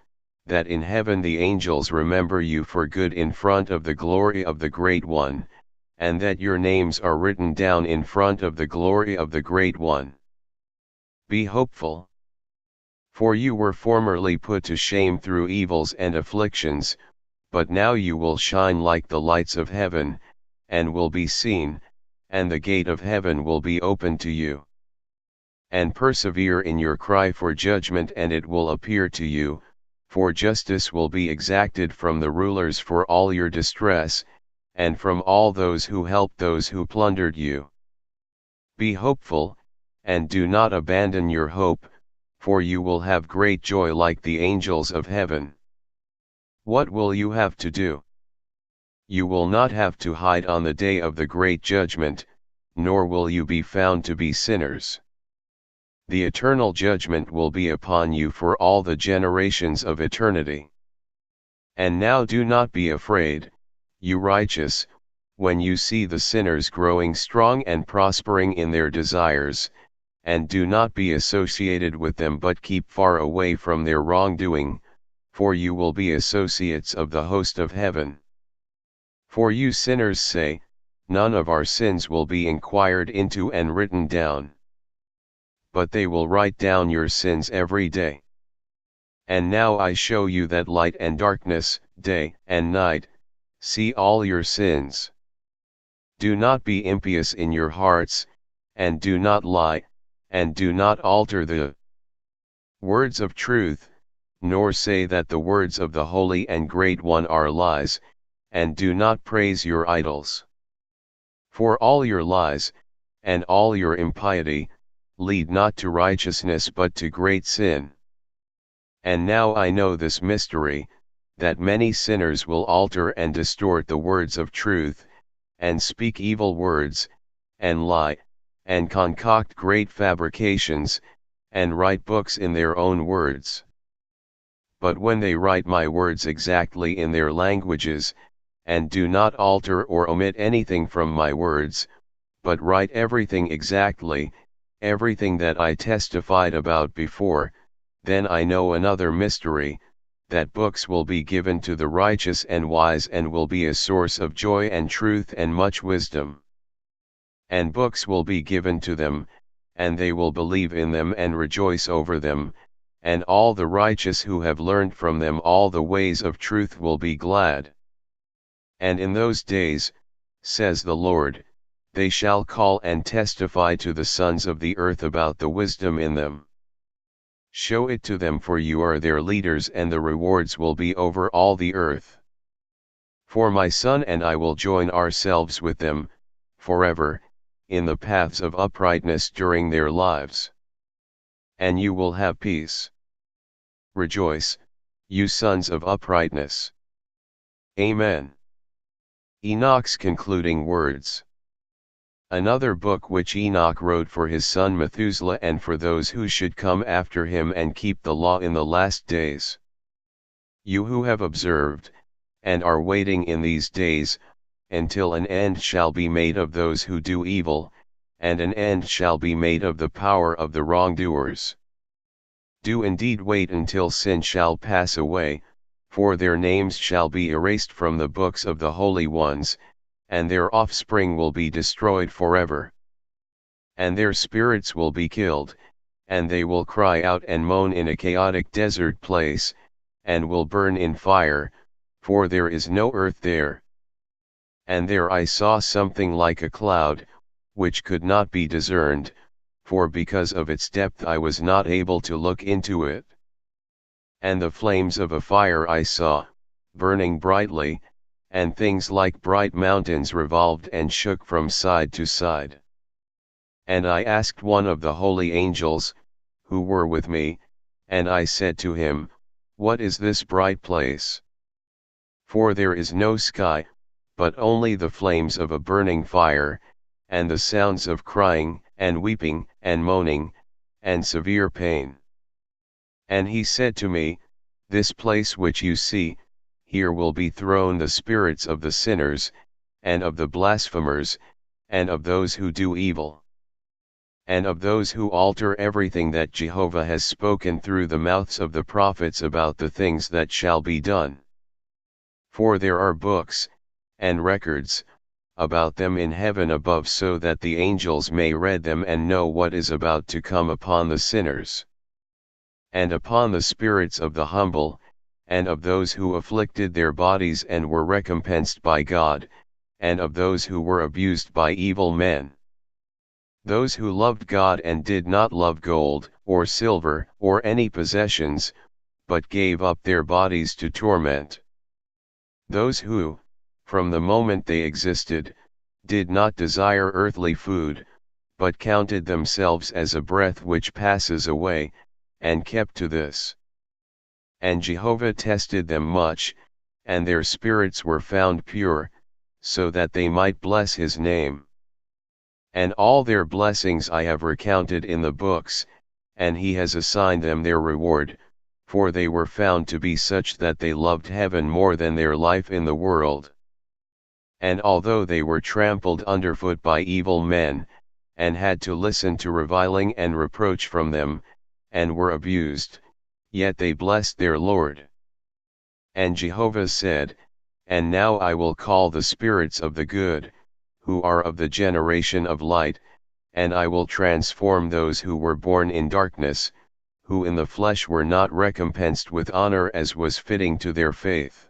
that in heaven the angels remember you for good in front of the glory of the Great One, and that your names are written down in front of the glory of the Great One. Be hopeful. For you were formerly put to shame through evils and afflictions, but now you will shine like the lights of heaven, and will be seen, and the gate of heaven will be opened to you. And persevere in your cry for judgment, and it will appear to you, for justice will be exacted from the rulers for all your distress, and from all those who helped those who plundered you. Be hopeful, and do not abandon your hope, for you will have great joy like the angels of heaven. What will you have to do? You will not have to hide on the day of the great judgment, nor will you be found to be sinners. The eternal judgment will be upon you for all the generations of eternity. And now do not be afraid, you righteous, when you see the sinners growing strong and prospering in their desires, and do not be associated with them but keep far away from their wrongdoing, for you will be associates of the host of heaven. For you sinners say, none of our sins will be inquired into and written down. But they will write down your sins every day. And now I show you that light and darkness, day and night, see all your sins. Do not be impious in your hearts, and do not lie, and do not alter the words of truth, nor say that the words of the Holy and Great One are lies, and do not praise your idols. For all your lies, and all your impiety, lead not to righteousness but to great sin. And now I know this mystery, that many sinners will alter and distort the words of truth, and speak evil words, and lie, and concoct great fabrications, and write books in their own words. But when they write my words exactly in their languages, and do not alter or omit anything from my words, but write everything exactly, everything that I testified about before, then I know another mystery, that books will be given to the righteous and wise and will be a source of joy and truth and much wisdom. And books will be given to them, and they will believe in them and rejoice over them, and all the righteous who have learned from them all the ways of truth will be glad. And in those days, says the Lord, they shall call and testify to the sons of the earth about the wisdom in them. Show it to them, for you are their leaders, and the rewards will be over all the earth. For my son and I will join ourselves with them, forever, in the paths of uprightness during their lives. And you will have peace. Rejoice, you sons of uprightness. Amen. Enoch's concluding words. Another book which Enoch wrote for his son Methuselah and for those who should come after him and keep the law in the last days. You who have observed, and are waiting in these days, until an end shall be made of those who do evil, and an end shall be made of the power of the wrongdoers. Do indeed wait until sin shall pass away, for their names shall be erased from the books of the holy ones, and their offspring will be destroyed forever. And their spirits will be killed, and they will cry out and moan in a chaotic desert place, and will burn in fire, for there is no earth there. And there I saw something like a cloud, which could not be discerned, for because of its depth I was not able to look into it. And the flames of a fire I saw, burning brightly, and things like bright mountains revolved and shook from side to side. And I asked one of the holy angels, who were with me, and I said to him, What is this bright place? For there is no sky, but only the flames of a burning fire, and the sounds of crying, and weeping, and moaning, and severe pain. And he said to me, This place which you see, here will be thrown the spirits of the sinners, and of the blasphemers, and of those who do evil, and of those who alter everything that Jehovah has spoken through the mouths of the prophets about the things that shall be done. For there are books, and records, about them in heaven above, so that the angels may read them and know what is about to come upon the sinners, and upon the spirits of the humble, and of those who afflicted their bodies and were recompensed by God, and of those who were abused by evil men. Those who loved God and did not love gold, or silver, or any possessions, but gave up their bodies to torment. Those who, from the moment they existed, did not desire earthly food, but counted themselves as a breath which passes away, and kept to this. And Jehovah tested them much, and their spirits were found pure, so that they might bless his name. And all their blessings I have recounted in the books, and he has assigned them their reward, for they were found to be such that they loved heaven more than their life in the world. And although they were trampled underfoot by evil men, and had to listen to reviling and reproach from them, and were abused, yet they blessed their Lord. And Jehovah said, And now I will call the spirits of the good, who are of the generation of light, and I will transform those who were born in darkness, who in the flesh were not recompensed with honor as was fitting to their faith.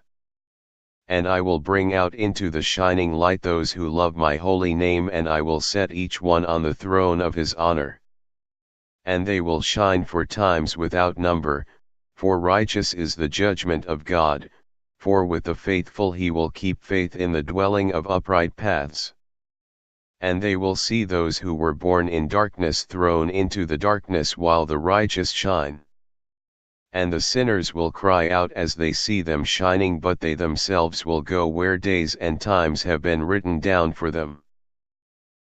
And I will bring out into the shining light those who love my holy name, and I will set each one on the throne of his honor. And they will shine for times without number, for righteous is the judgment of God, for with the faithful he will keep faith in the dwelling of upright paths. And they will see those who were born in darkness thrown into the darkness while the righteous shine. And the sinners will cry out as they see them shining, but they themselves will go where days and times have been written down for them.